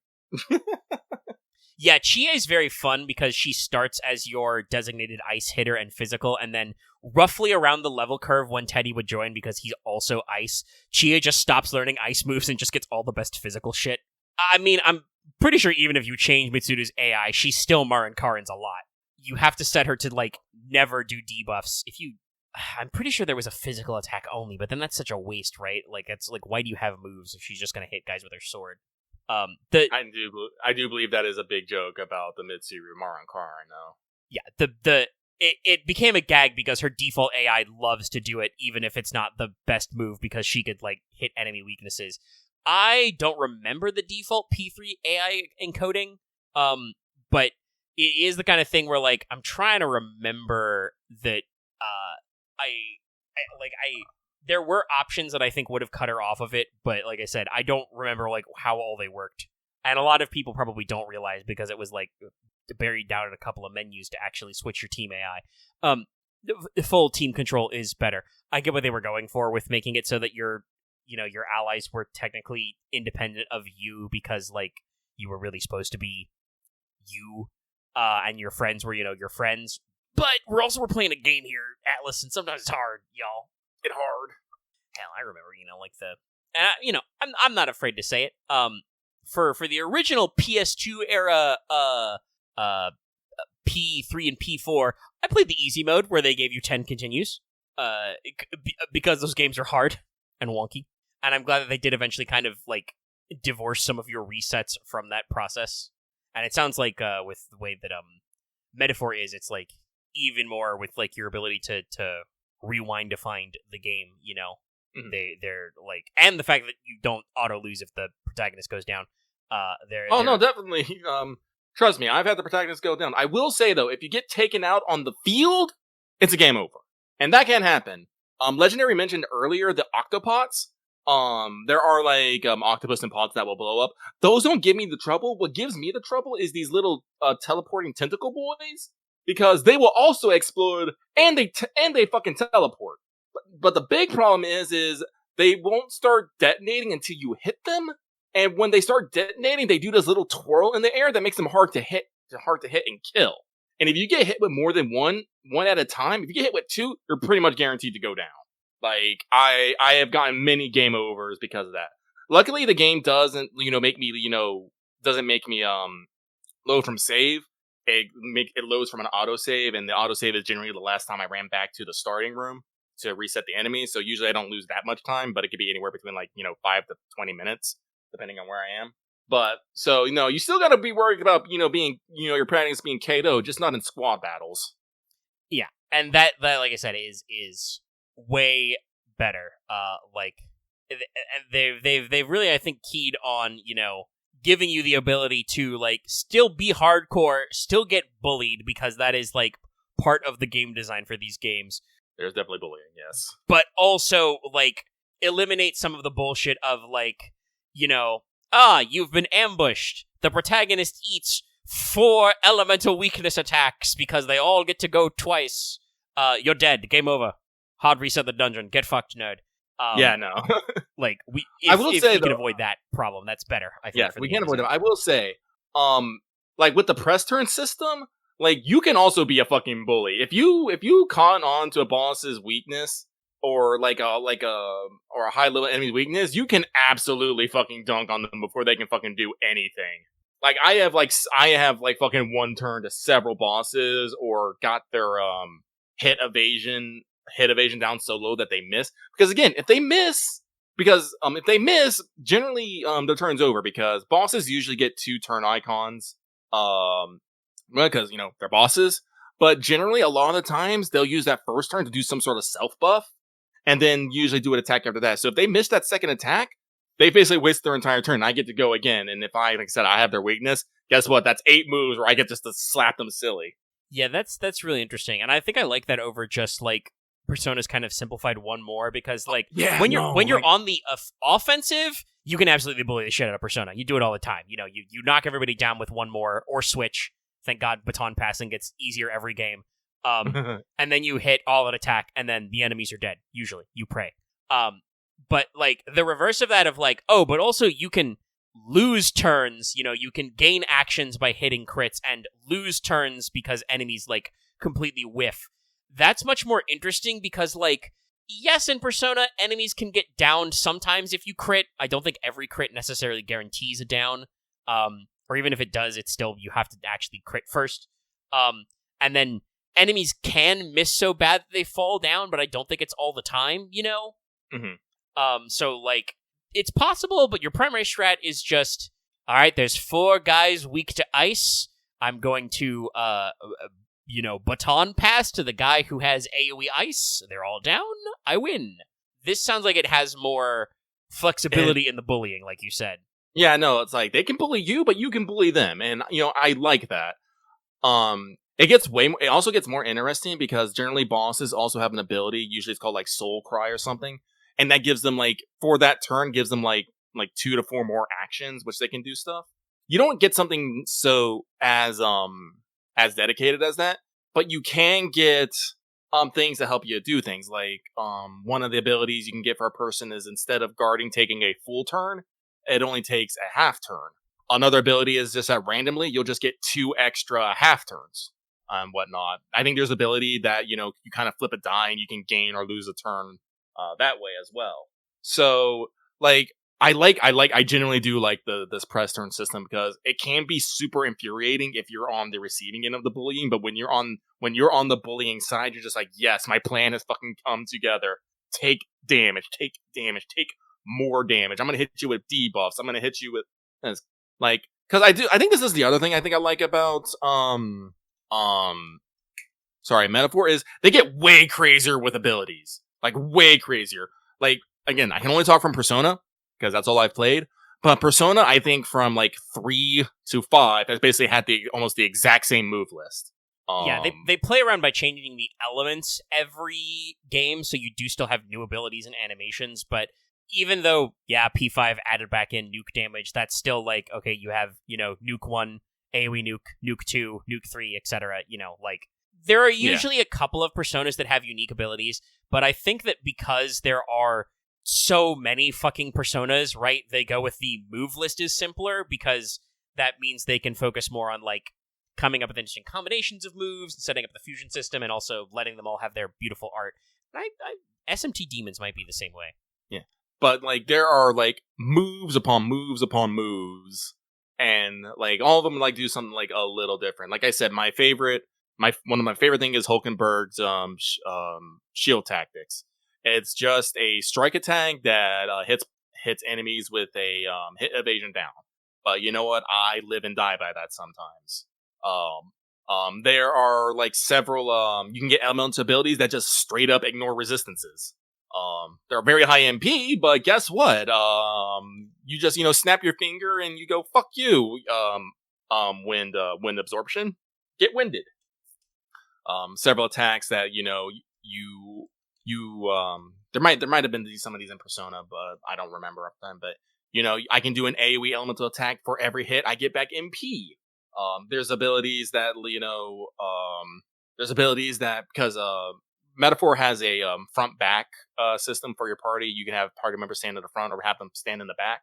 Yeah, Chie is very fun because she starts as your designated ice hitter and physical, and then roughly around the level curve when Teddy would join, because he's also ice, Chie just stops learning ice moves and just gets all the best physical shit. I mean, I'm pretty sure even if you change Mitsuru's AI, she's still Marin Karin's a lot. You have to set her to, like, never do debuffs. I'm pretty sure there was a physical attack only, but then that's such a waste, right? Like, it's like, why do you have moves if she's just gonna hit guys with her sword? I do believe that is a big joke about the Mitsuru Marin Karin, though. Yeah, it became a gag because her default AI loves to do it, even if it's not the best move, because she could like hit enemy weaknesses. I don't remember the default P3 AI encoding, but it is the kind of thing where like I'm trying to remember that there were options that I think would have cut her off of it, but like I said, I don't remember like how all they worked. And a lot of people probably don't realize because it was like buried down in a couple of menus to actually switch your team AI. The full team control is better. I get what they were going for with making it so that your allies were technically independent of you, because like you were really supposed to be you, and your friends were, your friends. But we're playing a game here, Atlas, and sometimes it's hard, y'all. It's hard. Hell, I remember, I'm not afraid to say it. For the original PS2 era, P3 and P4, I played the easy mode where they gave you 10 continues, because those games are hard and wonky. And I'm glad that they did eventually kind of like divorce some of your resets from that process. And it sounds like with the way that Metaphor is, it's like even more with like your ability to rewind to find the game, you know. Mhm. They're like, and the fact that you don't auto lose if the protagonist goes down. No, definitely. Trust me, I've had the protagonist go down. I will say though, if you get taken out on the field, it's a game over, and that can happen. Legendary mentioned earlier the octopods. There are like octopus and pods that will blow up. Those don't give me the trouble. What gives me the trouble is these little teleporting tentacle boys, because they will also explode and they fucking teleport. But the big problem is they won't start detonating until you hit them. And when they start detonating, they do this little twirl in the air that makes them hard to hit and kill. And if you get hit with more than one at a time, if you get hit with two, you're pretty much guaranteed to go down. Like, I have gotten many game overs because of that. Luckily, the game doesn't make me load from save. It loads from an autosave, and the autosave is generally the last time I ran back to the starting room to reset the enemy. So usually I don't lose that much time, but it could be anywhere between 5 to 20 minutes, depending on where I am. But so you still got to be worried about being your protagonist being KO'd, just not in squad battles. Yeah, and that like I said is way better. And they've really, I think, keyed on giving you the ability to like still be hardcore, still get bullied, because that is like part of the game design for these games. There's definitely bullying, yes, but also like eliminate some of the bullshit of like you've been ambushed. The protagonist eats 4 elemental weakness attacks because they all get to go twice. You're dead. Game over. Hard reset the dungeon. Get fucked, nerd. Yeah, no. Like I will say, we can avoid that problem, that's better. I think. Yeah, we can avoid them. I will say, like with the press turn system, like you can also be a fucking bully if you con on to a boss's weakness or a high level enemy's weakness. You can absolutely fucking dunk on them before they can fucking do anything. Like I have fucking one turn to several bosses, or got their hit evasion down so low that they miss. Because again, if they miss, generally their turn's over, because bosses usually get 2 turn icons. Because they're bosses. But generally, a lot of the times they'll use that first turn to do some sort of self buff, and then usually do an attack after that. So if they miss that second attack, they basically waste their entire turn. I get to go again, and if I have their weakness, guess what? That's 8 moves where I get just to slap them silly. Yeah, that's really interesting, and I think I like that over just like Persona's kind of simplified one more, because like when you're on the offensive, you can absolutely bully the shit out of Persona. You do it all the time. You knock everybody down with one more or switch. Thank God baton passing gets easier every game. And then you hit all out attack, and then the enemies are dead. Usually, you pray. But like the reverse of that, of like, but also you can lose turns. You can gain actions by hitting crits, and lose turns because enemies like completely whiff. That's much more interesting, because like, yes, in Persona, enemies can get downed sometimes if you crit. I don't think every crit necessarily guarantees a down. Or even if it does, it's still, you have to actually crit first. And then enemies can miss so bad that they fall down, but I don't think it's all the time, Mm-hmm. So like, it's possible, but your primary strat is just, alright, there's 4 guys weak to ice. I'm going to, baton pass to the guy who has AoE ice. They're all down. I win. This sounds like it has more flexibility in the bullying, like you said. Yeah, no, it's like they can bully you, but you can bully them, and I like that. It also gets more interesting, because generally bosses also have an ability. Usually it's called like Soul Cry or something, and that gives them for that turn gives them like 2 to 4 more actions, which they can do stuff. You don't get something so as dedicated as that, but you can get things that help you do things. Like one of the abilities you can get for a person is, instead of guarding taking a full turn, it only takes a half turn. Another ability is just that randomly you'll just get 2 extra half turns and whatnot. I think there's an ability that you kind of flip a die and you can gain or lose a turn that way as well. So I genuinely do like this press turn system, because it can be super infuriating if you're on the receiving end of the bullying. But when you're on the bullying side, you're just like, yes, my plan has fucking come together. Take damage, take more damage. I'm gonna hit you with debuffs. I'm gonna hit you with because I think this is the other thing I think I like about metaphor is they get way crazier with abilities. Like, way crazier. Like, again, I can only talk from Persona, because that's all I've played. But Persona, I think from, like, 3 to 5, has basically had almost the exact same move list. Yeah, they play around by changing the elements every game, so you do still have new abilities and animations, but even though, P5 added back in nuke damage, that's still like, okay, you have, nuke 1, AoE nuke 2, nuke 3, etc., like, there are usually a couple of personas that have unique abilities, but I think that because there are so many fucking personas, right, they go with the move list is simpler, because that means they can focus more on, like, coming up with interesting combinations of moves and setting up the fusion system and also letting them all have their beautiful art. SMT Demons might be the same way. Yeah. But, like, there are, like, moves upon moves upon moves, and, like, all of them, like, do something, like, a little different. Like I said, one of my favorite things is Hulkenberg's, shield tactics. It's just a strike attack that, hits enemies with a, hit evasion down. But you know what? I live and die by that sometimes. There are, like, several, you can get elemental abilities that just straight up ignore resistances. They're very high MP, but guess what? You just, snap your finger and you go, fuck you, wind absorption. Get winded. Several attacks that, there might have been some of these in Persona, but I don't remember up then, but, I can do an AoE elemental attack for every hit, I get back MP. There's abilities that, because, Metaphor has a front-back system for your party. You can have party members stand in the front or have them stand in the back.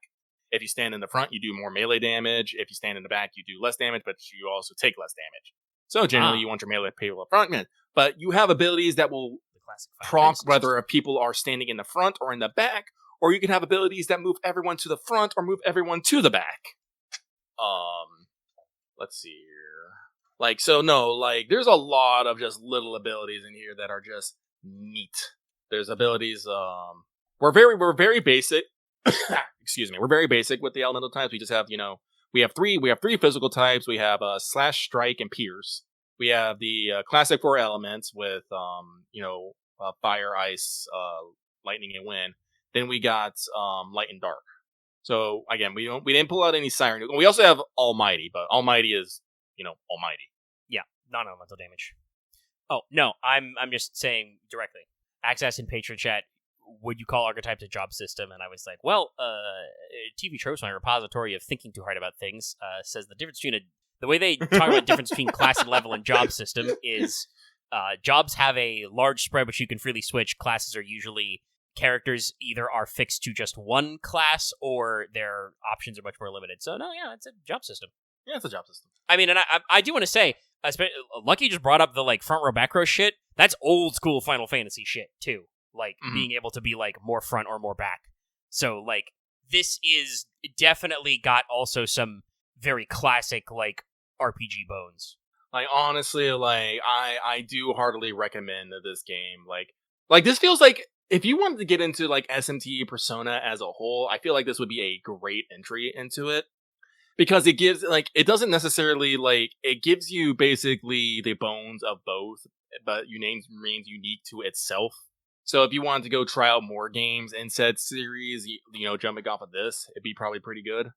If you stand in the front, you do more melee damage. If you stand in the back, you do less damage, but you also take less damage. So generally, you want your melee people up front. But you have abilities that will proc whether people are standing in the front or in the back, or you can have abilities that move everyone to the front or move everyone to the back. Let's see here. There's a lot of just little abilities in here that are just neat. There's abilities, we're very basic. Excuse me. We're very basic with the elemental types. We just have, we have three physical types. We have, slash, strike, and pierce. We have the, classic 4 elements with, fire, ice, lightning, and wind. Then we got, light and dark. So again, we didn't pull out any siren. We also have Almighty, but Almighty is, Almighty. Yeah, non-elemental damage. Oh no, I'm just saying directly. Access in Patreon chat. Would you call archetypes a job system? And I was like, well, TV Tropes, my repository of thinking too hard about things, says the difference between the way they talk about the difference between class and level and job system is jobs have a large spread which you can freely switch. Classes are usually characters either are fixed to just one class or their options are much more limited. So no, yeah, it's a job system. Yeah, it's a job system. I mean, and I do want to say, Lucky just brought up the front row back row shit. That's old school Final Fantasy shit too. Being able to be more front or more back. So this is definitely got also some very classic RPG bones. Honestly, I do heartily recommend this game. This feels like if you wanted to get into SMT Persona as a whole, I feel like this would be a great entry into it. Because it gives, it doesn't necessarily, it gives you basically the bones of both, but remains unique to itself. So if you wanted to go try out more games in said series, jumping off of this, it'd be probably pretty good.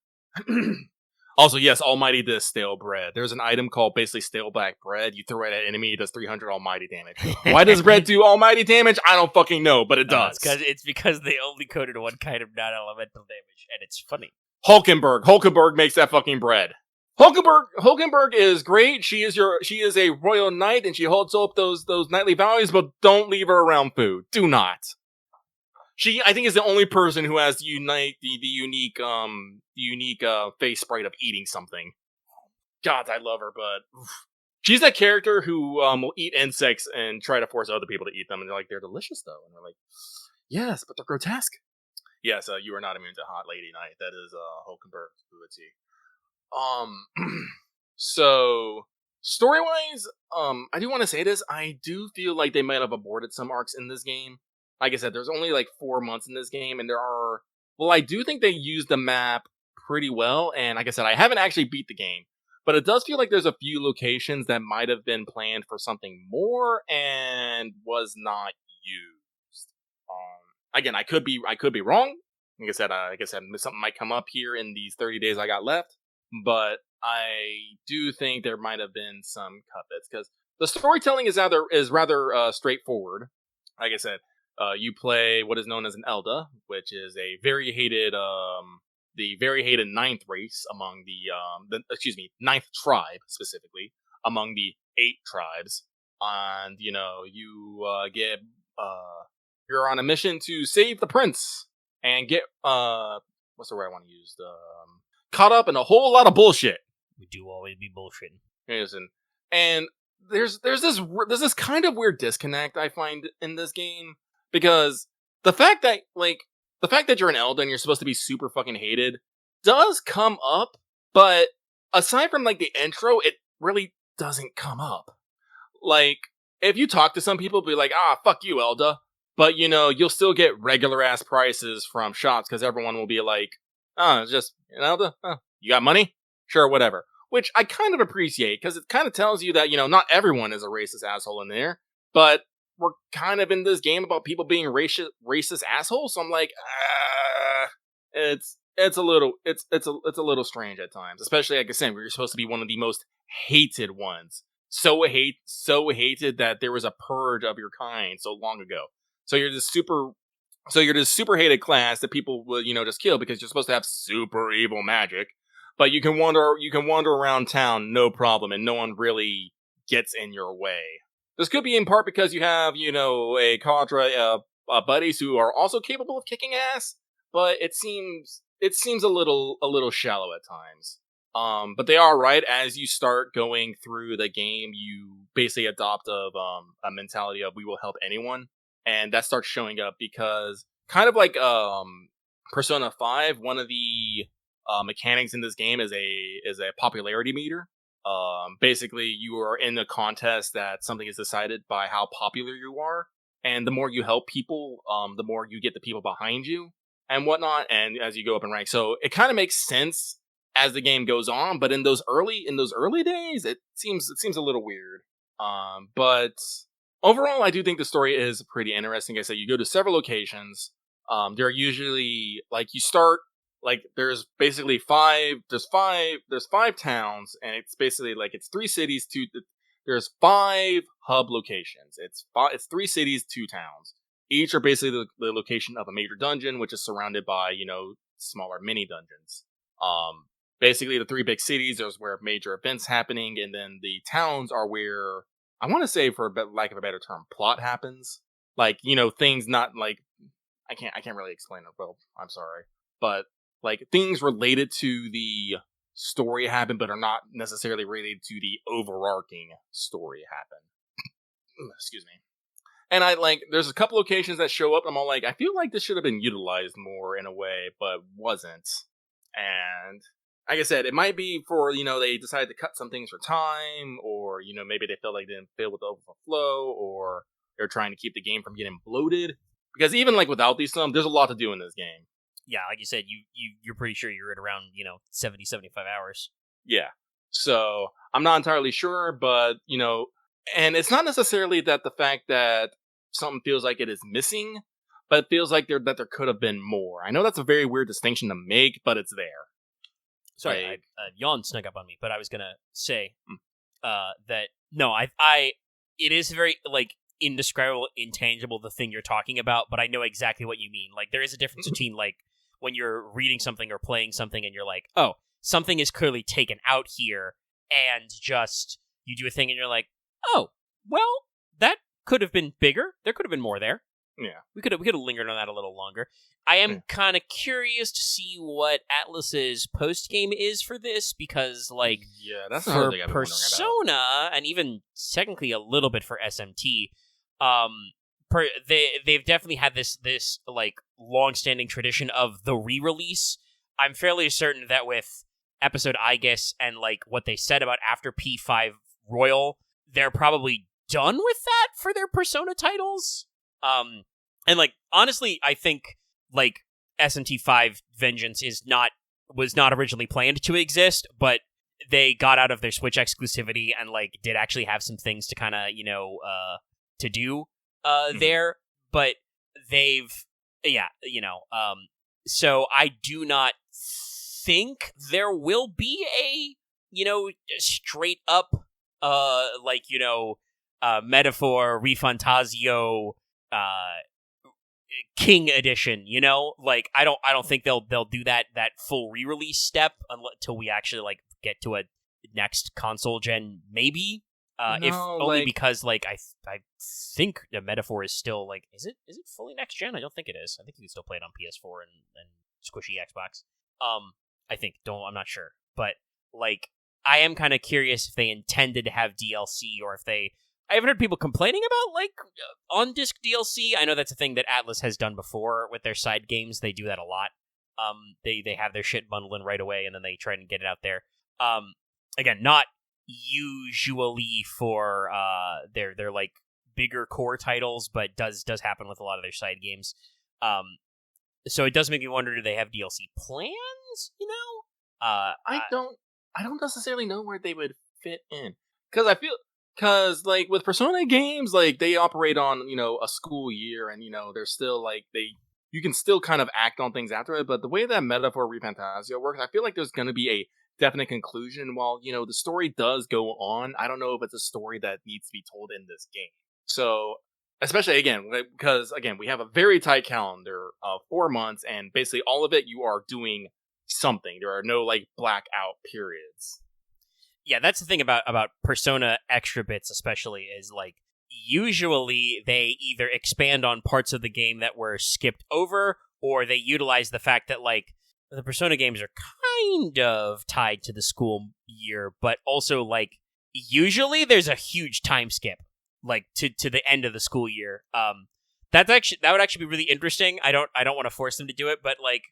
Also, yes, Almighty does stale bread. There's an item called basically stale black bread. You throw it at an enemy, it does 300 Almighty damage. Why does bread do Almighty damage? I don't fucking know, but it does. It's because they only coded one kind of non-elemental damage, and it's funny. Hulkenberg makes that fucking bread. Hulkenberg is great. She is a royal knight, and she holds up those knightly values, but don't leave her around food. Do not. She, I think, is the only person who has the unique face sprite of eating something. God, I love her, but she's that character who will eat insects and try to force other people to eat them, and they're delicious though, and they're like, yes, but they're grotesque. Yes, you are not immune to Hot Lady Night. That is Hulkenberg fluidity. So story-wise, I do want to say this. I do feel like they might have aborted some arcs in this game. Like I said, there's only 4 months in this game, and I do think they used the map pretty well. And like I said, I haven't actually beat the game, But it does feel like there's a few locations that might have been planned for something more and was not used. Again, I could be wrong. Like I said, something might come up here in these 30 days I got left. But I do think there might have been some cut bits because the storytelling is rather straightforward. Like I said, you play what is known as an Elda, which is a very hated the very hated ninth race among ninth tribe specifically among the 8 tribes, and you're on a mission to save the prince and get what's the word I want to use? Caught up in a whole lot of bullshit. We do always be bullshitting. Listen, and there's this kind of weird disconnect I find in this game because the fact that you're an Elda and you're supposed to be super fucking hated does come up, but aside from like the intro, it really doesn't come up. Like, if you talk to some people, be like, fuck you, Elda. But, you'll still get regular ass prices from shops because everyone will be like, it's just an Elda? You got money? Sure, whatever. Which I kind of appreciate because it kind of tells you that, not everyone is a racist asshole in there, but we're kind of in this game about people being racist assholes. So I'm like, it's a little strange at times, especially like I said, where you're supposed to be one of the most hated ones. So hated that there was a purge of your kind so long ago. So you're this super hated class that people will, just kill because you're supposed to have super evil magic. But you can wander around town, no problem, and no one really gets in your way. This could be in part because you have, a cadre of buddies who are also capable of kicking ass, but it seems a little shallow at times. But they are right. As you start going through the game, you basically adopt a mentality of we will help anyone, and that starts showing up because kind of like Persona 5, one of the mechanics in this game is a popularity meter. Basically, you are in a contest that something is decided by how popular you are, and the more you help people, the more you get the people behind you and whatnot. And as you go up in rank, so it kind of makes sense as the game goes on. But in those early days, it seems a little weird. But overall, I do think the story is pretty interesting. Like I said, you go to several locations. They're usually like you start. Like there's basically there's five towns, and it's basically like it's 3 cities, there's 5 hub locations. It's 3 cities, 2 towns. Each are basically the location of a major dungeon, which is surrounded by, smaller mini dungeons. Basically the 3 big cities, there's where major events happening, and then the towns are where, I want to say for lack of a better term, plot happens. Like, things not like, I can't really explain it well, I'm sorry. But like things related to the story happen, but are not necessarily related to the overarching story happen. Excuse me. And there's a couple locations that show up, and I'm all like, I feel like this should have been utilized more in a way, but wasn't. And like I said, it might be for, they decided to cut some things for time, or, maybe they felt like they didn't feel with the overflow, or they're trying to keep the game from getting bloated. Because even like without these there's a lot to do in this game. Yeah, like you said, you're pretty sure you're at around, 70, 75 hours. Yeah. So, I'm not entirely sure, but, and it's not necessarily that the fact that something feels like it is missing, but it feels like there could have been more. I know that's a very weird distinction to make, but it's there. Sorry, yawn snuck up on me, but I was gonna say that, no, it is very, like, indescribable, intangible, the thing you're talking about, but I know exactly what you mean. Like, there is a difference between, like, when you're reading something or playing something and you're like, oh, something is clearly taken out here, and just, you do a thing and you're like, oh, well, that could have been bigger. There could have been more there. Yeah. We could have lingered on that a little longer. I am kind of curious to see what Atlus's post-game is for this, because, like, yeah, that's for Persona, and even technically a little bit for SMT, they've definitely had this like long-standing tradition of the re-release. I'm fairly certain that with episode Aegis and like what they said about after P5 Royal, they're probably done with that for their Persona titles. And like honestly, I think like SMT5 Vengeance was not originally planned to exist, but they got out of their Switch exclusivity and like did actually have some things to kind of to do there, but they've so I do not think there will be a straight up Metaphor Refantasio King edition, like I don't think they'll do that full re-release step until we actually like get to a next console gen, maybe. If only because like I think the Metaphor is still like is it fully next gen? I don't think it is. I think you can still play it on PS4 and squishy Xbox. I'm not sure, but like I am kind of curious if they intended to have DLC or if I haven't heard people complaining about like on disc DLC. I know that's a thing that Atlas has done before with their side games. They do that a lot. They have their shit bundled in right away and then they try and get it out there. Again, not usually for their like bigger core titles, but does happen with a lot of their side games. So it does make me wonder, do they have DLC plans? I don't necessarily know where they would fit in, because like with Persona games, like they operate on a school year, and they're still like you can still kind of act on things after it. But the way that Metaphor Refantasio works, I feel like there's going to be a definite conclusion. While the story does go on, I don't know if it's a story that needs to be told in this game. So especially again because we have a very tight calendar of 4 months, and basically all of it you are doing something. There are no like blackout periods. Yeah, that's the thing about Persona extra bits, especially, is like usually they either expand on parts of the game that were skipped over, or they utilize the fact that like the Persona games are kind of tied to the school year, but also like usually there's a huge time skip like to the end of the school year. That would actually be really interesting. I don't want to force them to do it, but like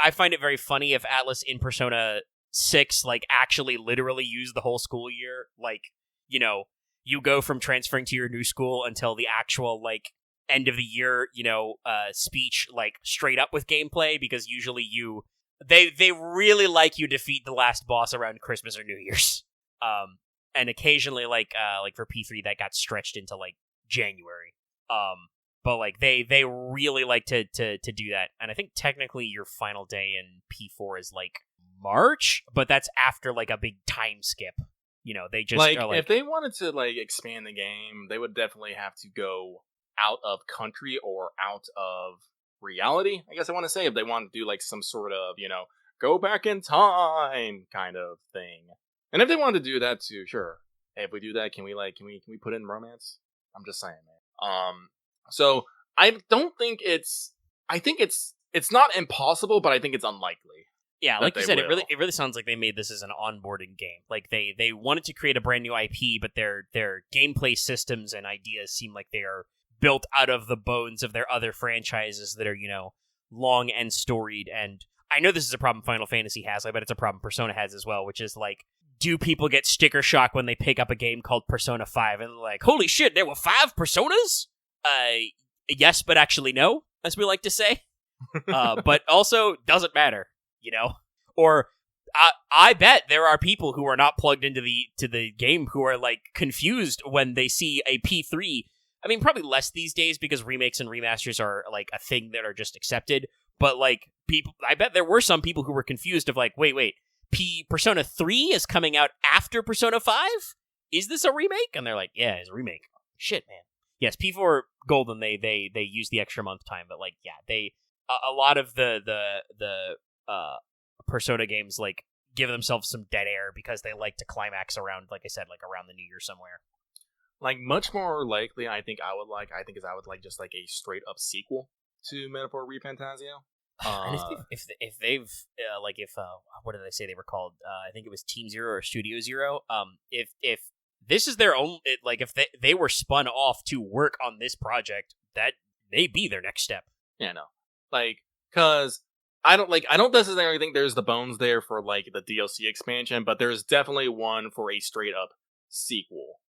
I find it very funny if Atlas in Persona 6 like actually literally use the whole school year. Like, you go from transferring to your new school until the actual like end of the year, speech, like straight up with gameplay, because usually they really like you defeat the last boss around Christmas or New Year's. And occasionally like for P3 that got stretched into like January. But like they really like to do that, and I think technically your final day in P4 is like March, but that's after like a big time skip. They just like, are like, if they wanted to like expand the game, they would definitely have to go out of country or out of reality. I guess I want to say if they want to do like some sort of go back in time kind of thing, and if they wanted to do that too, sure. Hey, if we do that, can we put in romance? I'm just saying, man. So I don't think I think it's not impossible, but I think it's unlikely. Yeah, like you said, it really sounds like they made this as an onboarding game. Like they wanted to create a brand new IP, but their gameplay systems and ideas seem like they are built out of the bones of their other franchises that are, long and storied. And I know this is a problem Final Fantasy has, I bet it's a problem Persona has as well, which is like, do people get sticker shock when they pick up a game called Persona 5 and they're like, holy shit, there were 5 Personas? Yes, but actually no, as we like to say. But also doesn't matter, Or I bet there are people who are not plugged into the game who are like confused when they see a P3. I mean, probably less these days because remakes and remasters are like a thing that are just accepted. But like I bet there were some people who were confused of like, wait, Persona 3 is coming out after Persona 5? Is this a remake? And they're like, yeah, it's a remake. Shit, man. Yes, P4 Golden, they use the extra month time, but like, yeah, they a lot of the Persona games like give themselves some dead air because they like to climax around, like I said, like around the New Year somewhere. Like much more likely, I think I would like just like a straight up sequel to Metaphor Refantasio. And if they've what did I say they were called? I think it was Team Zero or Studio Zero. If this is their own, if they were spun off to work on this project, that may be their next step. Yeah, no, because I don't necessarily think there's the bones there for like the DLC expansion, but there's definitely one for a straight up sequel.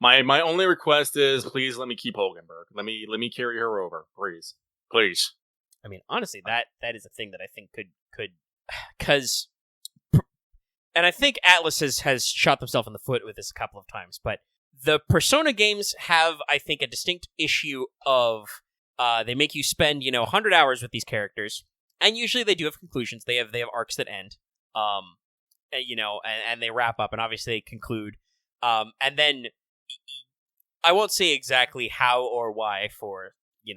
My only request is please let me keep Hogenberg. Let me carry her over, please. I mean, honestly, that is a thing that I think could because and I think Atlas has shot themselves in the foot with this a couple of times, but the Persona games have, I think, a distinct issue of they make you spend 100 hours with these characters, and usually they do have conclusions. They have arcs that end, and they wrap up, and obviously they conclude, and then I won't say exactly how or why for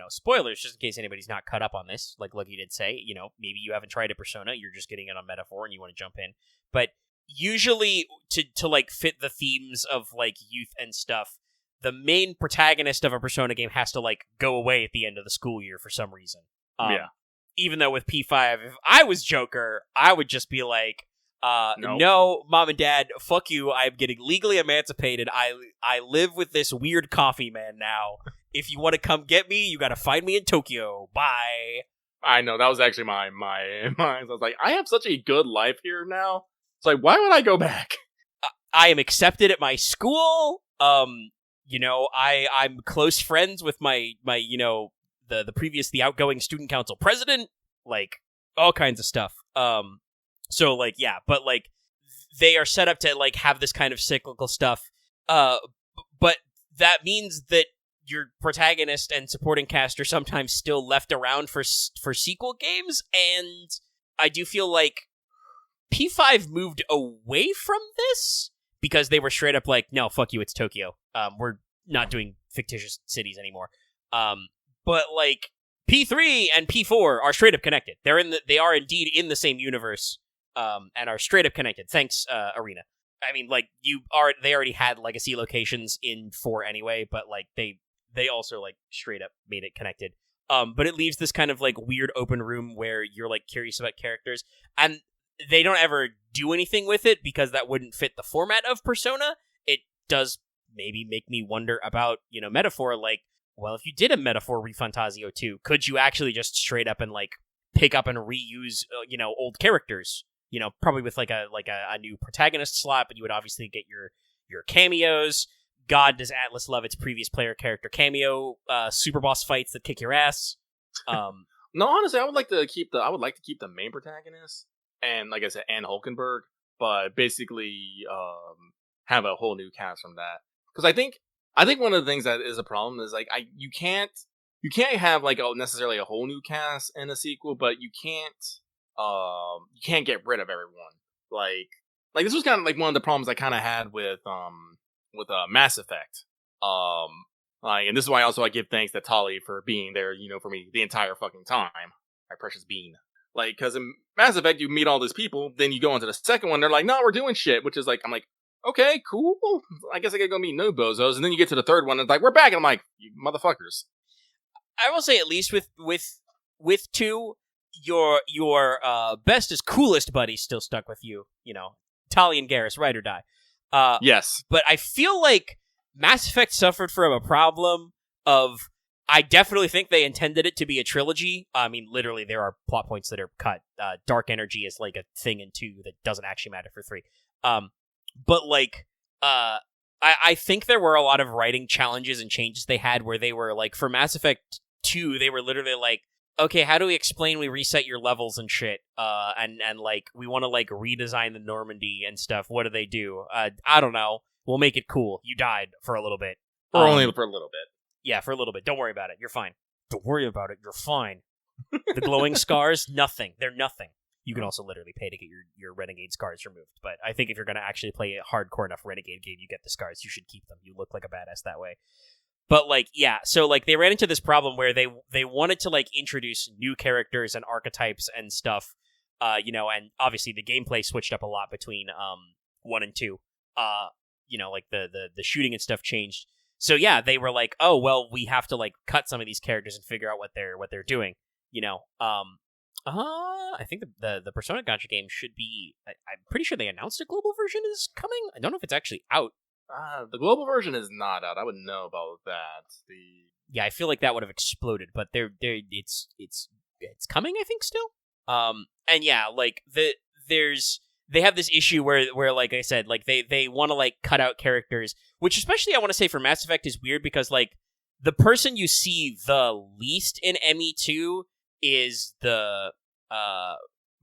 spoilers, just in case anybody's not caught up on this. Like Lucky did say, maybe you haven't tried a Persona, you're just getting it on Metaphor and you want to jump in. But usually to like fit the themes of like youth and stuff, the main protagonist of a Persona game has to like go away at the end of the school year for some reason. Even though with P5, if I was Joker, I would just be like, no, mom and dad, fuck you. I'm getting legally emancipated. I live with this weird coffee man now. If you want to come get me, you got to find me in Tokyo. Bye. I know, that was actually my I was like, I have such a good life here now. It's like, why would I go back? I am accepted at my school. I'm close friends with my the outgoing student council president, like all kinds of stuff. So like, yeah, but like they are set up to like have this kind of cyclical stuff. But that means that your protagonist and supporting cast are sometimes still left around for sequel games, and I do feel like P5 moved away from this because they were straight up like, no, fuck you, it's Tokyo. We're not doing fictitious cities anymore. But like P3 and P4 are straight up connected. They are indeed in the same universe, and are straight up connected. Thanks, Arena. I mean, like they already had legacy locations in 4 anyway, but like they also like straight up made it connected. But it leaves this kind of like weird open room where you're like curious about characters, and they don't ever do anything with it because that wouldn't fit the format of Persona. It does maybe make me wonder about, Metaphor, like, well, if you did a Metaphor ReFantazio 2, could you actually just straight up and like pick up and reuse, old characters? Probably with like a new protagonist slot, but you would obviously get your cameos. God, does Atlas love its previous player character cameo super boss fights that kick your ass? No, honestly, I would like to keep the main protagonist, and like I said, Anne Hulkenberg, but basically have a whole new cast from that. Because I think one of the things that is a problem is like you can't have like necessarily a whole new cast in a sequel, but you can't get rid of everyone. Like this was kind of like one of the problems I kind of had with Mass Effect. And this is why also I give thanks to Tali for being there, for me the entire fucking time. My precious bean. Like, because in Mass Effect, you meet all these people, then you go into the second one, they're like, no, we're doing shit, which is like, I'm like, okay, cool. I guess I gotta go meet no bozos. And then you get to the third one, and it's like, we're back, and I'm like, you motherfuckers. I will say, at least with 2, your bestest, coolest buddies still stuck with you. Tali and Garrus, ride or die. Yes. But I feel like Mass Effect suffered from a problem of, I definitely think they intended it to be a trilogy. I mean, literally, there are plot points that are cut. Dark energy is like a thing in 2 that doesn't actually matter for 3. But like, I think there were a lot of writing challenges and changes they had where they were like, for Mass Effect 2, they were literally like, okay, how do we explain we reset your levels and shit? And like, we want to like redesign the Normandy and stuff. What do they do? I don't know. We'll make it cool. You died for a little bit. Only for a little bit. Yeah, for a little bit. Don't worry about it. You're fine. Don't worry about it. You're fine. The glowing scars, nothing. They're nothing. You can also literally pay to get your Renegade scars removed. But I think if you're going to actually play a hardcore enough Renegade game, you get the scars. You should keep them. You look like a badass that way. But like, yeah, so like they ran into this problem where they wanted to like introduce new characters and archetypes and stuff, and obviously the gameplay switched up a lot between 1 and 2. Like the shooting and stuff changed. So yeah, they were like, oh well, we have to like cut some of these characters and figure out what they're doing. I think the Persona Gacha game should be. I'm pretty sure they announced a global version is coming. I don't know if it's actually out. The global version is not out. I wouldn't know about that. Yeah, I feel like that would have exploded, but it's coming. I think still. And yeah, like they have this issue where like I said, like they want to like cut out characters, which especially I want to say for Mass Effect is weird because like the person you see the least in ME2 is the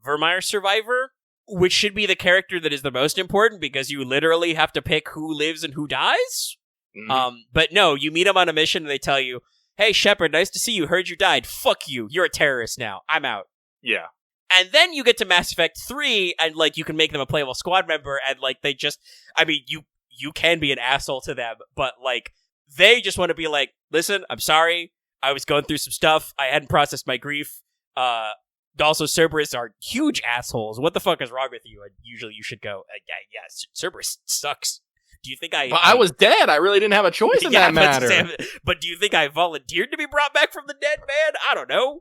Vermeer survivor, which should be the character that is the most important because you literally have to pick who lives and who dies. Mhm. But no, you meet them on a mission and they tell you, "Hey, Shepard, nice to see you. Heard you died. Fuck you. You're a terrorist now. I'm out." Yeah. And then you get to Mass Effect 3, and, like, you can make them a playable squad member, and, like, they just... I mean, you can be an asshole to them, but, like, they just want to be like, "Listen, I'm sorry. I was going through some stuff. I hadn't processed my grief. Also, Cerberus are huge assholes. What the fuck is wrong with you?" And usually you should go, yeah, Cerberus sucks. Do you think But I was dead. I really didn't have a choice in that matter. But do you think I volunteered to be brought back from the dead, man? I don't know.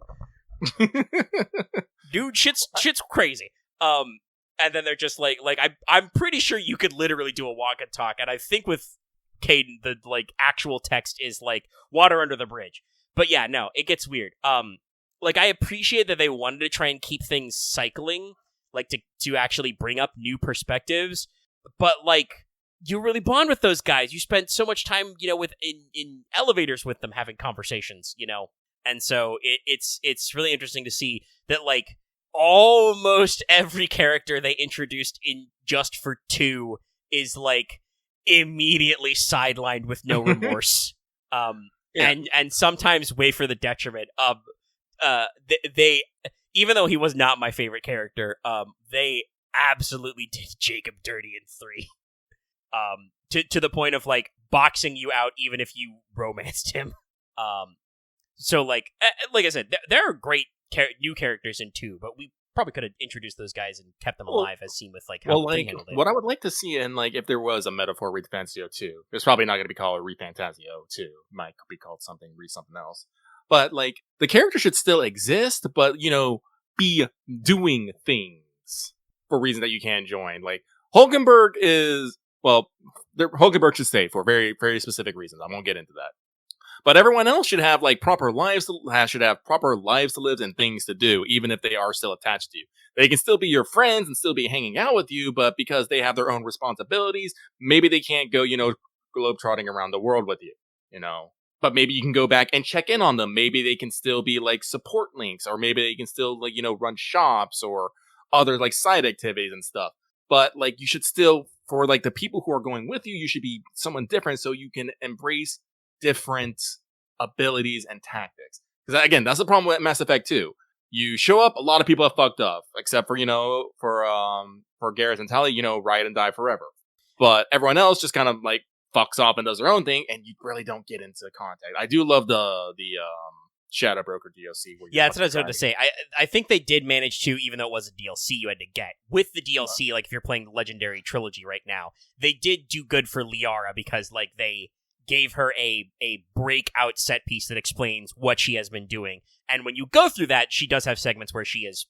Dude, shit's crazy. And then they're just like I'm pretty sure you could literally do a walk and talk, and I think with Caden the like actual text is like water under the bridge. But yeah, no, it gets weird. Like I appreciate that they wanted to try and keep things cycling, like to actually bring up new perspectives, but like you really bond with those guys. You spend so much time, with in elevators with them having conversations, And so it's really interesting to see that like almost every character they introduced in Just for 2 is like immediately sidelined with no remorse. And sometimes way for the detriment of they even though he was not my favorite character, they absolutely did Jacob dirty in 3. To the point of like boxing you out even if you romanced him. So like I said, there are great new characters in 2, but we probably could have introduced those guys and kept them alive, as seen with like how they handled it. What I would like to see in like if there was a metaphor Refantasio 2, it's probably not going to be called Refantasio 2. It might be called something else. But like the character should still exist, but be doing things for reasons that you can join. Like Hulkenberg Hulkenberg should stay for very, very specific reasons. I won't get into that. But everyone else should have like proper lives to live and things to do, even if they are still attached to you. They can still be your friends and still be hanging out with you, but because they have their own responsibilities, maybe they can't go, globetrotting around the world with you, But maybe you can go back and check in on them. Maybe they can still be like support links, or maybe they can still like, run shops or other like side activities and stuff. But like you should still, for like the people who are going with you, you should be someone different so you can embrace different abilities and tactics. Because again, that's the problem with Mass Effect 2. You show up, a lot of people have fucked up, except for for Garrus and Tali, ride and die forever. But everyone else just kind of like fucks off and does their own thing, and you really don't get into contact. I do love the Shadow Broker DLC. That's what I was going to say. I think they did manage to, even though it was a DLC you had to get. With the DLC, like if you're playing the Legendary Trilogy right now, they did do good for Liara because like they gave her a breakout set piece that explains what she has been doing. And when you go through that, she does have segments where she is,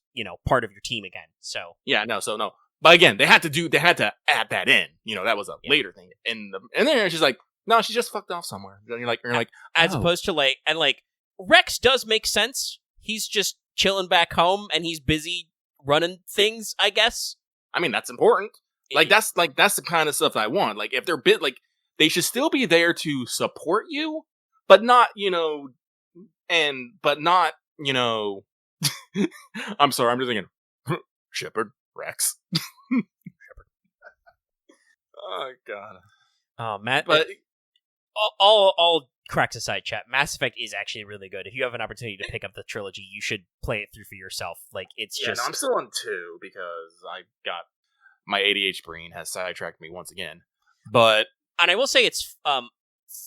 part of your team again. So no. But again, they had to add that in. That was a later thing. And then she's like, no, she just fucked off somewhere. And you're like, as opposed to like, and like Rex does make sense. He's just chilling back home and he's busy running things, I guess. I mean, that's important. That's the kind of stuff I want. Like if they're they should still be there to support you, but not, I'm sorry, I'm just thinking, Shepard, Rex. Shepard. Oh, God. Oh, Matt, but all cracks aside, chat, Mass Effect is actually really good. If you have an opportunity to pick up the trilogy, you should play it through for yourself. Like, it's just... No, I'm still on 2 because my ADHD brain has sidetracked me once again. But... And I will say it's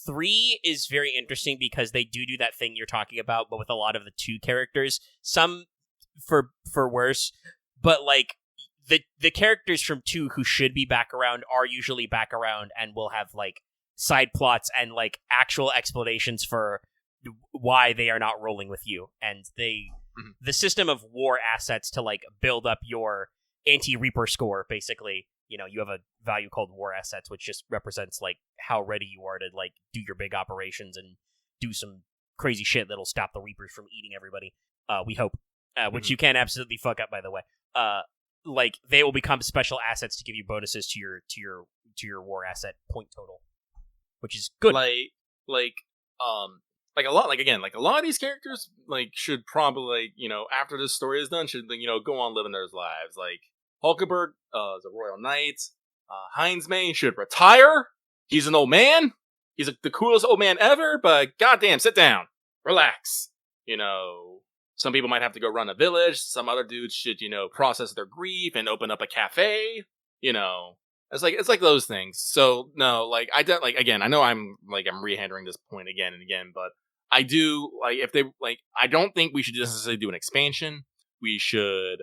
3 is very interesting because they do that thing you're talking about, but with a lot of the 2 characters. Some for worse, but like the characters from 2 who should be back around are usually back around and will have like side plots and like actual explanations for why they are not rolling with you. And the system of war assets to like build up your anti-Reaper score, basically. You have a value called war assets, which just represents like how ready you are to like do your big operations and do some crazy shit that'll stop the Reapers from eating everybody. We hope, which you can absolutely fuck up, by the way. Like they will become special assets to give you bonuses to your war asset point total, which is good. Like a lot of these characters like should probably after this story is done should go on living their lives. Like Hulkenberg is a Royal Knight. Heinz May should retire. He's an old man. He's the coolest old man ever, but goddamn, sit down. Relax. Some people might have to go run a village. Some other dudes should, process their grief and open up a cafe. It's like those things. So no, I don't again. I know I'm rehandling this point again and again, but I do if they I don't think we should necessarily do an expansion. We should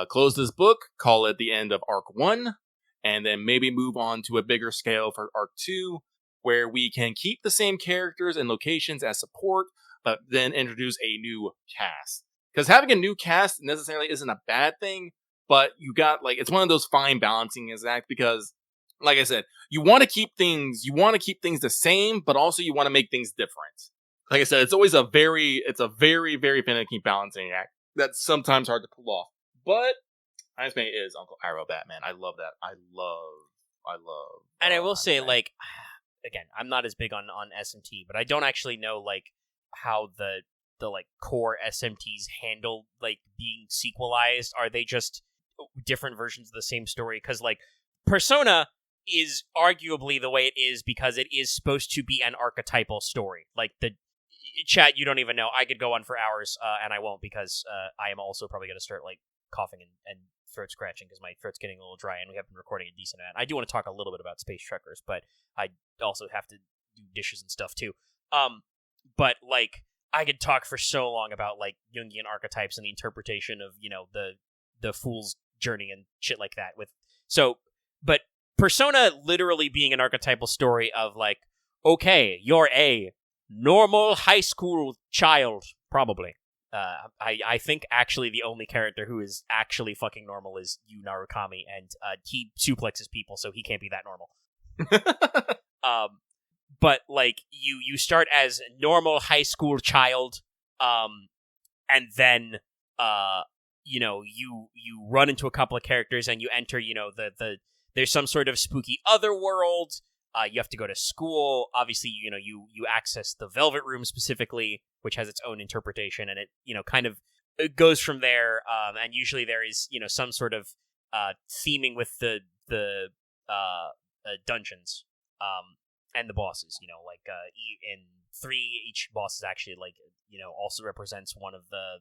close this book, call it the end of Arc 1, and then maybe move on to a bigger scale for Arc 2, where we can keep the same characters and locations as support, but then introduce a new cast. Because having a new cast necessarily isn't a bad thing, but you got it's one of those fine balancing act, because like I said, you want to keep things the same, but also you want to make things different. Like I said, it's a very, very finicky balancing act that's sometimes hard to pull off. But Heinz May is Uncle Iroh Batman. I love that. I love. And I will say, again, I'm not as big on SMT, but I don't actually know how the core SMTs handle being sequelized. Are they just different versions of the same story? Because Persona is arguably the way it is because it is supposed to be an archetypal story. The chat, you don't even know. I could go on for hours, and I won't, because I am also probably going to start coughing and throat scratching because my throat's getting a little dry, and we have been recording a decent amount. I do want to talk a little bit about Space Truckers, but I also have to do dishes and stuff too. But I could talk for so long about Jungian archetypes and the interpretation of the fool's journey and shit like that. But Persona literally being an archetypal story of okay, you're a normal high school child, probably. I think actually the only character who is actually fucking normal is Yu Narukami, and he suplexes people, so he can't be that normal. But you start as normal high school child, and then you run into a couple of characters and you enter there's some sort of spooky other world. You have to go to school. Obviously, you access the Velvet Room specifically, which has its own interpretation, and it goes from there. And usually there is some sort of theming with the dungeons and the bosses. In 3, each boss is actually also represents one of the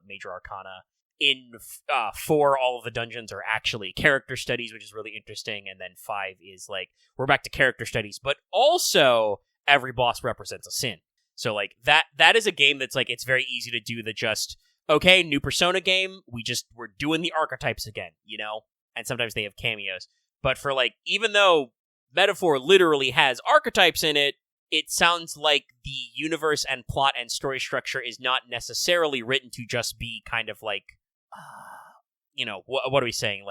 major arcana. In 4, all of the dungeons are actually character studies, which is really interesting. And then 5 is we're back to character studies, but also every boss represents a sin. So that is a game that's it's very easy to do the just, okay, new Persona game, we're doing the archetypes again, and sometimes they have cameos. But for even though Metaphor literally has archetypes in it, it sounds like the universe and plot and story structure is not necessarily written to just be kind of what are we saying?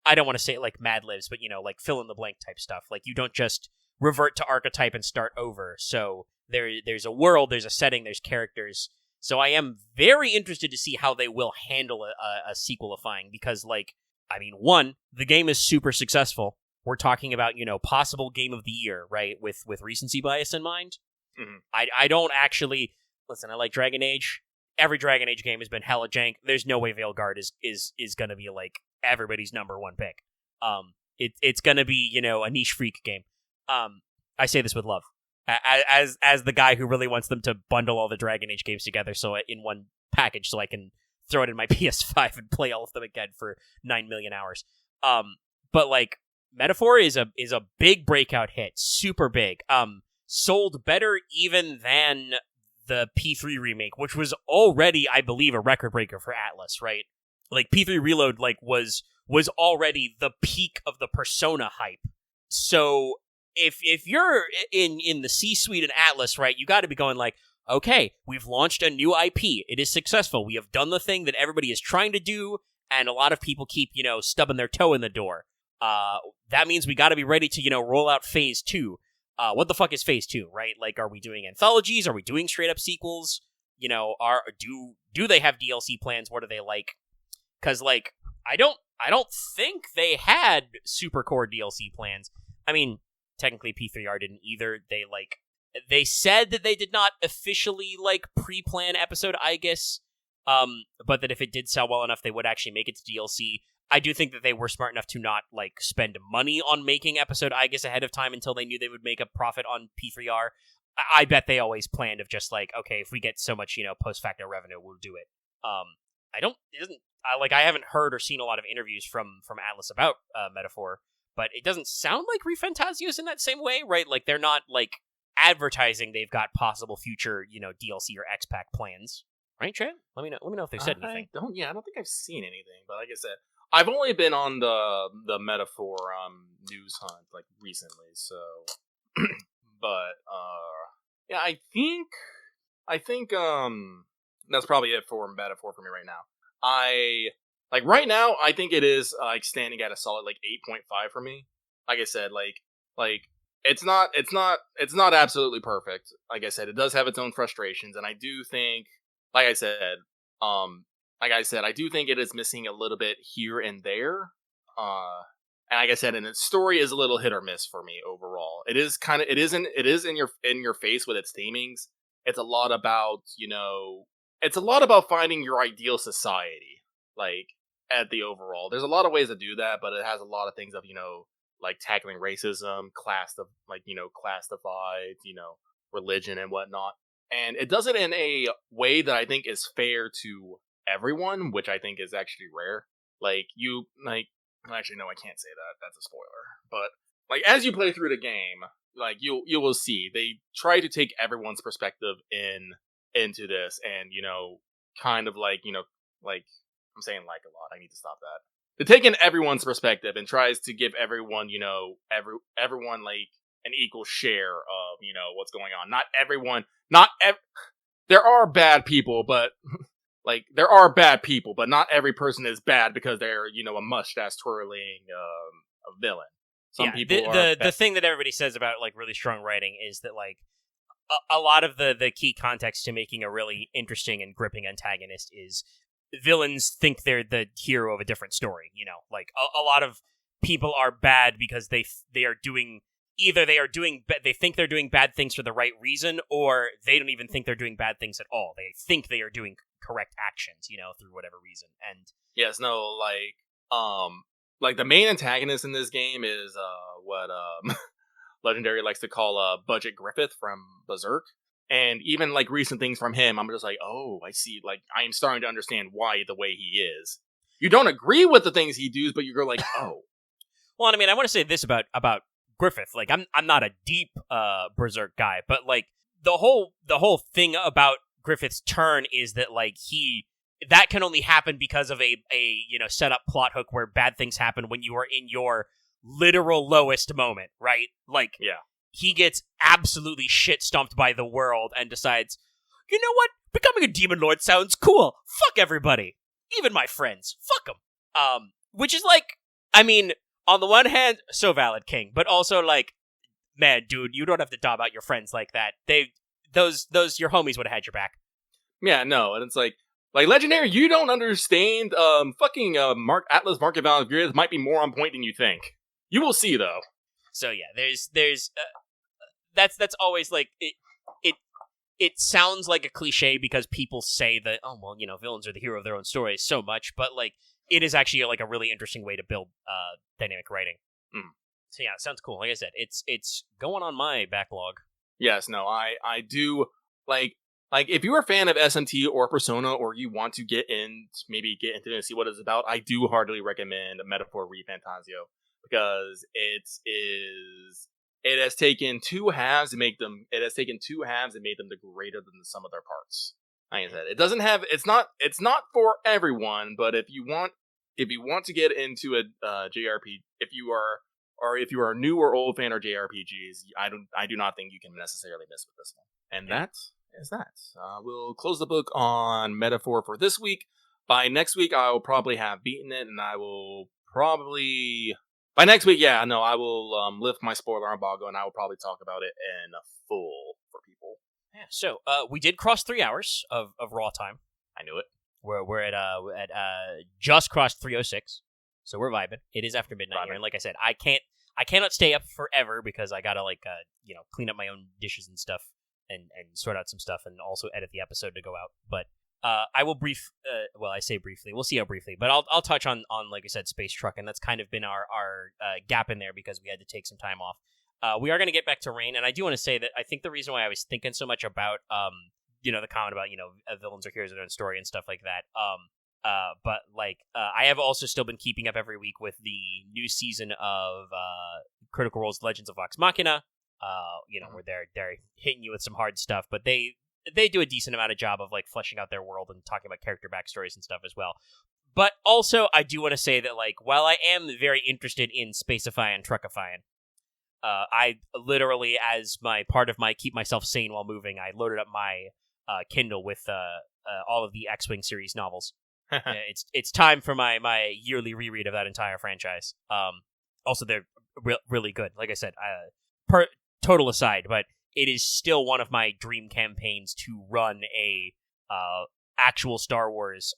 I don't want to say Mad Libs, but fill in the blank type stuff. You don't just revert to archetype and start over. So there's a world, there's a setting, there's characters. So I am very interested to see how they will handle a sequelifying, because one, the game is super successful. We're talking about possible game of the year, right? With recency bias in mind. Mm-hmm. I don't actually listen. I like Dragon Age. Every Dragon Age game has been hella jank. There's no way Veilguard is going to be everybody's number one pick. It's going to be a niche freak game. I say this with love, as the guy who really wants them to bundle all the Dragon Age games together in one package, so I can throw it in my PS5 and play all of them again for 9 million hours. But Metaphor is a big breakout hit, super big. Sold better even than the P3 remake, which was already, I believe, a record breaker for Atlas, right? P3 Reload was already the peak of the Persona hype. So if you're in the C-suite in Atlas, right, you got to be going okay, we've launched a new IP. It is successful. We have done the thing that everybody is trying to do, and a lot of people keep stubbing their toe in the door. That means we got to be ready to roll out Phase 2. What the fuck is Phase 2, right? Are we doing anthologies? Are we doing straight up sequels? Do they have DLC plans? What are they like? Because I don't think they had super core DLC plans. I mean, technically P3R didn't either. They said that they did not officially pre-plan episode, I guess. But that if it did sell well enough, they would actually make it to DLC. I do think that they were smart enough to not like spend money on making episode Aegis ahead of time until they knew they would make a profit on P3R. I bet they always planned of just like, okay, if we get so much, post facto revenue, we'll do it. I haven't heard or seen a lot of interviews from Atlas about Metaphor, but it doesn't sound like ReFantazio's in that same way, right? Like they're not like advertising they've got possible future, DLC or X-Pack plans. Right, Chad? Let me know if they've said anything. I don't think I've seen anything, but like I said, I've only been on the Metaphor news hunt like recently, so but yeah, I think that's probably it for Metaphor for me right now. Right now I think it is like standing at a solid like 8.5 for me. Like I said, like it's not absolutely perfect. Like I said, it does have its own frustrations, and I do think I do think it is missing a little bit here and there. And like I said, and its story is a little hit or miss for me overall. It is in your face with its themings. It's a lot about, finding your ideal society. Like at the overall, there's a lot of ways to do that, but it has a lot of things of, like tackling racism, class divides, religion and whatnot. And it does it in a way that I think is fair to everyone, which I think is actually rare. Actually, no, I can't say that. That's a spoiler. But as you play through the game, you will see they try to take everyone's perspective into this, and kind of I'm saying a lot. I need to stop that. They take in everyone's perspective and tries to give everyone, everyone an equal share of what's going on. There are bad people, but not every person is bad because they're a mustache twirling a villain. Some people are the thing that everybody says about really strong writing is that a lot of the key context to making a really interesting and gripping antagonist is villains think they're the hero of a different story. A lot of people are bad because they are doing. Either they think they're doing bad things for the right reason, or they don't even think they're doing bad things at all. They think they are doing correct actions, through whatever reason. And yes, no, the main antagonist in this game is what Legendary likes to call Budget Griffith from Berserk. And even recent things from him, I'm just oh, I see. I am starting to understand why the way he is. You don't agree with the things he does, but you're oh. Well, I mean, I want to say this about Griffith. I'm not a deep Berserk guy, but the whole thing about Griffith's turn is that that can only happen because of a set up plot hook where bad things happen when you are in your literal lowest moment, right? Yeah. He gets absolutely shit stomped by the world and decides, you know what? Becoming a demon lord sounds cool. Fuck everybody, even my friends. Fuck them. Which is I mean, on the one hand, so valid, King, but also man, dude, you don't have to dom out your friends like that. Those your homies would have had your back. Yeah, no, and it's Legendary, you don't understand. Atlas Market Value might be more on point than you think. You will see, though. So yeah, there's that's always it sounds like a cliche because people say that, oh well, villains are the hero of their own stories so much, but it is actually a really interesting way to build dynamic writing. So yeah, it sounds cool. Like I said, it's going on my backlog. Yes, no, I do if you're a fan of SMT or Persona, or you want to get into it and see what it's about, I do heartily recommend Metaphor ReFantazio, because it has taken two halves and made them the greater than the sum of their parts. Like I said, it's not for everyone, but if you want to get into a JRPG, if you are a new or old fan of JRPGs, I do not think you can necessarily miss with this one. And that is that. We'll close the book on Metaphor for this week. By next week, I will probably have beaten it, and I will probably by next week, I will lift my spoiler embargo, and I will probably talk about it in full for people. Yeah. So we did cross 3 hours of raw time. I knew it. We're at just crossed 3:06, so we're vibing. It is after midnight here, and like I said, I cannot stay up forever because I gotta clean up my own dishes and stuff, and sort out some stuff, and also edit the episode to go out. But I will I say briefly. We'll see how briefly, but I'll touch on like I said, Space Truck, and that's kind of been our gap in there because we had to take some time off. We are going to get back to Rain, and I do want to say that I think the reason why I was thinking so much about the comment about villains or heroes of their own story and stuff like that. But I have also still been keeping up every week with the new season of Critical Role's Legends of Vox Machina. Where they're hitting you with some hard stuff, but they do a decent amount of job of like fleshing out their world and talking about character backstories and stuff as well. But also, I do want to say that like while I am very interested in Spacifying and Truckifying, I literally, as my part of my keep myself sane while moving, I loaded up my Kindle with all of the X-Wing series novels. It's time for my yearly reread of that entire franchise. Also, they're really good. Like I said, total aside, but it is still one of my dream campaigns to run a actual Star Wars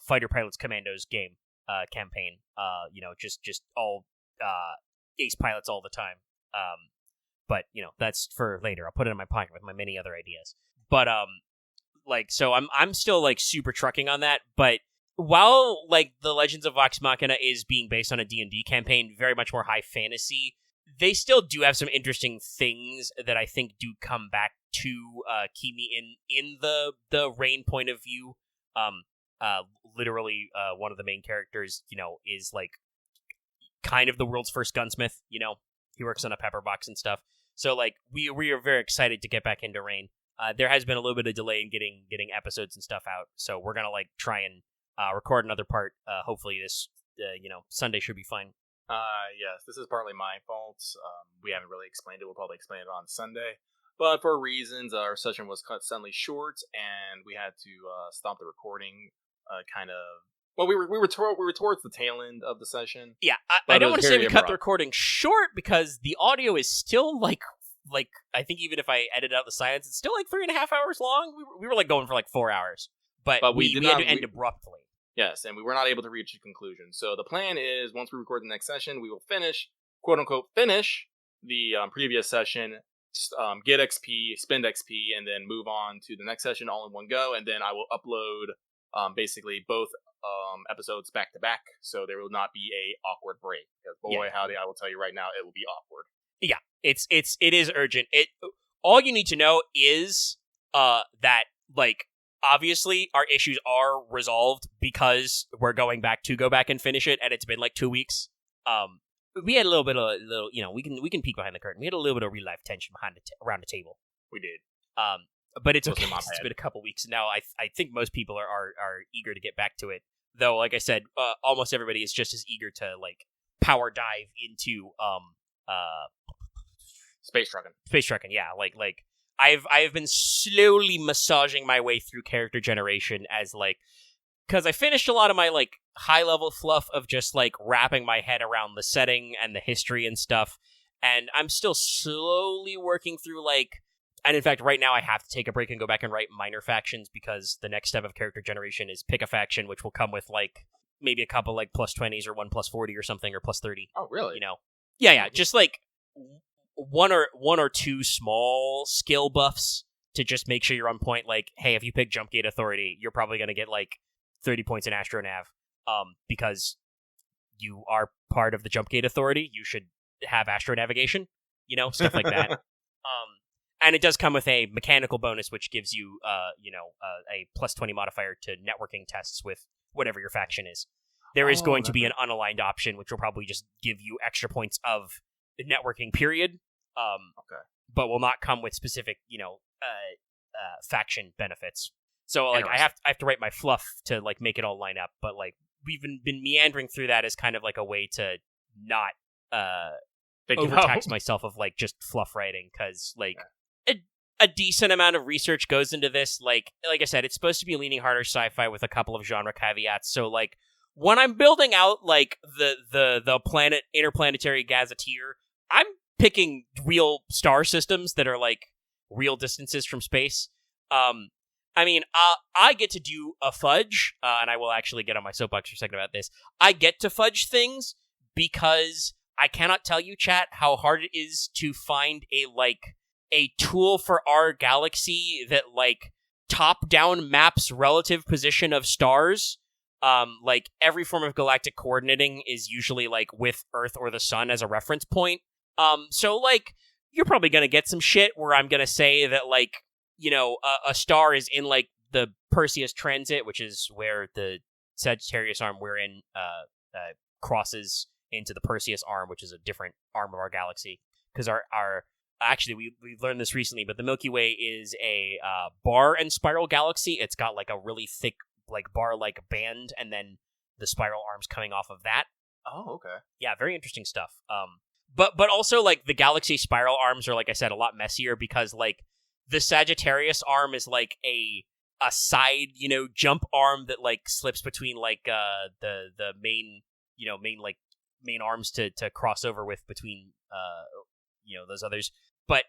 Fighter Pilots Commandos game campaign. Just all ace pilots all the time. But that's for later. I'll put it in my pocket with my many other ideas. But so I'm still like super trucking on that. But while like the Legends of Vox Machina is being based on a D&D campaign, very much more high fantasy, they still do have some interesting things that I think do come back to keep me in the Rain point of view. Literally, one of the main characters, is like kind of the world's first gunsmith. He works on a pepper box and stuff. So like we are very excited to get back into Rain. There has been a little bit of delay in getting episodes and stuff out, so we're gonna like try and record another part. Hopefully this Sunday should be fine. Yes, this is partly my fault. We haven't really explained it. We'll probably explain it on Sunday. But for reasons, our session was cut suddenly short, and we had to stop the recording. Well, we were towards the tail end of the session. Yeah, I don't want to say we cut the recording short because the audio is still like I think even if I edit out the silence, it's still like 3.5 hours long. We were like going for like 4 hours, but we had to end abruptly. Yes, and we were not able to reach a conclusion. So the plan is, once we record the next session, we will finish, quote-unquote, finish the previous session, get XP, spend XP, and then move on to the next session all in one go, and then I will upload basically both episodes back-to-back, so there will not be a awkward break. Because boy, howdy, I will tell you right now, it will be awkward. Yeah, it is urgent. All you need to know is that, like, obviously, our issues are resolved because we're going to go back and finish it, and it's been like 2 weeks. We had a little bit of we can peek behind the curtain. We had a little bit of real life tension around the table. We did. But it's okay. It's been a couple weeks now. I think most people are eager to get back to it. Though, like I said, almost everybody is just as eager to like power dive into space trucking. Space trucking, yeah. Like I've been slowly massaging my way through character generation as like, because I finished a lot of my like high level fluff of just like wrapping my head around the setting and the history and stuff, and I'm still slowly working through like, and in fact right now I have to take a break and go back and write minor factions because the next step of character generation is pick a faction, which will come with like maybe a couple like +20s or 1 +40 or something, or +30. Oh really? Yeah, just like one or two small skill buffs to just make sure you're on point. Like, hey, if you pick Jump Gate Authority, you're probably going to get like 30 points in Astronav, because you are part of the Jump Gate Authority. You should have astronavigation, stuff like that. And it does come with a mechanical bonus, which gives you, a +20 modifier to networking tests with whatever your faction is. There is going to be an unaligned option, which will probably just give you extra points of networking, period. Okay. But will not come with specific, faction benefits. So like I have to write my fluff to like make it all line up. But like we've been meandering through that as kind of like a way to not overtax myself of like just fluff writing, because like a decent amount of research goes into this. Like I said, it's supposed to be leaning harder sci-fi with a couple of genre caveats. So like when I'm building out like the planet interplanetary gazetteer, I'm picking real star systems that are like real distances from space. I get to do a fudge, and I will actually get on my soapbox for a second about this. I get to fudge things because I cannot tell you, chat, how hard it is to find a tool for our galaxy that like top-down maps relative position of stars. Like, every form of galactic coordinating is usually, like, with Earth or the Sun as a reference point. So, like, you're probably gonna get some shit where I'm gonna say that, like, you know, a star is in, like, the Perseus transit, which is where the Sagittarius arm we're in crosses into the Perseus arm, which is a different arm of our galaxy. Because actually, we learned this recently, but the Milky Way is a bar and spiral galaxy. It's got, like, a really thick, like, bar-like band, and then the spiral arms coming off of that. Oh, okay. Yeah, very interesting stuff. But also, like, the galaxy spiral arms are, like I said, a lot messier because, like, the Sagittarius arm is, like, a side, you know, jump arm that, like, slips between, like, the main, you know, main arms to cross over with between, you know, those others. But,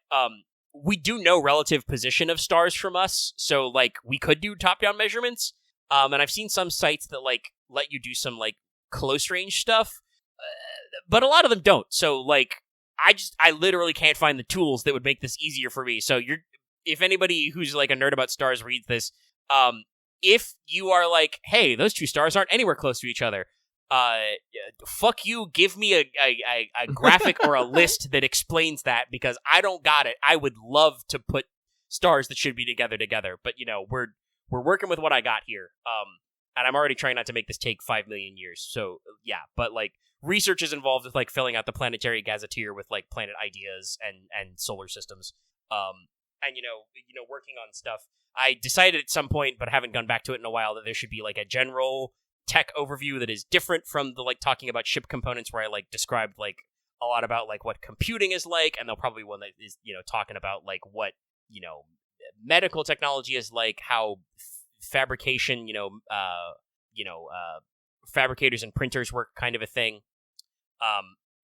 we do know relative position of stars from us, so, like, we could do top-down measurements. And I've seen some sites that, like, let you do some, like, close-range stuff, but a lot of them don't. So, like, I literally can't find the tools that would make this easier for me. So if anybody who's, like, a nerd about stars reads this, if you are like, hey, those two stars aren't anywhere close to each other, fuck you, give me a graphic or a list that explains that, because I don't got it. I would love to put stars that should be together, but, you know, we're working with what I got here. And I'm already trying not to make this take 5 million years. So, yeah, but, like, research is involved with, like, filling out the planetary gazetteer with, like, planet ideas and solar systems. And, you know, working on stuff. I decided at some point, but haven't gone back to it in a while, that there should be, like, a general tech overview that is different from the, like, talking about ship components, where I, like, described, like, a lot about, like, what computing is like, and there'll probably be one that is, you know, talking about, like, what, you know, medical technology is like, how fabrication, fabricators and printers work, kind of a thing.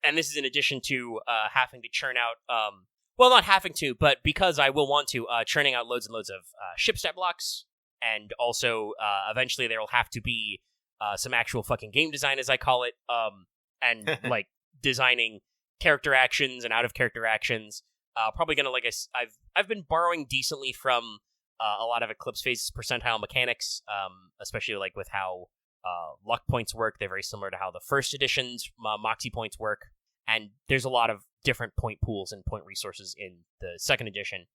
And this is in addition to having to churn out, well, not having to, but because I will want to, churning out loads and loads of ship stat blocks, and also eventually there will have to be some actual fucking game design, as I call it, and like designing character actions and out of character actions. Probably gonna, like, I've been borrowing decently from a lot of Eclipse Phase's percentile mechanics, especially, like, with how luck points work. They're very similar to how the first edition's Moxie points work, and there's a lot of different point pools and point resources in the second edition,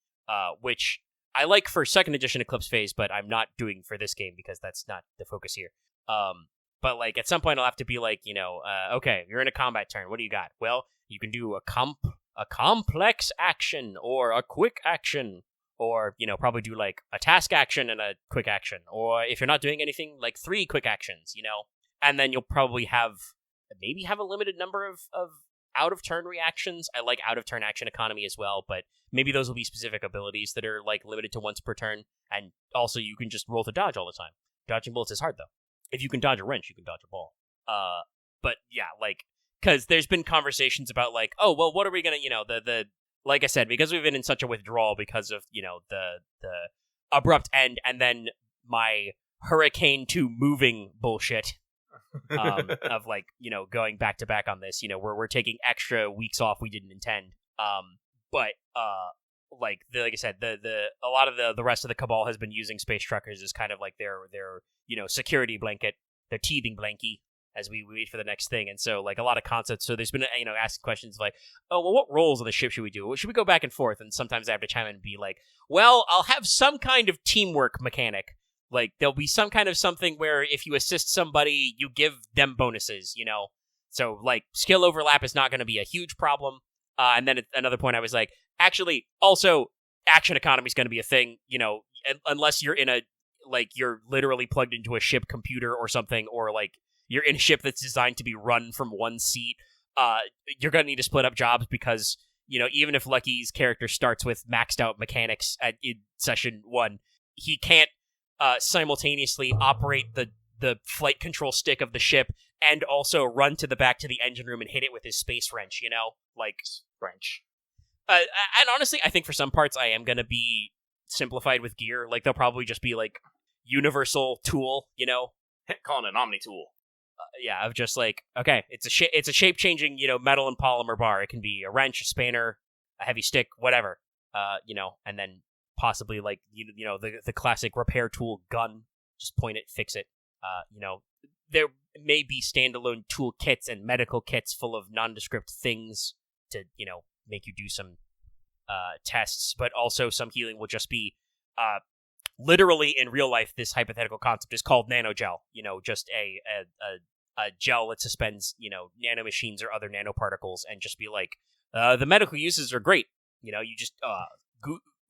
which I like for second edition Eclipse Phase, but I'm not doing for this game because that's not the focus here. But, like, at some point I'll have to be like, you know, okay, you're in a combat turn. What do you got? Well, you can do a complex action, or a quick action, or, you know, probably do, like, a task action and a quick action, or if you're not doing anything, like 3 quick actions, you know, and then you'll probably maybe have a limited number of out-of-turn reactions. I like out-of-turn action economy as well, but maybe those will be specific abilities that are, like, limited to once per turn, and also you can just roll to dodge all the time. Dodging bullets is hard, though. If you can dodge a wrench, you can dodge a ball. But, yeah, like, because there's been conversations about, like, oh, well, what are we gonna, you know, the like I said, because we've been in such a withdrawal because of, you know, the abrupt end, and then my Hurricane 2 moving bullshit, of, like, you know, going back to back on this, you know, we're taking extra weeks off we didn't intend. But like I said, a lot of the rest of the Cabal has been using space truckers as kind of like their you know, security blanket, their teething blankie, as we wait for the next thing. And so, like, a lot of concepts. So there's been, you know, asking questions like, oh, well, what roles on the ship should we do? Should we go back and forth? And sometimes I have to chime in and be like, well, I'll have some kind of teamwork mechanic. Like, there'll be some kind of something where if you assist somebody, you give them bonuses, you know? So, like, skill overlap is not going to be a huge problem. And then at another point I was like, actually, also, action economy is going to be a thing, you know, unless you're in you're literally plugged into a ship computer or something, or, like, you're in a ship that's designed to be run from one seat. You're going to need to split up jobs because, you know, even if Lucky's character starts with maxed out mechanics in session 1, he can't simultaneously operate the flight control stick of the ship and also run to the back to the engine room and hit it with his space wrench, you know? Like, wrench. And honestly, I think for some parts I am going to be simplified with gear. Like, they'll probably just be, like, universal tool, you know? Calling it an Omni tool. Yeah, of just like, okay, it's a shape-changing, you know, metal and polymer bar. It can be a wrench, a spanner, a heavy stick, whatever, you know, and then possibly like the classic repair tool gun. Just point it, fix it. There may be standalone tool kits and medical kits full of nondescript things to make you do some tests, but also some healing will just be literally in real life. This hypothetical concept is called nanogel. Just a gel that suspends nanomachines or other nanoparticles, and just be like, the medical uses are great. You just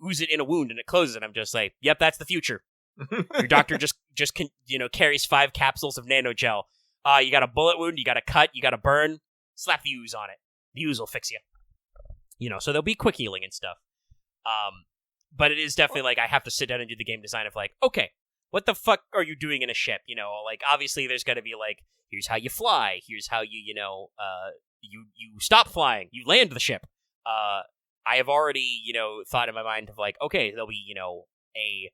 ooze it in a wound and it closes, and I'm just like, yep, that's the future. Your doctor just carries 5 capsules of nanogel. You got a bullet wound, you got a cut, you got a burn, slap the ooze on it. The ooze will fix you. So there'll be quick healing and stuff. But it is definitely like I have to sit down and do the game design of like, okay, what the fuck are you doing in a ship? Like obviously there's got to be like, here's how you fly, here's how you you stop flying, you land the ship. I have already thought in my mind of like, okay, there'll be a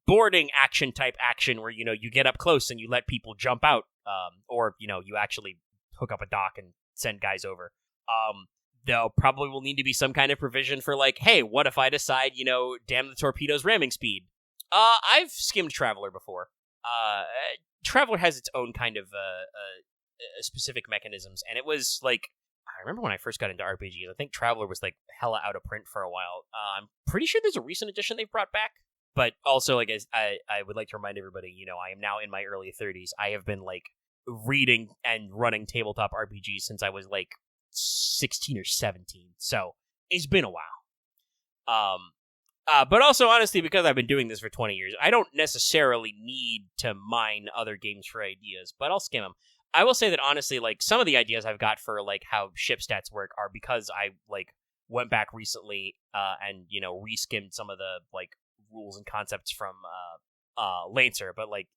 boarding type action where you get up close and you let people jump out, or you actually hook up a dock and send guys over. There probably will need to be some kind of provision for like, hey, what if I decide damn the torpedo's ramming speed? I've skimmed Traveler before. Traveler has its own kind of specific mechanisms, and it was like, I remember when I first got into RPGs, I think Traveler was like hella out of print for a while. I'm pretty sure there's a recent edition they've brought back. But also, like, I would like to remind everybody, I am now in my early 30s. I have been, like, reading and running tabletop RPGs since I was, like, 16 or 17. So, it's been a while. But also, honestly, because I've been doing this for 20 years, I don't necessarily need to mine other games for ideas, but I'll skim them. I will say that, honestly, like, some of the ideas I've got for, like, how ship stats work are because I, like, went back recently and, reskimmed some of the, like, rules and concepts from Lancer, but like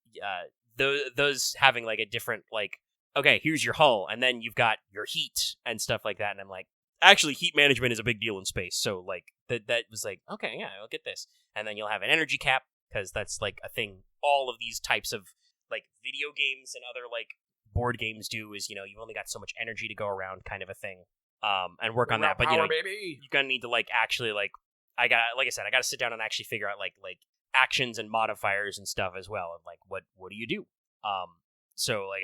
those having like a different like, okay, here's your hull, and then you've got your heat and stuff like that, and I'm like, actually heat management is a big deal in space, so like that was like, okay, yeah, I'll get this. And then you'll have an energy cap, because that's like a thing all of these types of like video games and other like board games do, is you've only got so much energy to go around, kind of a thing, and work on that. But you're gonna need to like actually like, I gotta sit down and actually figure out like actions and modifiers and stuff as well, and like what do you do? So like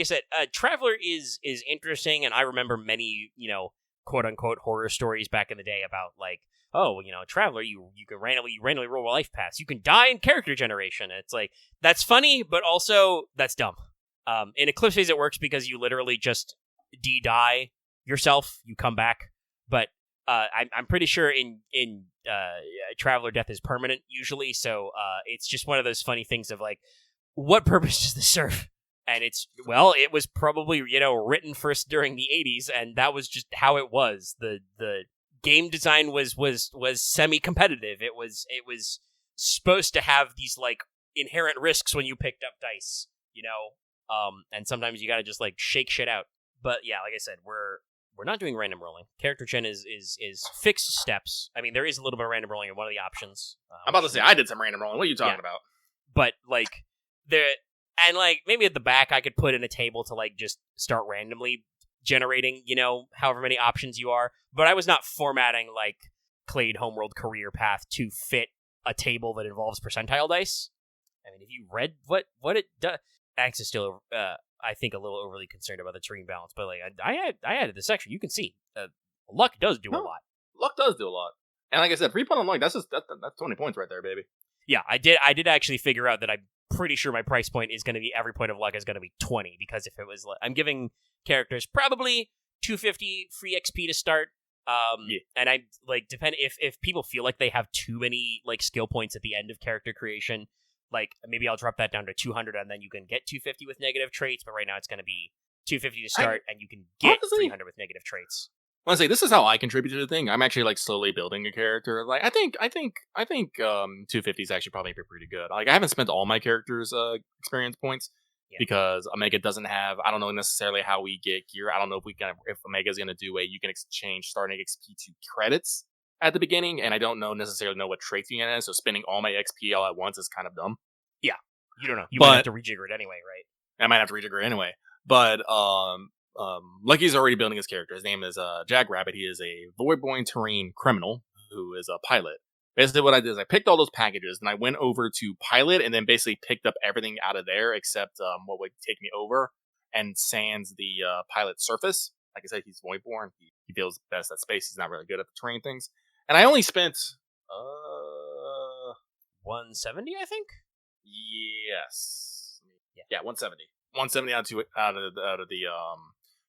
I said, Traveler is interesting, and I remember many quote unquote horror stories back in the day about like, oh, Traveler, you can randomly roll a life pass, you can die in character generation. And it's like, that's funny, but also that's dumb. In Eclipse Phase it works because you literally just die yourself, you come back, but I'm pretty sure in Traveler death is permanent usually, so it's just one of those funny things of like, what purpose does this serve? And it was probably written first during the 80s, and that was just how it was. The game design was semi-competitive. It was supposed to have these like inherent risks when you picked up dice, and sometimes you got to just like shake shit out. But yeah, like I said, we're not doing random rolling. Character gen is fixed steps. I mean, there is a little bit of random rolling in one of the options. I'm about to say, I did some random rolling. What are you talking about? But, like, and, like, maybe at the back I could put in a table to, like, just start randomly generating, however many options you are. But I was not formatting, like, Clade Homeworld career path to fit a table that involves percentile dice. I mean, if you read what it does... Axe is still, I think, a little overly concerned about the terrain balance, but like I added this section. You can see luck does do a lot. Luck does do a lot, and like I said, 3 point on luck. That's 20 points right there, baby. Yeah, I did actually figure out that I'm pretty sure my price point is going to be, every point of luck is going to be 20, because if it was, I'm giving characters probably 250 free XP to start. And I like depend if people feel like they have too many like skill points at the end of character creation. Like, maybe I'll drop that down to 200, and then you can get 250 with negative traits, but right now it's going to be 250 to start, and you can get 300 with negative traits. I want to say, this is how I contribute to the thing. I'm actually, like, slowly building a character. Like, I think 250 is actually probably pretty good. Like, I haven't spent all my characters' experience points, because Omega doesn't have, I don't know necessarily how we get gear. I don't know if Omega's going to do you can exchange starting XP to credits at the beginning, and I don't necessarily know what traits you can, so spending all my XP all at once is kind of dumb. Yeah, you don't know. You might have to rejigger it anyway, right? I might have to rejigger it anyway. But Lucky's already building his character. His name is Jack Rabbit. He is a Voidborn terrain criminal who is a pilot. Basically what I did is I picked all those packages and I went over to Pilot and then basically picked up everything out of there except what would take me over, and sans the Pilot surface. Like I said, he's Voidborn. He feels best at space. He's not really good at the terrain things. And I only spent 170, I think. Yes. Yeah, 170. 170 out of the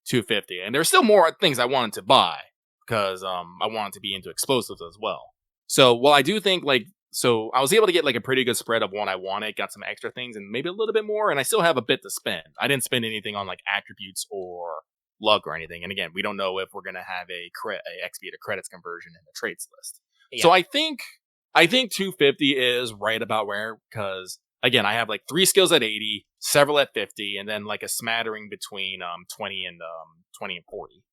250. And there's still more things I wanted to buy because I wanted to be into explosives as well. So, I do think so I was able to get like a pretty good spread of what I wanted, got some extra things and maybe a little bit more, and I still have a bit to spend. I didn't spend anything on like attributes or luck or anything. And again, we don't know if we're going to have a XP to credits conversion in the traits list. Yeah. So I think 250 is right about where, because again, I have like 3 skills at 80, several at 50, and then like a smattering between 20 and 40.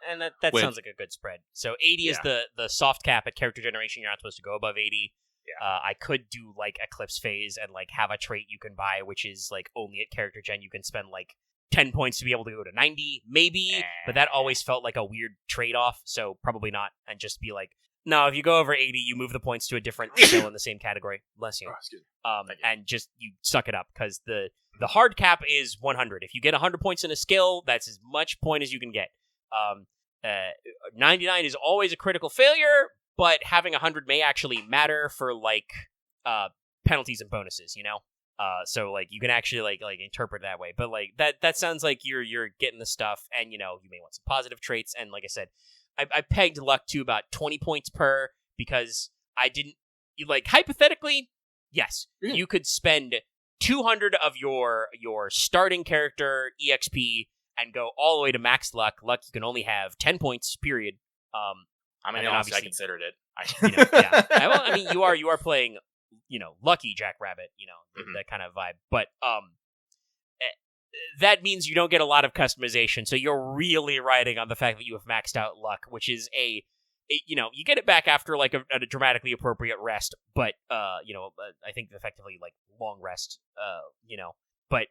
And that sounds like a good spread. So 80 is the soft cap at character generation. You're not supposed to go above 80. Yeah. I could do like Eclipse Phase and like have a trait you can buy, which is like only at character gen you can spend like 10 points to be able to go to 90, maybe. But that always felt like a weird trade-off, so probably not. And just be like, no, if you go over 80, you move the points to a different skill in the same category. Bless you. And just you suck it up, because the hard cap is 100. If you get 100 points in a skill, that's as much point as you can get. 99 is always a critical failure, but having 100 may actually matter for like penalties and bonuses, you know? So like you can actually like interpret that way. But like that sounds like you're getting the stuff, and you know, you may want some positive traits. And like I said, I pegged luck to about 20 points per, because I didn't hypothetically, yes, you could spend 200 of your starting character EXP and go all the way to max luck. Luck, you can only have 10 points, period. I mean, obviously I considered it. Yeah. Well, I mean, you are playing, you know, lucky Jackrabbit, you know, that kind of vibe. But that means you don't get a lot of customization, so you're really riding on the fact that you have maxed out luck, which is you know, you get it back after like a dramatically appropriate rest, but you know, I think effectively like long rest, you know, but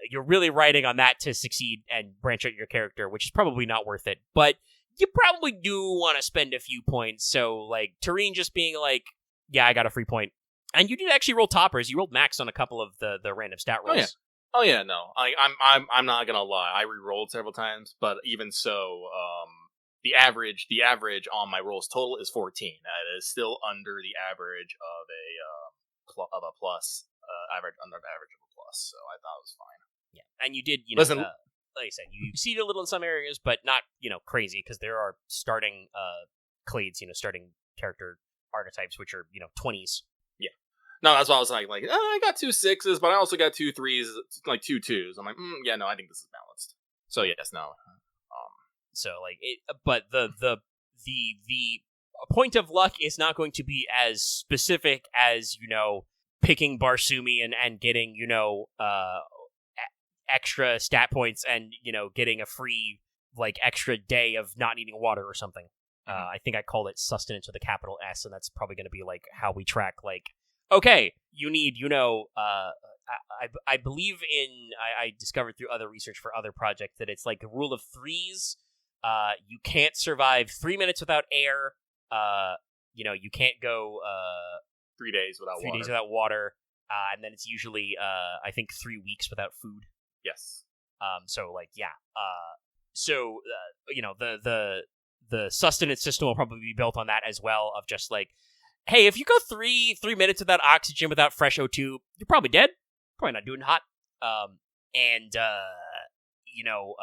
you're really riding on that to succeed and branch out your character, which is probably not worth it. But you probably do want to spend a few points. So like Tareen just being like, yeah, I got a free point, and you did actually roll toppers. You rolled max on a couple of the random stat rolls. Oh yeah, no, I'm not gonna lie. I re-rolled several times, but even so, the average on my rolls total is 14. That is still under the average of a plus, under the average of a plus. So I thought it was fine. Yeah, and you did, you know, like I said, you exceeded a little in some areas, but not, you know, crazy, because there are starting clades, you know, starting character archetypes, which are, you know, 20s. Yeah. No, that's why I was like, I got 2 6s, but I also got 2 3s, like 2 2s. I'm like, yeah, no, I think this is balanced. So yes, no. So like it, but the point of luck is not going to be as specific as, you know, picking Barsumi and getting, you know, extra stat points and, you know, getting a free like extra day of not needing water or something. I think I called it sustenance with a capital S, and that's probably going to be like how we track, like, okay, you need, you know, I believe in, I discovered through other research for other projects that it's like a rule of threes. You can't survive 3 minutes without air. You know, you can't go 3 days without 3 days without water. And then it's usually, I think, 3 weeks without food. Yes. So like, yeah. So you know, the sustenance system will probably be built on that as well, of just like, hey, if you go 3 minutes without oxygen, without fresh O2, you're probably dead. Probably not doing hot. And you know,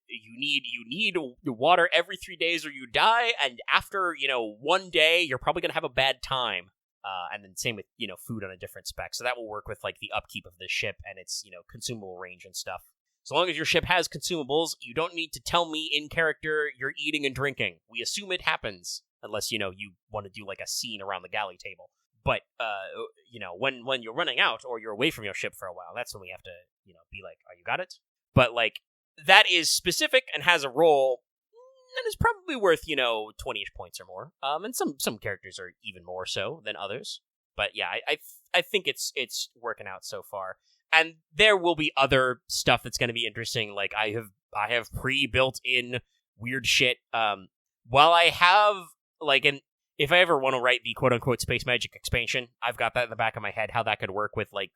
you need water every 3 days or you die. And after, you know, 1 day, you're probably gonna have a bad time. And then same with, you know, food on a different spec. So that will work with like the upkeep of the ship and its, you know, consumable range and stuff. So long as your ship has consumables, you don't need to tell me in character you're eating and drinking. We assume it happens, unless, you know, you want to do like a scene around the galley table. But you know, when you're running out or you're away from your ship for a while, that's when we have to, you know, be like, oh, you got it? But like, that is specific and has a role that is probably worth, you know, 20-ish points or more. And some characters are even more so than others. But yeah, I think it's working out so far. And there will be other stuff that's going to be interesting. Like I have pre-built in weird shit. While I have like if I ever want to write the quote-unquote Space Magic expansion, I've got that in the back of my head, how that could work with, like,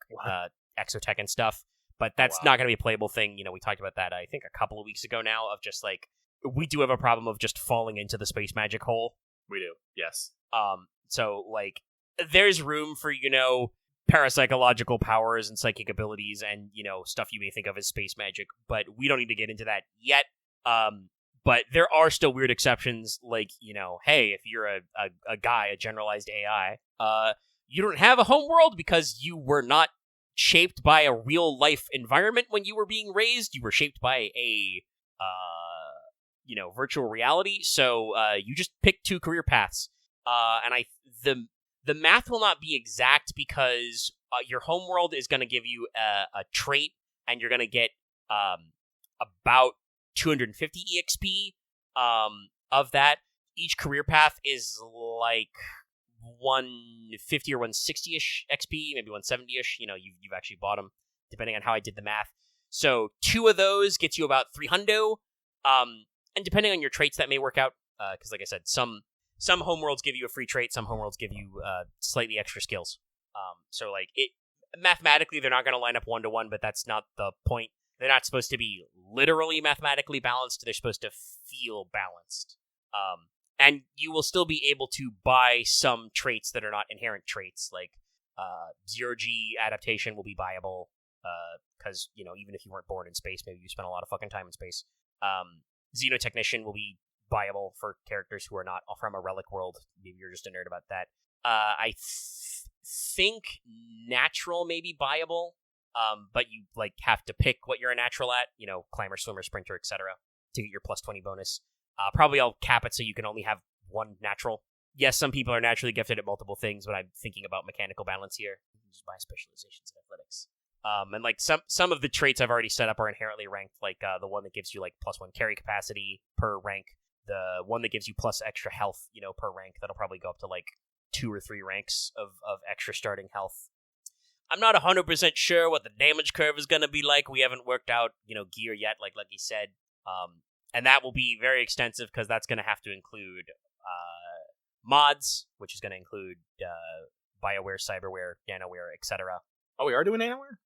exotech and stuff. But that's not going to be a playable thing. You know, we talked about that, I think, a couple of weeks ago now, of just, like, we do have a problem of just falling into the Space Magic hole. We do, yes. So, like, there's room for, you know, parapsychological powers and psychic abilities and, you know, stuff you may think of as space magic, but we don't need to get into that yet. But there are still weird exceptions, like, you know, hey, if you're a guy, a generalized AI, you don't have a home world because you were not shaped by a real life environment when you were being raised. You were shaped by a, you know, virtual reality. So you just pick 2 career paths. And the math will not be exact because your home world is going to give you a trait, and you're going to get about 250 EXP of that. Each career path is like 150 or 160-ish XP, maybe 170-ish. You know, you've actually bought them, depending on how I did the math. So 2 of those gets you about 300. And depending on your traits, that may work out. Because, like I said, some homeworlds give you a free trait, some homeworlds give you slightly extra skills. So, like, it mathematically, they're not going to line up 1-to-1, but that's not the point. They're not supposed to be literally mathematically balanced. They're supposed to feel balanced. And you will still be able to buy some traits that are not inherent traits, like 0G adaptation will be buyable, because, you know, even if you weren't born in space, maybe you spent a lot of fucking time in space. Xenotechnician will be buyable for characters who are not from a relic world. Maybe you're just a nerd about that. I think natural may be buyable, but you, like, have to pick what you're a natural at, you know, climber, swimmer, sprinter, etc., to get your plus 20 bonus. Probably I'll cap it so you can only have 1 natural. Yes, some people are naturally gifted at multiple things, but I'm thinking about mechanical balance here. You can just buy specializations in athletics. And, like, some of the traits I've already set up are inherently ranked, like the one that gives you, like, plus 1 carry capacity per rank, the one that gives you plus extra health, you know, per rank. That'll probably go up to, like, 2 or 3 ranks of extra starting health. I'm not 100% sure what the damage curve is going to be like. We haven't worked out, you know, gear yet, like he said. And that will be very extensive because that's going to have to include mods, which is going to include BioWare, Cyberware, Nanoware, etc. Oh, we are doing Nanoware?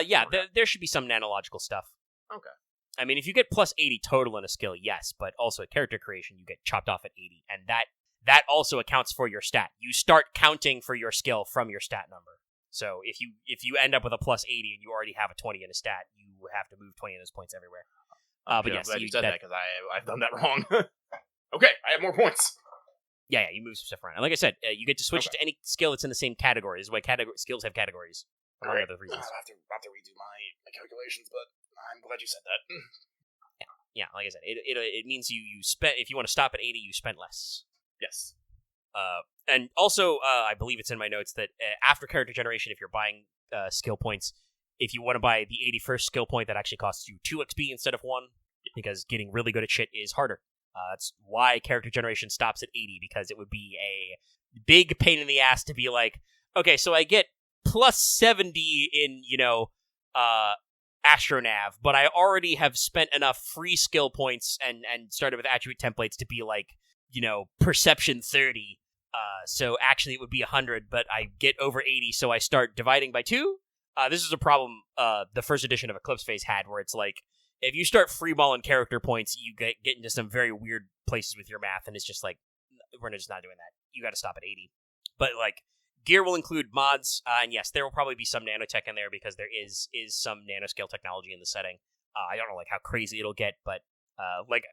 Yeah, Okay. there should be some nanological stuff. Okay. I mean, if you get plus 80 total in a skill, yes, but also at character creation, you get chopped off at 80, and that also accounts for your stat. You start counting for your skill from your stat number. So if you end up with a plus 80 and you already have a 20 in a stat, you have to move 20 of those points everywhere. But yes, I'm glad you said that because I've done that wrong. Okay, I have more points. Yeah, you move some stuff around. And like I said, you get to switch it to any skill that's in the same category. This is why skills have categories, among other reasons. I'll have to redo my calculations, but I'm glad you said that. Yeah, like I said, it means you spent, if you want to stop at 80, you spent less. Yes. And also, I believe it's in my notes that after character generation, if you're buying skill points, if you want to buy the 81st skill point, that actually costs you 2 XP instead of 1, because getting really good at shit is harder. That's why character generation stops at 80, because it would be a big pain in the ass to be like, okay, so I get plus 70 in, you know, Astronav, but I already have spent enough free skill points and started with attribute templates to be like, you know, perception 30. So actually it would be 100, but I get over 80, so I start dividing by 2. This is a problem the first edition of Eclipse Phase had, where it's like, if you start freeballing character points, you get into some very weird places with your math, and it's just like, we're just not doing that. You got to stop at 80. But, like, gear will include mods, and yes, there will probably be some nanotech in there, because there is some nanoscale technology in the setting. I don't know, like, how crazy it'll get, but, like,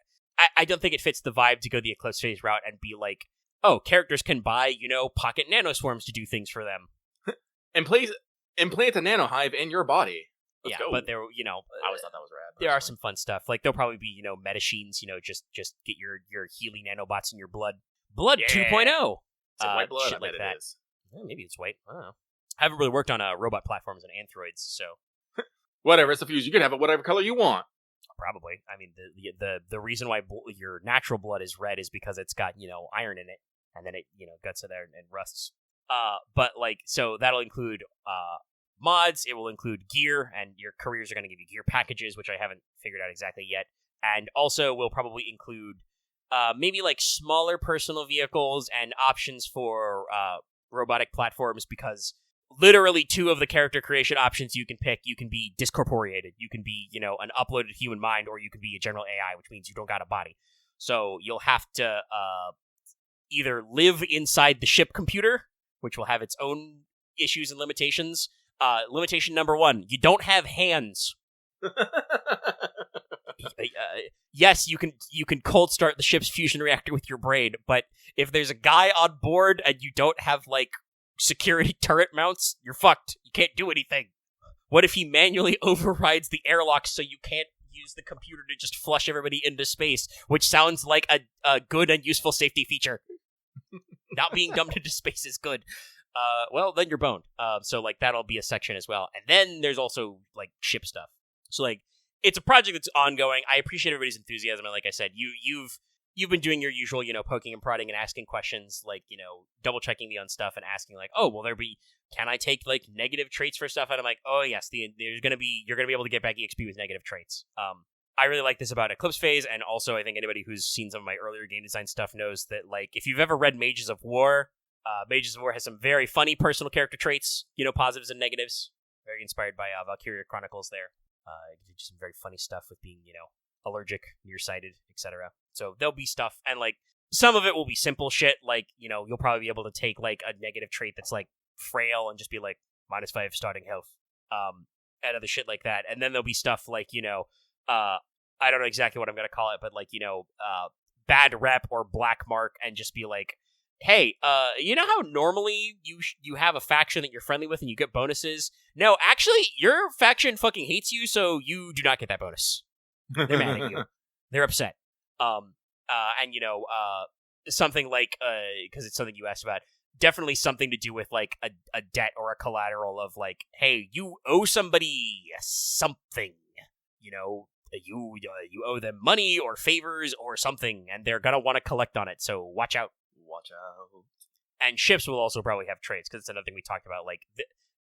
I don't think it fits the vibe to go the Eclipse Phase route and be like, oh, characters can buy, you know, pocket nanoswarms to do things for them. Implant a nanohive in your body. Let's go. But there, you know, I always thought that was rad. There are some fun stuff. Like, there'll probably be, you know, metachines, you know, just get your Healy nanobots in your blood. Blood 2.0. Is it white blood? Shit I bet like that. it is. Maybe it's white. I don't know. I haven't really worked on robot platforms and androids, so Whatever, it's a fuse. You can have it whatever color you want. probably. I mean, the reason why your natural blood is red is because it's got, you know, iron in it, and then it, you know, guts it there and rusts. But, like, so that'll include mods, it will include gear, and your careers are going to give you gear packages, which I haven't figured out exactly yet. And also will probably include maybe like smaller personal vehicles and options for robotic platforms, because literally 2 of the character creation options you can pick, you can be discorporeated, you can be, an uploaded human mind, or you can be a general AI, which means you don't got a body. So you'll have to either live inside the ship computer, which will have its own issues and limitations. Limitation number 1, you don't have hands. Yes, you can cold start the ship's fusion reactor with your brain, but if there's a guy on board and you don't have, like, security turret mounts, you're fucked. You can't do anything. What if he manually overrides the airlock so you can't use the computer to just flush everybody into space, which sounds like a good and useful safety feature. Not being dumped into space is good. Well, then you're boned. So, like, that'll be a section as well. And then there's also, like, ship stuff. So, like, it's a project that's ongoing. I appreciate everybody's enthusiasm, and like I said, you've been doing your usual, poking and prodding and asking questions, like, double checking me on stuff and asking, like, oh, will there be, can I take, like, negative traits for stuff? And I'm like, oh yes, you're gonna be able to get back EXP with negative traits. I really like this about Eclipse Phase, and also I think anybody who's seen some of my earlier game design stuff knows that, like, if you've ever read Mages of War has some very funny personal character traits, positives and negatives. Very inspired by Valkyria Chronicles there. Some very funny stuff with being, allergic, nearsighted, etc. So there'll be stuff, and, like, some of it will be simple shit, like, you'll probably be able to take, like, a negative trait that's, like, frail and just be like, -5 starting health, and other shit like that. And then there'll be stuff like, I don't know exactly what I'm going to call it, but, like, bad rep or black mark, and just be like, hey, you know how normally you have a faction that you're friendly with and you get bonuses? No, actually, your faction fucking hates you, so you do not get that bonus. They're mad at you. They're upset. And, something like, because it's something you asked about, definitely something to do with, like, a debt or a collateral of, like, hey, you owe somebody something, you owe them money or favors or something, and they're gonna want to collect on it, so watch out. Watch out. And ships will also probably have traits, because it's another thing we talked about. Like,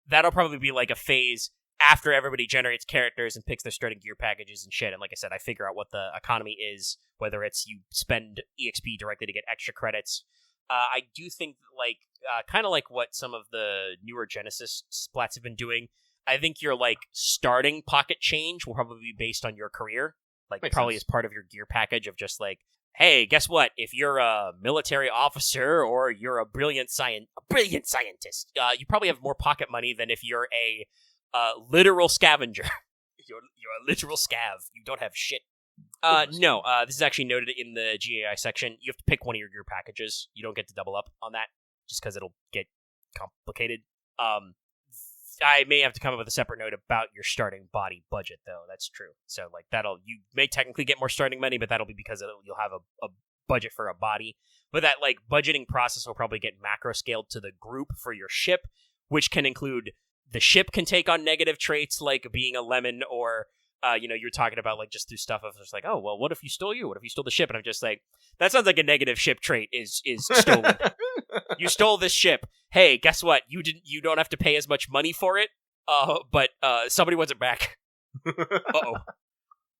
that'll probably be like a phase after everybody generates characters and picks their starting gear packages and shit. And like I said, I figure out what the economy is, whether it's you spend EXP directly to get extra credits. I do think, like, kind of like what some of the newer Genesis splats have been doing, I think your, like, starting pocket change will probably be based on your career. Like, makes probably sense. As part of your gear package of just, like, hey, guess what? If you're a military officer or you're a brilliant scientist, you probably have more pocket money than if you're a literal scavenger. you're a literal scav. You don't have shit. No, this is actually noted in the GAI section. You have to pick one of your gear packages. You don't get to double up on that, just because it'll get complicated. I may have to come up with a separate note about your starting body budget, though. That's true. So, like, you may technically get more starting money, but that'll be because you'll have a budget for a body. But that, like, budgeting process will probably get macro scaled to the group for your ship, which can include the ship can take on negative traits, like being a lemon, or, you're talking about, like, just through stuff of just like, oh, well, what if you stole you? What if you stole the ship? And I'm just like, that sounds like a negative ship trait is stolen. You stole this ship. Hey, guess what? You don't have to pay as much money for it, but somebody wants it back. Uh-oh.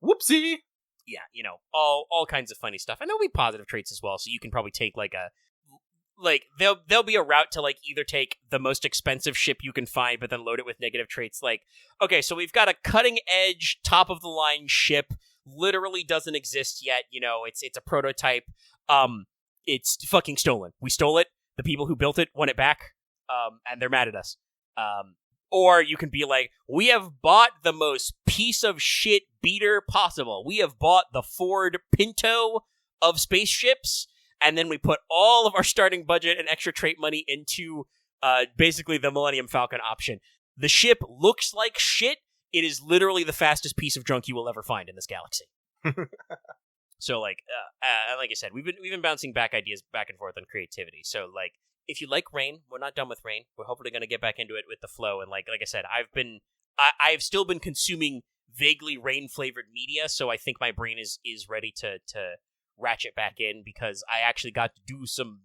Whoopsie! Yeah, all kinds of funny stuff. And there'll be positive traits as well, so you can probably take, like, there'll be a route to, like, either take the most expensive ship you can find, but then load it with negative traits. Like, okay, so we've got a cutting-edge, top-of-the-line ship, literally doesn't exist yet, it's a prototype, it's fucking stolen. We stole it. The people who built it want it back, and they're mad at us. Or you can be like, we have bought the most piece of shit beater possible. We have bought the Ford Pinto of spaceships, and then we put all of our starting budget and extra trait money into basically the Millennium Falcon option. The ship looks like shit. It is literally the fastest piece of junk you will ever find in this galaxy. So, like I said, we've been bouncing back ideas back and forth on creativity. So, like, if you like Rain, we're not done with Rain. We're hopefully going to get back into it with the flow. And like I said, I've still been consuming vaguely Rain flavored media. So I think my brain is ready to ratchet back in, because I actually got to do some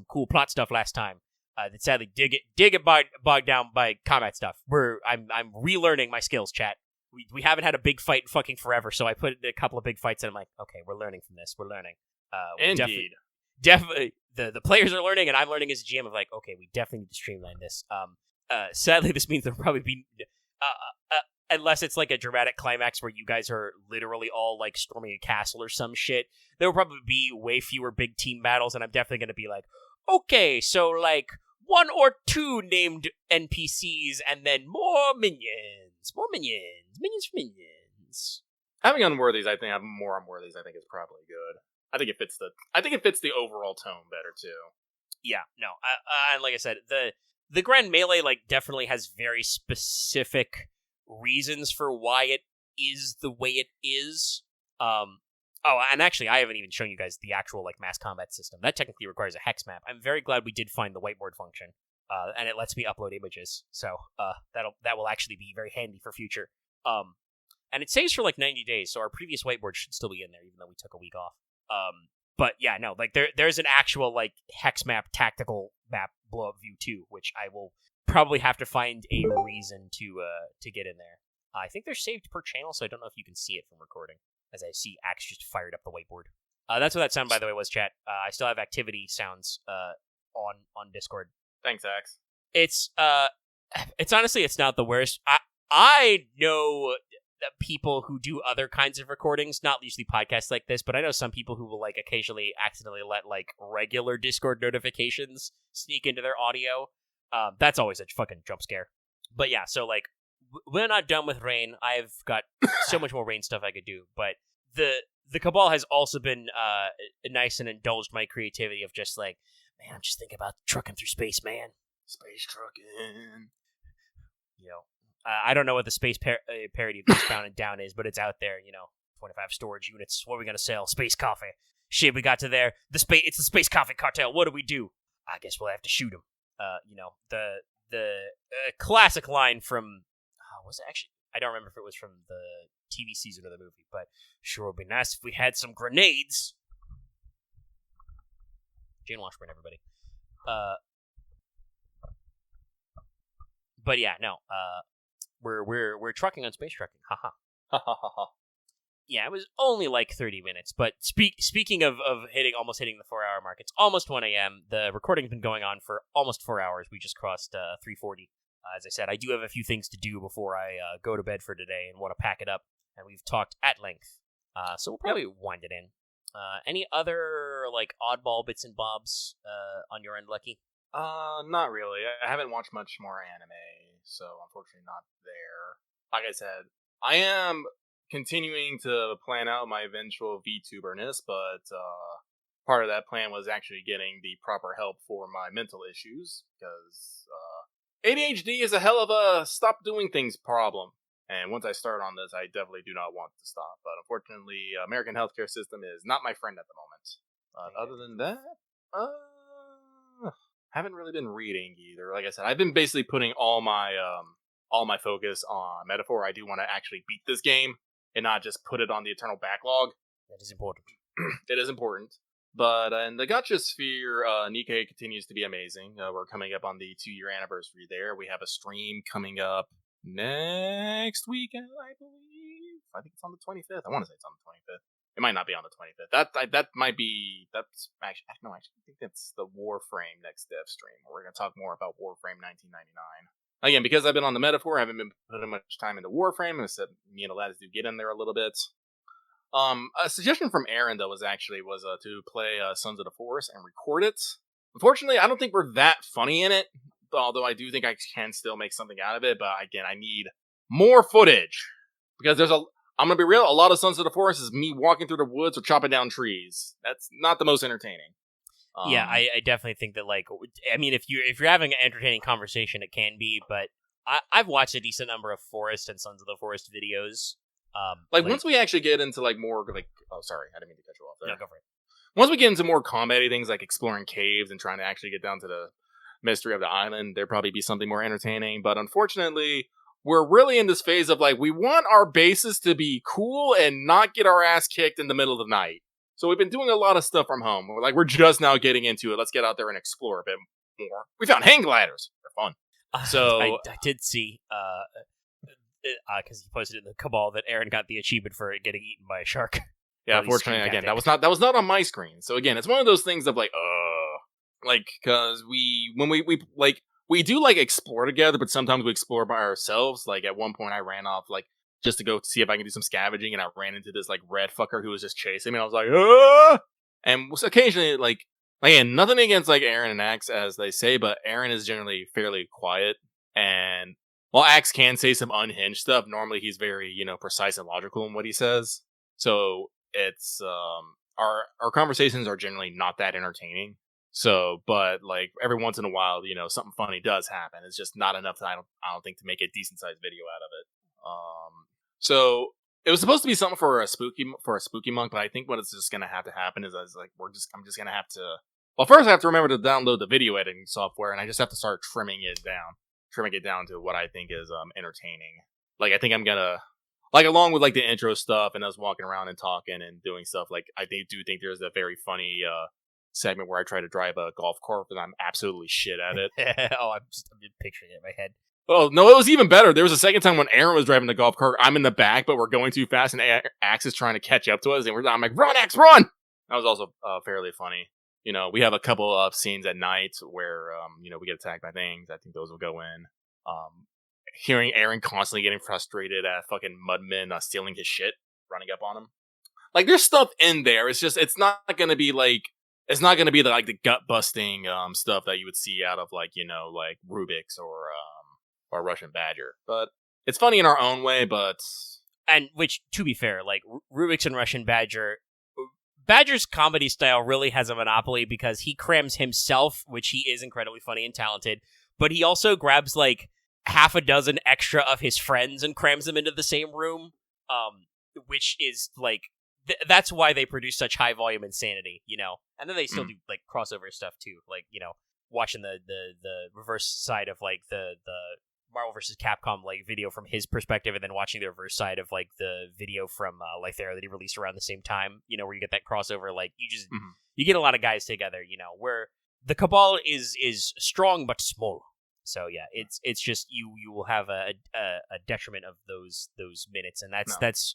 cool plot stuff last time. That sadly did get bogged down by combat stuff. I'm relearning my skills, chat. We haven't had a big fight in fucking forever, so I put in a couple of big fights, and I'm like, okay, we're learning from this. We're learning. Indeed. Definitely, the players are learning, and I'm learning as a GM of like, okay, we definitely need to streamline this. Sadly, this means there'll probably be, unless it's like a dramatic climax where you guys are literally all like storming a castle or some shit, there will probably be way fewer big team battles, and I'm definitely going to be like, okay, so like 1 or 2 named NPCs, and then more minions for minions. Having unworthies, I think having more unworthies, I think is probably good. I think it fits the overall tone better too. Yeah, no, and like I said, the Grand Melee like definitely has very specific reasons for why it is the way it is. Oh, and actually, I haven't even shown you guys the actual like mass combat system. That technically requires a hex map. I'm very glad we did find the whiteboard function, and it lets me upload images. So that will actually be very handy for future. And it saves for like 90 days, so our previous whiteboard should still be in there, even though we took a week off. But yeah, no, like there's an actual like hex map tactical map blow up view too, which I will probably have to find a reason to get in there. I think they're saved per channel, so I don't know if you can see it from recording. As I see Axe just fired up the whiteboard. That's what that sound, by the way, was, chat. I still have activity sounds on Discord. Thanks, Axe. It's honestly, it's not the worst. I know people who do other kinds of recordings, not usually podcasts like this, but I know some people who will like occasionally accidentally let like regular Discord notifications sneak into their audio. That's always a fucking jump scare. But yeah, so like we're not done with Rain. I've got so much more Rain stuff I could do, but the Cabal has also been nice and indulged my creativity of just like, man, I'm just thinking about trucking through space, man. Space trucking. You know, I don't know what the space parody of Eastbound and Down is, but it's out there. 25 storage units. What are we gonna sell? Space coffee. Shit, we got to there. It's the space coffee cartel. What do? I guess we'll have to shoot them. The classic line from. Was it actually? I don't remember if it was from the TV season or the movie, but sure would be nice if we had some grenades. Jane Washburn, everybody. But yeah, no. We're trucking on space trucking. Haha. Yeah, it was only like 30 minutes, but speaking of almost hitting the 4-hour mark, it's almost 1 a.m. The recording's been going on for almost 4 hours. We just crossed 3:40. As I said, I do have a few things to do before I go to bed for today and want to pack it up, and we've talked at length. So we'll probably wind it in. Any other like oddball bits and bobs on your end, Lucky? Not really. I haven't watched much more anime, so unfortunately not there. Like I said, I am continuing to plan out my eventual VTuberness, but part of that plan was actually getting the proper help for my mental issues, because ADHD is a hell of a stop doing things problem. And once I start on this, I definitely do not want to stop. But unfortunately, American healthcare system is not my friend at the moment. Other than that, haven't really been reading either. Like I said, I've been basically putting all my focus on Metaphor. I do want to actually beat this game and not just put it on the eternal backlog. That is important. It is important. But in the Gacha sphere, Nikkei continues to be amazing. We're coming up on the 2-year anniversary there. We have a stream coming up next weekend, I believe. I think it's on the 25th. I want to say it's on the 25th. It might not be on the 25th. That might be... That's actually... No, I think that's the Warframe Next Dev stream. We're going to talk more about Warframe 1999. Again, because I've been on the Metaphor, I haven't been putting much time into Warframe. Instead, me and the lads do get in there a little bit. A suggestion from Aaron, though, was to play Sons of the Forest and record it. Unfortunately, I don't think we're that funny in it, although I do think I can still make something out of it. But again, I need more footage, because I'm gonna be real, a lot of Sons of the Forest is me walking through the woods or chopping down trees. That's not the most entertaining. Yeah, I definitely think that, like, I mean, if you're having an entertaining conversation, it can be, but I've watched a decent number of Forest and Sons of the Forest videos. Once we actually get into more oh, sorry, I didn't mean to cut you off there. No, go for it. Once we get into more combat-y things like exploring caves and trying to actually get down to the mystery of the island, there'll probably be something more entertaining. But unfortunately, we're really in this phase of we want our bases to be cool and not get our ass kicked in the middle of the night. So we've been doing a lot of stuff from home. We're just now getting into it. Let's get out there and explore a bit more. We found hang gliders. They're fun. So I did see because he posted in the Cabal that Aaron got the achievement for getting eaten by a shark. Yeah, unfortunately, again, that was not on my screen. So again, it's one of those things of like, because we do like explore together, but sometimes we explore by ourselves. Like at one point, I ran off like just to go see if I can do some scavenging, and I ran into this like red fucker who was just chasing me. And I was like, and occasionally like again, nothing against like Aaron and Axe as they say, but Aaron is generally fairly quiet, and while Axe can say some unhinged stuff, normally he's very precise and logical in what he says. So it's our conversations are generally not that entertaining. So, but like every once in a while, something funny does happen. It's just not enough I don't think to make a decent sized video out of it. So it was supposed to be something for a spooky monk, but I think what is just gonna have to happen is I'm just gonna have to. Well, first I have to remember to download the video editing software, and I just have to start trimming it down to what I think is entertaining. Like I think I'm gonna. Like, along with, like, the intro stuff and us walking around and talking and doing stuff, like, I do think there's a very funny segment where I try to drive a golf cart, and I'm absolutely shit at it. I'm just picturing it in my head. Oh, no, it was even better. There was a second time when Aaron was driving the golf cart. I'm in the back, but we're going too fast, and Axe is trying to catch up to us, and I'm like, run, Axe, run! That was also fairly funny. We have a couple of scenes at night where, we get attacked by things. I think those will go in. Hearing Aaron constantly getting frustrated at fucking Mudman stealing his shit, running up on him. Like, there's stuff in there. It's just, it's not going to be the gut busting stuff that you would see out of like Rubik's or Russian Badger. But it's funny in our own way. And which, to be fair, like Rubik's and Russian Badger's comedy style really has a monopoly because he crams himself, which he is incredibly funny and talented, but he also grabs like half a dozen extra of his friends and crams them into the same room, which is like that's why they produce such high volume insanity, and then they still do like crossover stuff too, like watching the reverse side of like the Marvel vs. Capcom like video from his perspective, and then watching the reverse side of like the video from Life There that he released around the same time, where you get that crossover. Like you get a lot of guys together, where the Cabal is strong but small. So yeah, it's just you will have a detriment of those minutes, and that's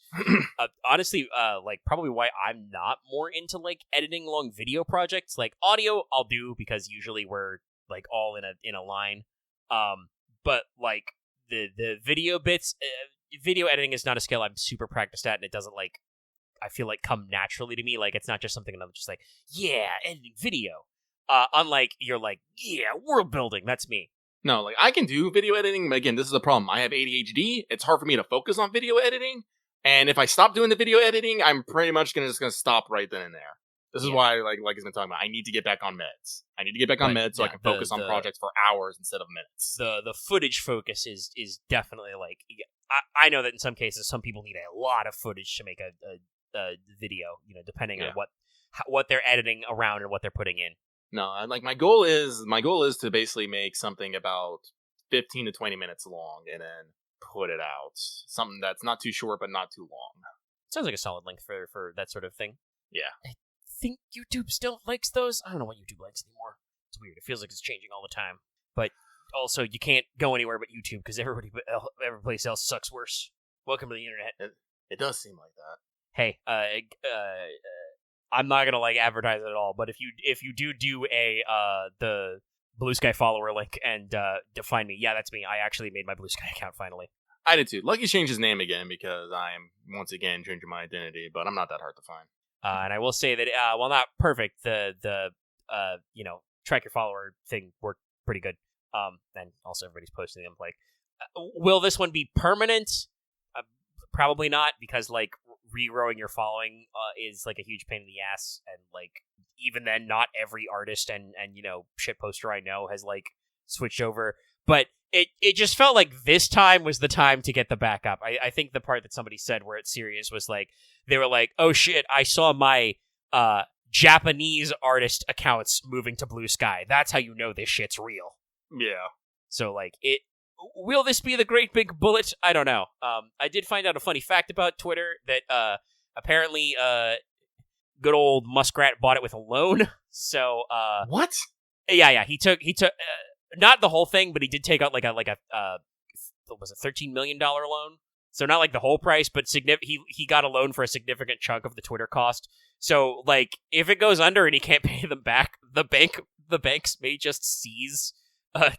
honestly like probably why I'm not more into like editing long video projects. Like audio, I'll do because usually we're like all in a line. But like the video bits, video editing is not a skill I'm super practiced at, and it doesn't like I feel like come naturally to me. Like it's not just something I'm just like editing video. Unlike you're like world building. That's me. No, like, I can do video editing, but again, this is a problem. I have ADHD. It's hard for me to focus on video editing, and if I stop doing the video editing, I'm pretty much just gonna stop right then and there. This is why, like he's been talking about, I need to get back on meds. So I can focus on projects for hours instead of minutes. The footage focus is definitely, like, I know that in some cases, some people need a lot of footage to make a video, depending on what they're editing around and what they're putting in. No, like my goal is to basically make something about 15 to 20 minutes long and then put it out. Something that's not too short but not too long. Sounds like a solid length for that sort of thing. Yeah. I think YouTube still likes those. I don't know what YouTube likes anymore. It's weird. It feels like it's changing all the time. But also, you can't go anywhere but YouTube because every place else sucks worse. Welcome to the internet. It does seem like that. Hey, I'm not gonna like advertise it at all, but if you do the Blue Sky follower link and define me, that's me. I actually made my Blue Sky account finally. I did too. Lucky changed his name again because I'm once again changing my identity, but I'm not that hard to find. And I will say that while not perfect, the track your follower thing worked pretty good. And also everybody's posting them. Like, will this one be permanent? Probably not, because like regrowing your following is like a huge pain in the ass, and like even then, not every artist and shit poster I know has like switched over. But it just felt like this time was the time to get the backup. I think the part that somebody said where it's serious was like they were like, oh shit, I saw my Japanese artist accounts moving to Blue Sky. That's how you know this shit's real. Yeah. So like will this be the great big bullet? I don't know. I did find out a funny fact about Twitter that apparently good old Muskrat bought it with a loan. So what? Yeah. He took not the whole thing, but he did take out like a was it $13 million loan So not like the whole price, but he got a loan for a significant chunk of the Twitter cost. So like if it goes under and he can't pay them back, the banks may just seize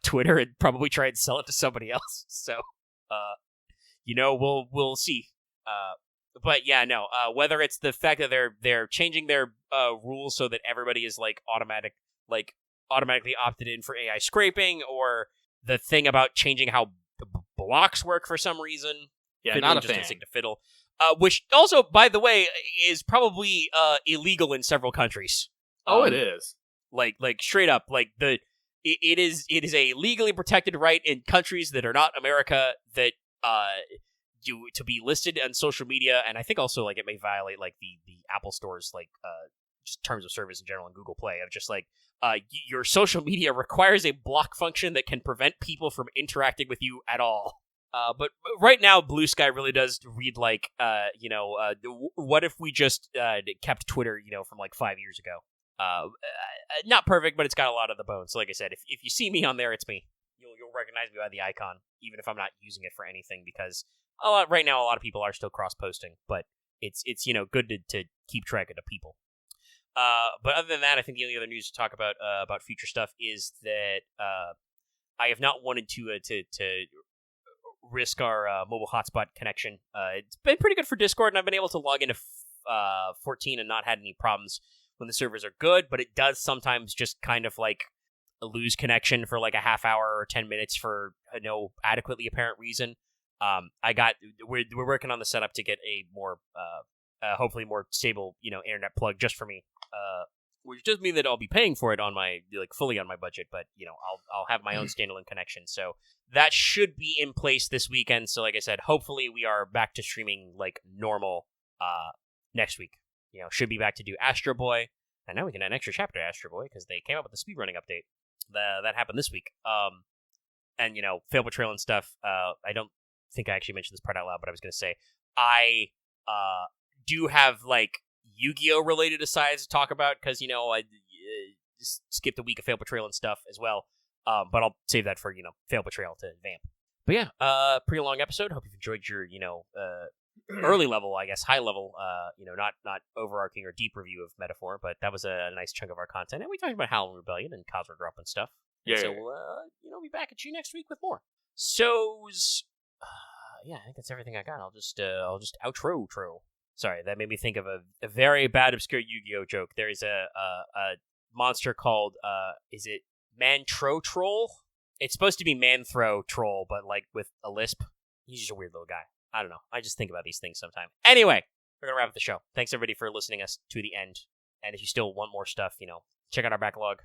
Twitter and probably try and sell it to somebody else. So we'll see. But yeah, no. Whether it's the fact that they're changing their rules so that everybody is automatically opted in for AI scraping, or the thing about changing how blocks work for some reason. Yeah, not a just fan. instinct to fiddle. Which also, by the way, is probably illegal in several countries. It is. Like straight up, like it is a legally protected right in countries that are not America that do to be listed on social media, and I think also like it may violate like the Apple Store's like just terms of service in general and Google Play of just like your social media requires a block function that can prevent people from interacting with you at all. But right now, Blue Sky really does read like, what if we just kept Twitter, from like 5 years ago? Not perfect, but it's got a lot of the bones. So like I said, if you see me on there, it's me. You'll recognize me by the icon, even if I'm not using it for anything, because right now a lot of people are still cross-posting, but it's good to keep track of the people. But other than that, I think the only other news to talk about future stuff is that I have not wanted to risk our mobile hotspot connection. It's been pretty good for Discord, and I've been able to log into 14 and not had any problems when the servers are good, but it does sometimes just kind of like lose connection for like a half hour or 10 minutes for no adequately apparent reason. We're working on the setup to get a more hopefully more stable internet plug just for me, which does mean that I'll be paying for it on my fully on my budget, but I'll have my own standalone connection, so that should be in place this weekend. So like I said, hopefully we are back to streaming like normal next week. Should be back to do Astro Boy, and now we can add an extra chapter to Astro Boy because they came up with the speedrunning update that happened this week. And Fail Betrayal and stuff. I don't think I actually mentioned this part out loud, but I was going to say I do have like Yu-Gi-Oh related asides to talk about because I just skipped a week of Fail Betrayal and stuff as well. But I'll save that for Fail Betrayal to vamp. But yeah, pretty long episode. Hope you've enjoyed your early level, I guess, high level, not overarching or deep review of Metaphor, but that was a nice chunk of our content, and we talked about Howlin' Rebellion and Kazuradrop and stuff. Yeah. So we'll be back at you next week with more. So yeah, I think that's everything I got. I'll just outro. Sorry, that made me think of a very bad, obscure Yu-Gi-Oh joke. There is a monster called, is it Mantro Troll? It's supposed to be Manthro Troll, but like with a lisp. He's just a weird little guy. I don't know. I just think about these things sometime. Anyway, we're going to wrap up the show. Thanks, everybody, for listening us to the end. And if you still want more stuff, check out our backlog.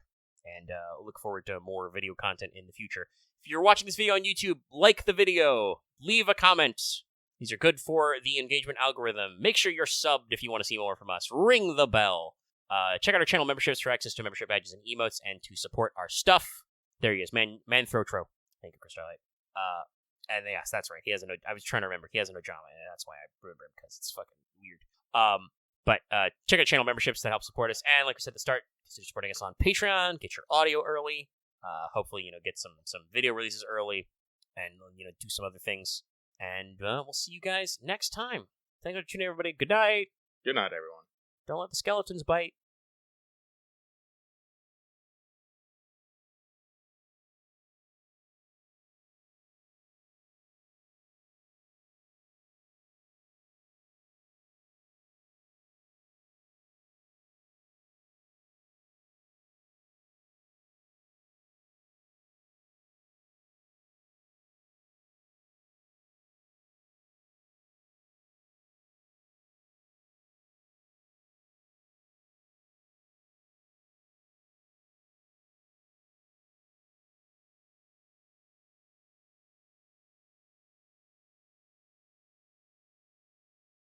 And look forward to more video content in the future. If you're watching this video on YouTube, like the video. Leave a comment. These are good for the engagement algorithm. Make sure you're subbed if you want to see more from us. Ring the bell. Check out our channel memberships for access to membership badges and emotes and to support our stuff. There he is, Manthro. Thank you, Chris Starlight. And yes, that's right. He has I was trying to remember. He has an Ojama, and that's why I remember him, because it's fucking weird. But check out channel memberships that help support us. And like we said at the start, consider supporting us on Patreon. Get your audio early. Hopefully, get some video releases early, and do some other things. And we'll see you guys next time. Thanks for tuning in, everybody. Good night. Good night, everyone. Don't let the skeletons bite.